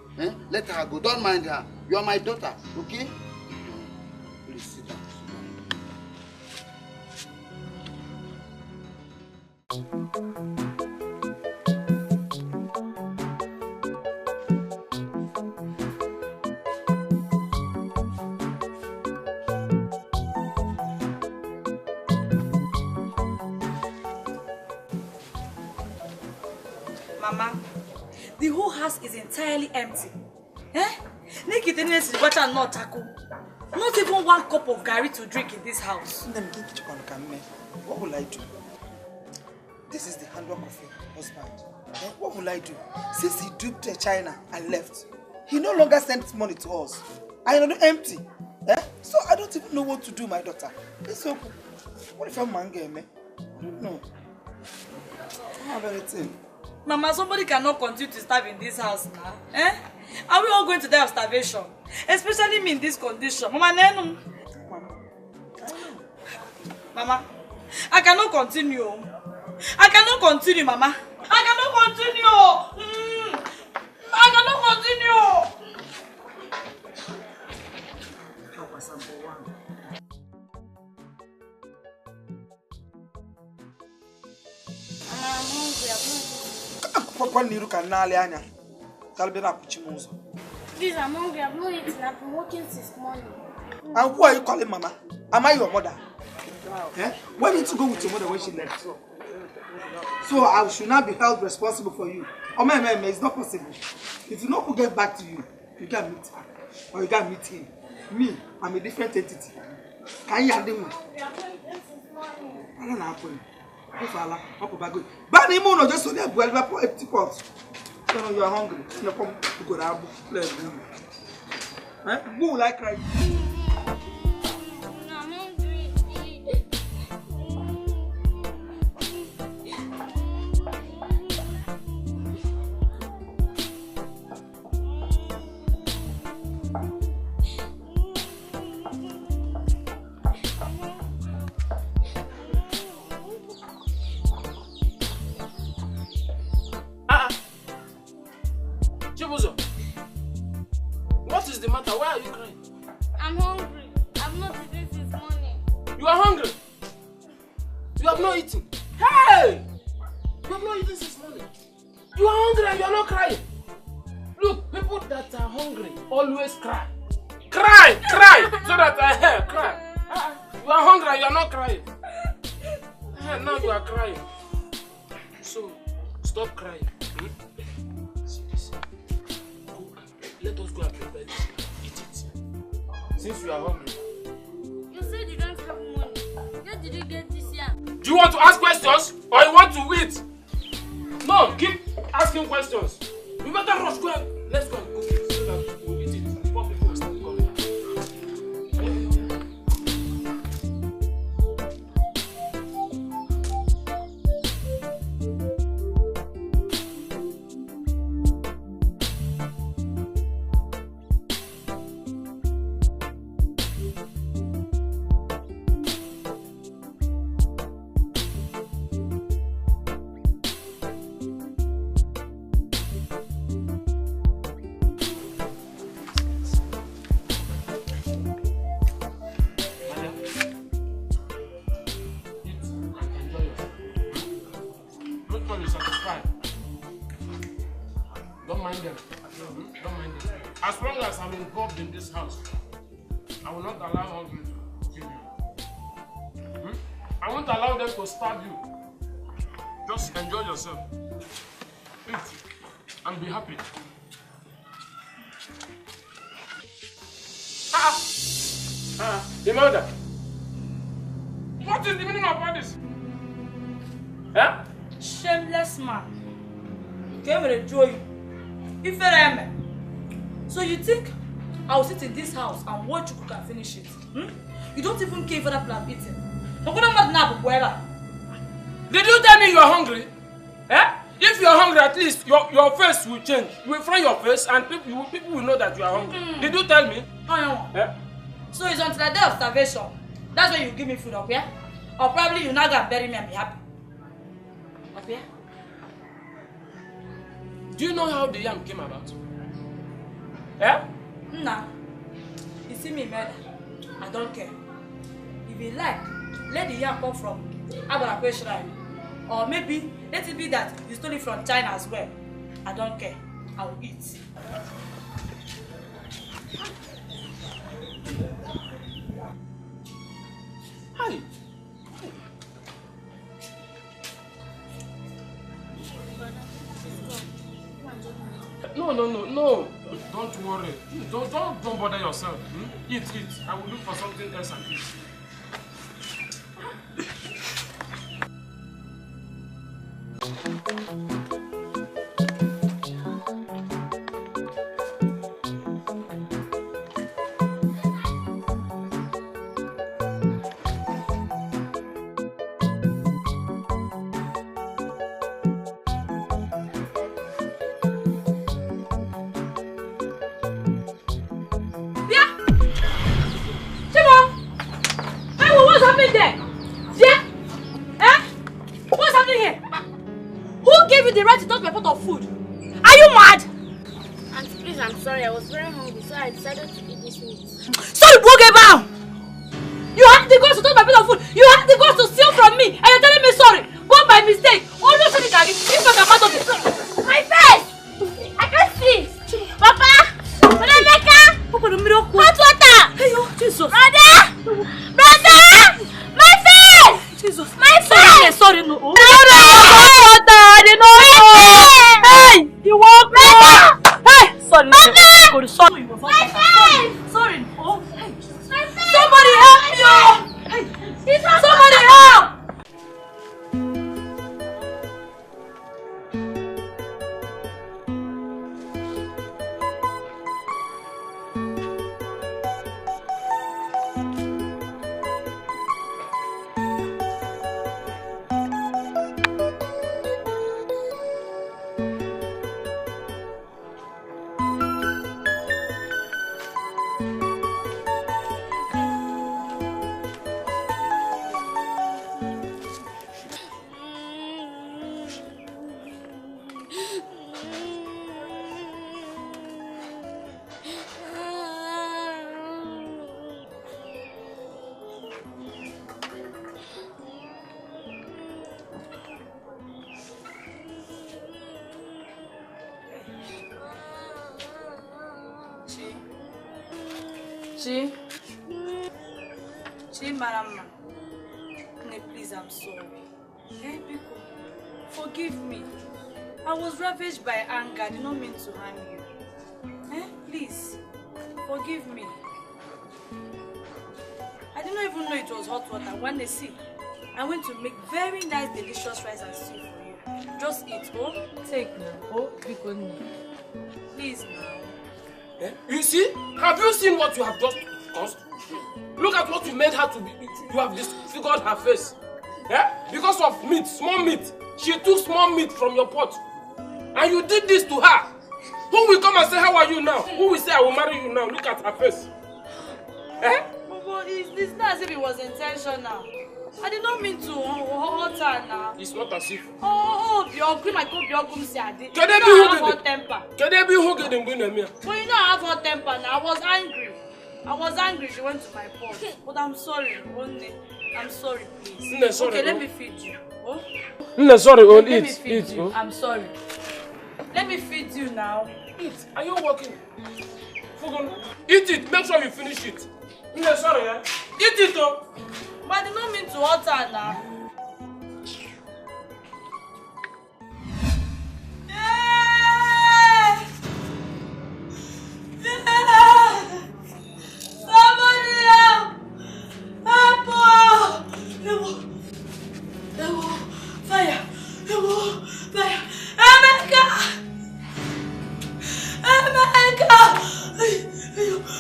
Let her go. Don't mind her. You are my daughter. Okay? Please sit down. Mama, the whole house is entirely empty. Not even one cup of gari to drink in this house. What will I do? This is the handwork of your husband. What will I do? Since he duped China and left, he no longer sends money to us. I am empty. So I don't even know what to do, my daughter. It's so what if I'm manga, me? I don't know. I don't have anything. Mama, somebody cannot continue to starve in this house now. Eh? Are we all going to die of starvation? Especially me in this condition. Mama, Nenu. Mama, I cannot continue. I cannot continue, Mama. I cannot continue. I cannot continue. Please, I'm hungry. I've not eaten. I've been working since morning. And who are you calling Mama? Am I your mother? Eh? Why didn't you go with your mother when she left? So I should not be held responsible for you. Oh man, it's not possible. If you know who get back to you, you can meet her. Or you can meet him. Me, I'm a different entity. Can you handle me? I don't know. But you know, just so they go empty pots. You are hungry. You come to go down. Who like cry? What is the matter? Why are you crying? I'm hungry. I've not eaten since morning. You are hungry? You have not eaten? Hey! You have not eaten since morning. You are hungry and you are not crying. Look, people that are hungry always cry. Cry! Cry! So that I hear. Cry. You are hungry and you are not crying. Now you are crying. So, stop crying. See this. Let us go and prepare this. Eat it. Since you are hungry. You said you don't have money. Where did you get this yam? Do you want to ask questions or you want to eat? No, keep asking questions. You better rush. Go and let's go and cook it so that we'll eat it before people will start coming. Don't mind them. Don't mind them. As long as I'm involved in this house, I will not allow hungry to kill you. I won't allow them to stab you. Just enjoy yourself. Eat and be happy. Imelda, what is the meaning of all this? Huh? Shameless man. Came with a joy. If I so you think I'll sit in this house and watch you cook and finish it? You don't even care for that plan eating. Did you tell me you are hungry? Eh? If you are hungry, at least your face will change. You will fry your face and people will know that you are hungry. Did you tell me? Eh? So it's until a day of starvation. That's when you give me food, up here? Or probably you now go and bury me and be happy. Up here? Do you know how the yam came about? Eh? Nah. You see me murder. I don't care. If you like, let the yam come from Abarakwe Shrine. Or maybe let it be that you stole it from China as well. I don't care. I will eat. Hi. No. Don't worry. Don't bother yourself. Eat. I will look for something else and eat. happening there? Yeah? Eh? What's happening here? Who gave you the right to touch my pot of food? Are you mad? Auntie, please, I'm sorry. I was very hungry, so I decided to eat this meat. Sorry, Bogeba! You had the guts to touch my pot of food. You had the guts to steal from me, and you're telling me sorry. But by mistake. Oh no, if I can out of this. My face! I can't see. Papa! Papa! Hot water! Hey, oh, Jesus. Brother! My face! Jesus. My face! Sorry, no. No! Hey! You walk me! Hey! Sorry. Papa! Sorry. My face! Sorry. Oh, hey. My face! Somebody help me! Hey! Somebody help! Marama, please, I'm sorry. Hey, Biko, forgive me. I was ravaged by anger. I did not mean to harm you. Please, forgive me. I did not even know it was hot water. When they see, I went to make very nice, delicious rice and stew for you. Just eat, oh? Take now. Oh, Biko, please now. You see? Have you seen what you have just caused? Look at what you made her to be. You have disfigured her face. Because of meat, small meat. She took small meat from your pot. And you did this to her. Who will come and say, how are you now? Who will say, I will marry you now? Look at her face. But it's not as if it was intentional. I did not mean to hurt her now. It's not as if. Oh, Biogum, I call Biogum Siadi. Can they be hot temper? Can they be who get them going to me? Well, you know I have hot temper now. I was angry. She went to my pot. But I'm sorry, only. I'm sorry, please. Sorry, okay, let me feed you. Oh? Sorry, let me feed you. Oh. I'm sorry. Let me feed you now. Eat. Are you working? Eat it. Make sure you finish it. Sorry, Eat it, oh. But I did not mean to hurt her now. Somebody help! Help! Fire! Fire! America!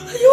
Are you?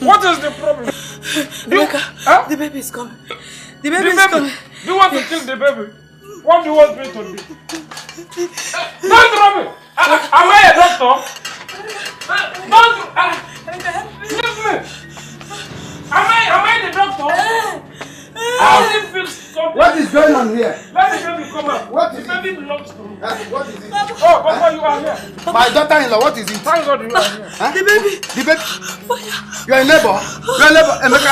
What is the problem? The baby is coming. The baby is coming. Do you want to kill the baby? What do you want me to do? Don't drop me! Am I a doctor? Don't! Excuse me! Am I the doctor? I only feel something. What is going on here? Let the baby come out. What is the baby baby belongs to me. What is it? Oh, Papa, you are here. My daughter-in-law, what is it? Thank God you are here. Huh? The baby. You're in labor. You're in labor, Emeka.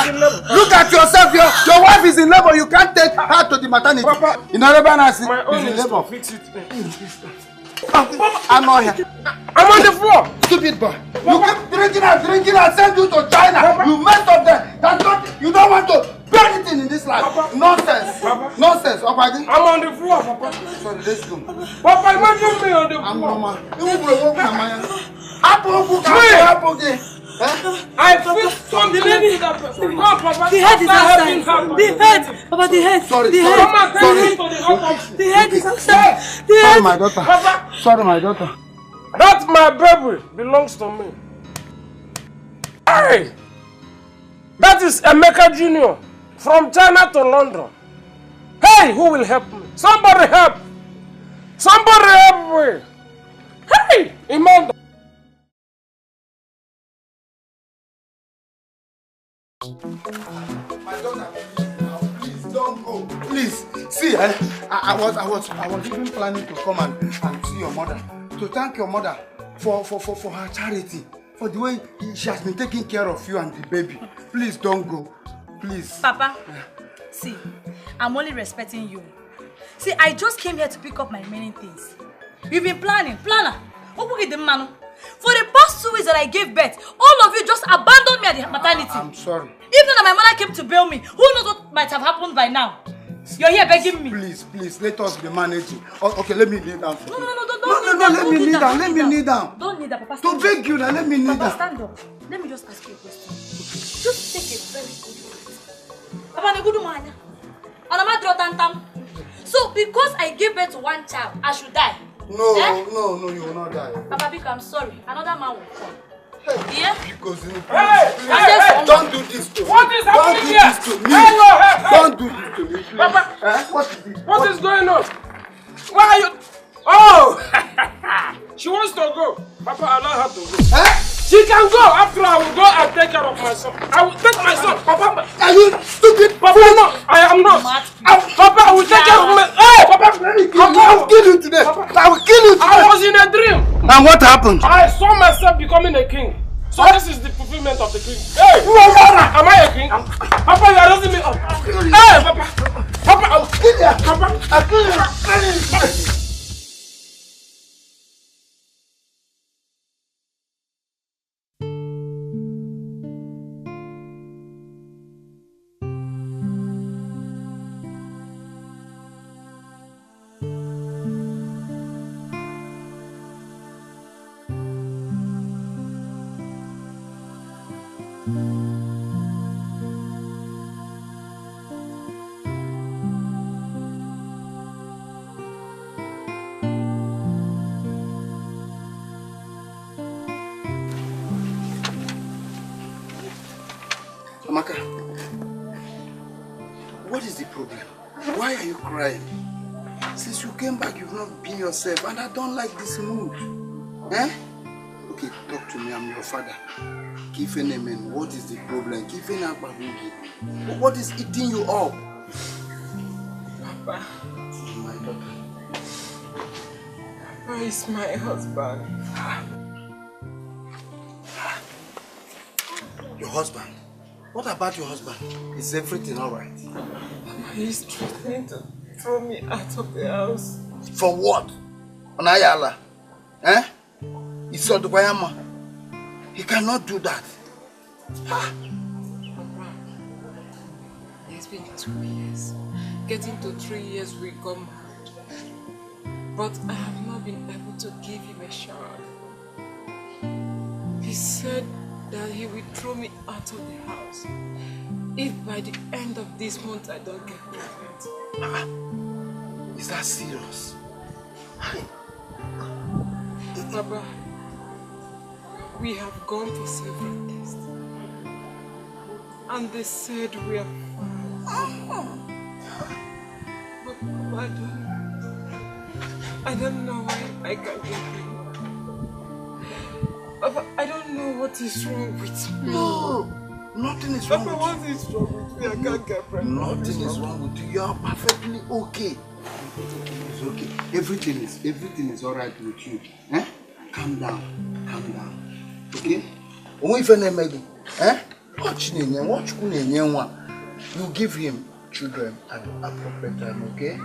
Look at yourself. Your wife is in labor. You can't take her to the maternity. Papa, you know, my own is labor. to fix it. I'm not here. I'm on the floor. Stupid boy. You keep drinking and send you to China. Papa. You messed up there. That's not. You don't want to do anything in this life. Papa. Nonsense. Papa. Nonsense. Papa. I'm on the floor, Papa. Sorry, let's go. Papa, imagine me on the floor. I'm normal. I feel something to that person. Come, Papa. The head is outside. The head. Papa, the head. Sorry. The head. Sorry. The head is outside. The Sorry, head. my daughter. Papa. Sorry, my daughter. That my baby belongs to me. Hey! That is Emeka Jr. from China to London. Hey, who will help me? Somebody help! Somebody help me! Hey! Imanda! My daughter, please don't go. Please, see, I was even planning to come and see your mother, to thank your mother for her charity, for the way she has been taking care of you and the baby. Please don't go, please. Papa, see, I'm only respecting you. See, I just came here to pick up my remaining things. You've been planner. For the past 2 weeks that I gave birth, all of you just abandoned me at the maternity. I'm sorry. Even though my mother came to bail me, who knows what might have happened by now? You're here begging me. Please, let us be managing. Oh, okay, let me kneel down. No, Let me kneel down. Let me kneel down. Don't kneel down, Papa. To beg you now, let me kneel down. Papa, stand up. Let me just ask you a question. Just take a very good breath. Papa, good man. So, because I gave birth to one child, I should die? No, you will not die. Papa, Biko, I'm sorry. Another man will come. Yeah? Because Hey! Don't do this to me. What is happening here? Don't do this to me. Don't do this to me, please. Papa, what is it? What is going on? Why are you? Oh! She wants to go. Papa, allow her to go. She can go. After I will go and take care of my son. I will take my son. Papa, are you stupid? Papa, no. I am not. Papa, I will take care of my. Hey, Papa, I will kill you today. I will kill you today. I was in a dream. And what happened? I saw myself becoming a king. So this is the fulfillment of the king. Hey, am I a king? Papa, you are raising me up. Hey, Papa. Papa, I will kill you. Papa, I will kill you. Amaka, what is the problem? Why are you crying? Since you came back, you've not been yourself, and I don't like this mood. Eh? Okay, talk to me. I'm your father. Kifenemen, what is the problem? What is eating you up? Papa. My daughter. Papa is my husband. Your husband? What about your husband? Is everything alright? He's threatening to throw me out of the house. For what? Onayala? Eh? He cannot do that. Papa, it's been 2 years. Getting to 3 years we got married. But I have not been able to give him a child. He said that he will throw me out of the house if by the end of this month I don't get pregnant. Is that serious? Baba, we have gone for several tests and they said we are fine. But Baba, I don't know why I can't get pregnant. Papa, I don't know what is wrong with me. No, nothing is wrong Papa, with you. what is wrong with me? I can't get pregnant. Nothing is wrong with you. You are perfectly okay. It's okay. Everything is alright with you. Eh? Calm down. Okay? If you give him children at appropriate time, okay?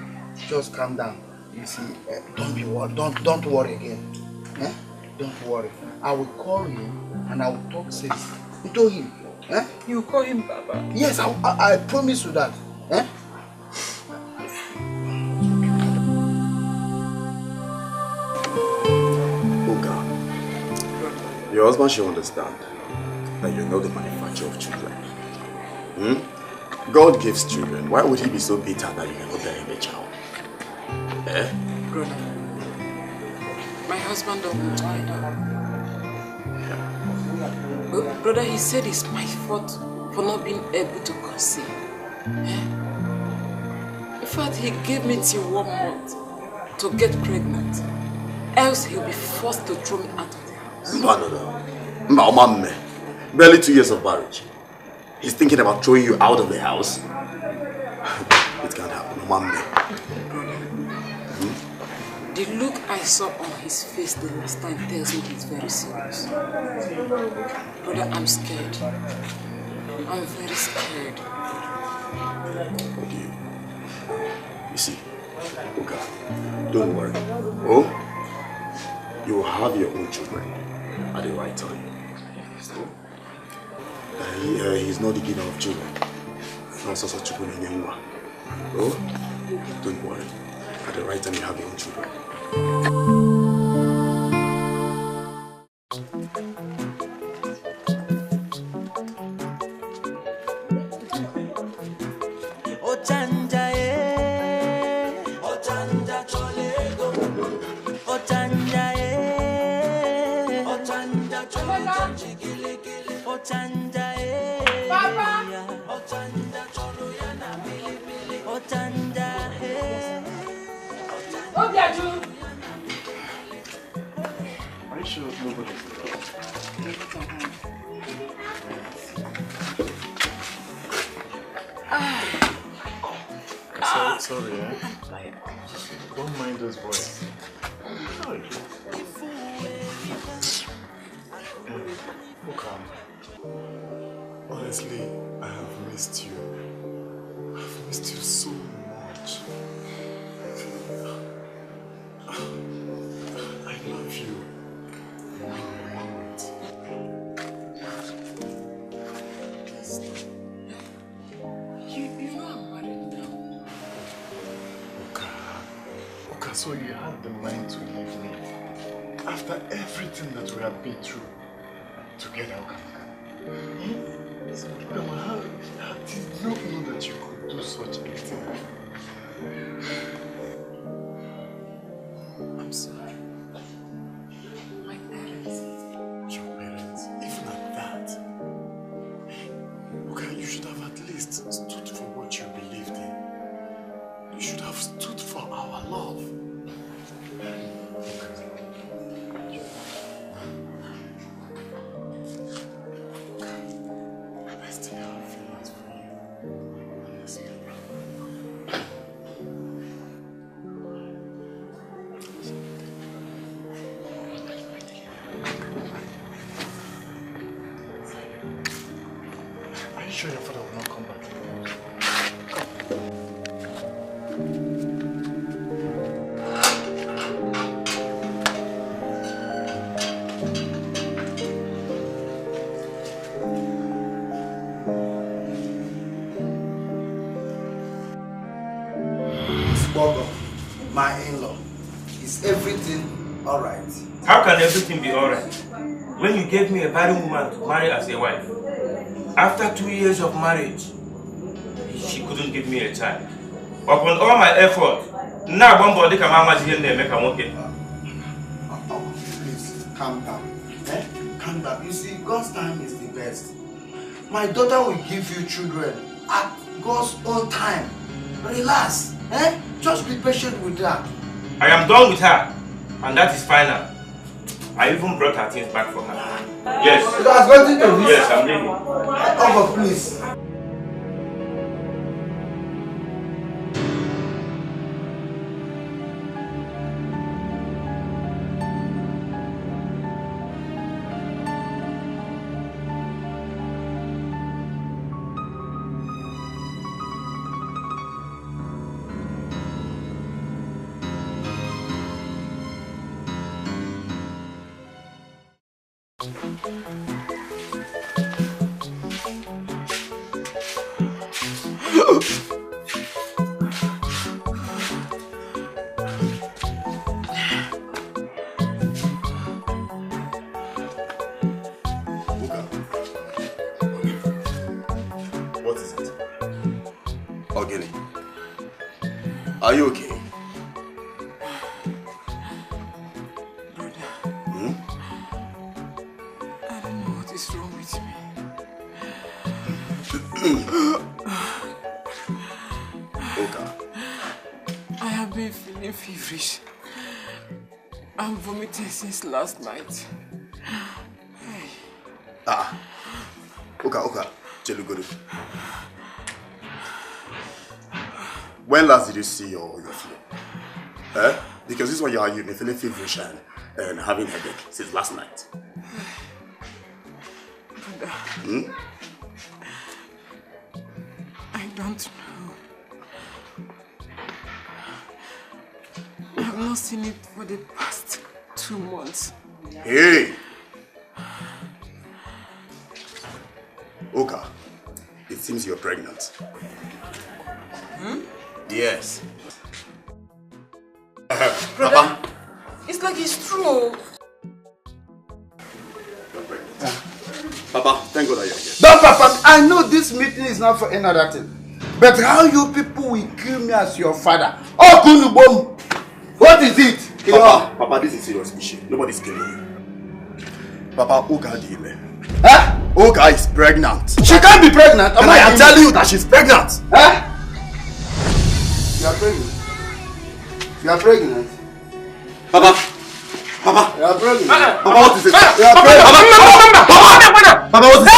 Just calm down. You see, don't worry again. Eh? Don't worry. I will call him and I will talk sense to him. Eh? You call him Baba? Yes, I promise you that. Eh? Oga, your husband should understand that you're not the manufacturer of children. God gives children. Why would he be so bitter that you cannot bear him a child? Eh? Brother, my husband doesn't mind. But brother, he said it's my fault for not being able to conceive. Eh? In fact, he gave me till 1 month to get pregnant. Else he'll be forced to throw me out of the house. No. Barely 2 years of marriage. He's thinking about throwing you out of the house. It can't happen, Brother, the look I saw on his face the last time tells me he's very serious. Brother, I'm scared. I'm very scared. Okay. You see, okay, don't worry. Oh, you will have your own children at the right time. He's not the giver of children. Oh, don't worry. At the right time, you have your own children. Sorry, eh? Don't mind those boys. Sorry. Okay. Honestly, I have missed you. I've missed you so much. I love you. So you had the mind to leave me after everything that we have been through together. How did you know that you could do such a thing? I'm sorry. My parents. Your parents? Even at that? Okay, you should have at least stood for what you believed in. You should have stood for our love. Sure your father will not come back. My in-law, is everything alright? How can everything be alright when you gave me a barren woman to marry as a wife? After 2 years of marriage, she couldn't give me a child. Upon all my effort, now one body can manage to make a monkey. Please, calm down. Eh? Calm down. You see, God's time is the best. My daughter will give you children at God's own time. Relax. Eh? Just be patient with her. I am done with her, and that is final. I even brought her things back for her. Yes. Yes, I'm leaving. Over, please. What is it? Ogini, are you okay? I don't know what is wrong with me. Oka. I have been feeling feverish. I'm vomiting since last night. Oka, Cheluguru. When last did you see your flu? Because this is why you've been feeling feverish and having headache since last night. Brother, I don't know. I've not seen it for the past 2 months. Hey! Oka, it seems you're pregnant. Yes. Brother, it's like it's true. Papa, thank God that you're here. No, Papa, I know this meeting is not for another thing. But how you people will kill me as your father? Oh, Kunubom! What is it? Papa, this is serious issue. Nobody's killing you. Papa, Oka Dime. Huh? Oka is pregnant. She can't be pregnant. And I am telling you that she's pregnant. Huh? You are pregnant? You are pregnant? Papa! You are pregnant? Papa, what is it? You are pregnant? Papa, what is it?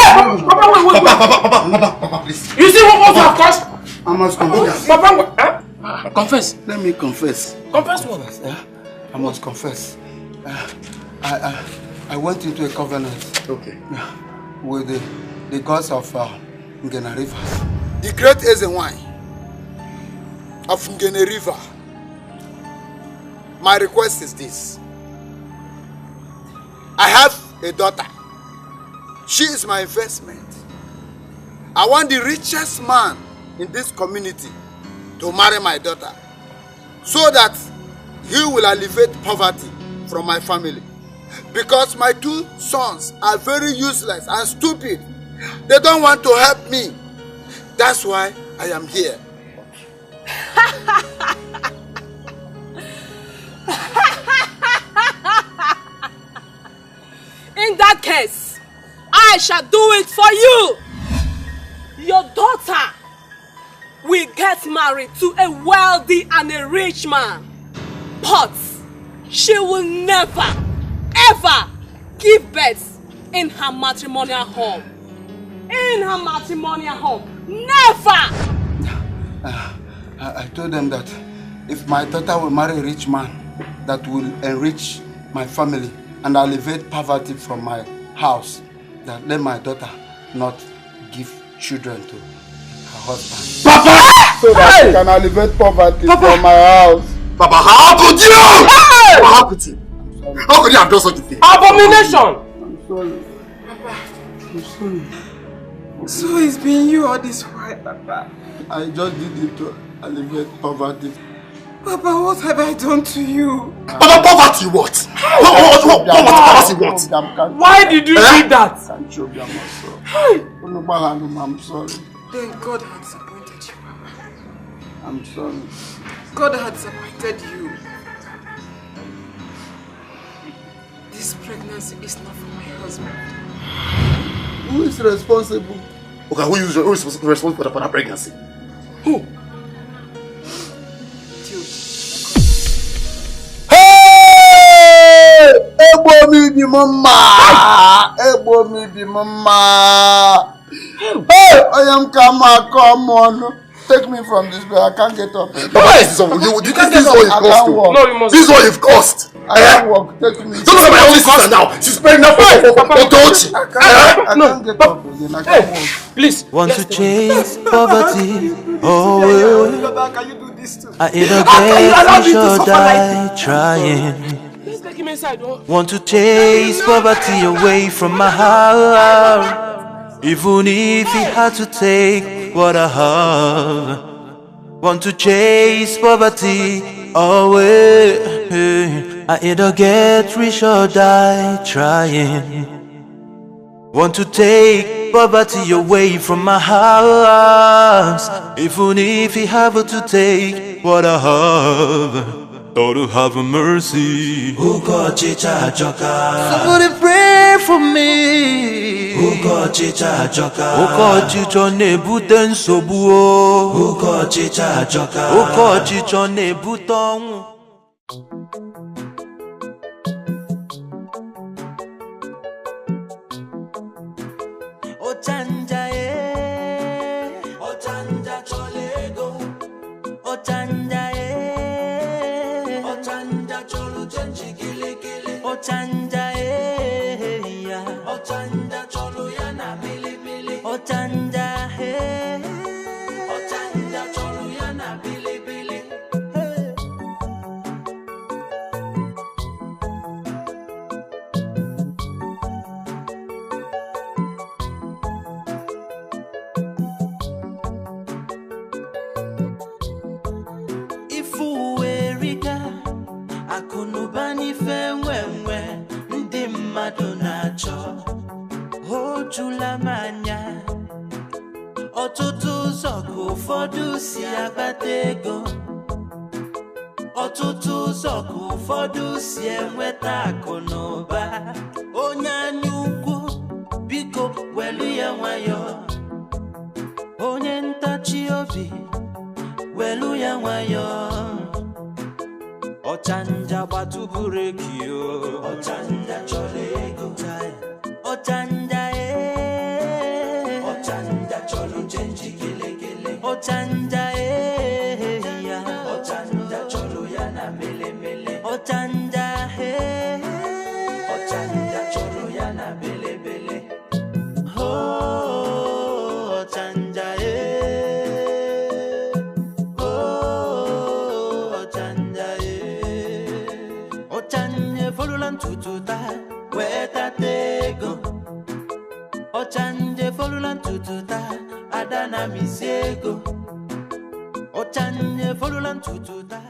Papa, please. You see what you have caused? I must confess. Papa, confess. Let me confess. Confess what? I must confess. I went into a covenant. Okay. With the gods of Ngena Rivers. The great Ezenwai of Ngene River. My request is this. I have a daughter. She is my investment. I want the richest man in this community to marry my daughter so that he will alleviate poverty from my family. Because my 2 sons are very useless and stupid. They don't want to help me. That's why I am here. In that case, I shall do it for you. Your daughter will get married to a wealthy and a rich man. But she will never, ever give birth in her matrimonial home. In her matrimonial home. Never! I told them that if my daughter will marry a rich man that will enrich my family and alleviate poverty from my house, that let my daughter not give children to her husband. Papa! So that she can alleviate poverty from my house. Papa, how could you? Papa, how could you? How could you have done such a thing? Abomination! I'm sorry. Papa. I'm sorry. So it's been you all this while, Papa. I just did it to alleviate poverty. Papa, what have I done to you? Papa, poverty what? Poverty what? Why did you do that? I'm sorry. Then God had disappointed you, Papa. I'm sorry. God had disappointed you. This pregnancy is not for my husband. Who is responsible? Okay, who is responsible for that pregnancy? Who? Hey! Ebo mi bi mama! Ebo mi bi mama! Hey! I am come on. Take me from this place. I can't get up. Papa, this is what you've cost. No, you must. This is what you've cost. I can't walk. Take me. Don't look at my only sister now. She's pregnant for Tochi. I can't get up again. I can't walk. Please. Want to chase poverty? Oh, Can you do this too? I either get or die trying. Let's take him inside. Want to chase poverty away from my house. Even if he had to take what I have. Want to chase poverty away. I either get rich or die trying. Want to take poverty away from my house. Even if you have to take what I have. Lord, have mercy. Somebody pray for me. Ukochicho nebute nsobu. Ukochicho nebute onwu. Ochanja Ochanja cholego. Ochanja Ochanja cholo chenji gile gile. Ochanja Ochanja cholo yana bili bili. Ochanja Ochanja cholo yana bili bili. Akunubani fenwenwe ndi mmadu nacho ojula manya ọtụtụ ụzọ ka ụfọdụ si akpata ego ọtụtụ ụzọ ka ụfọdụ si enweta akụ na ụba onye anya ukwu biko welu ya nwayọ onye ntachi obi welu ya nwayọ Ochanja batubure Ochanja cholego. Ochanja Ochanja cholo chenji gele gele. Ochanja Ochanja cholo yana mele mele. Ochanja Ochanja cholo yana bele bele. Oh Ochanja Tututa, weta tego. Ochanje folulan tututa, adana misego. Ochanje folulan tututa.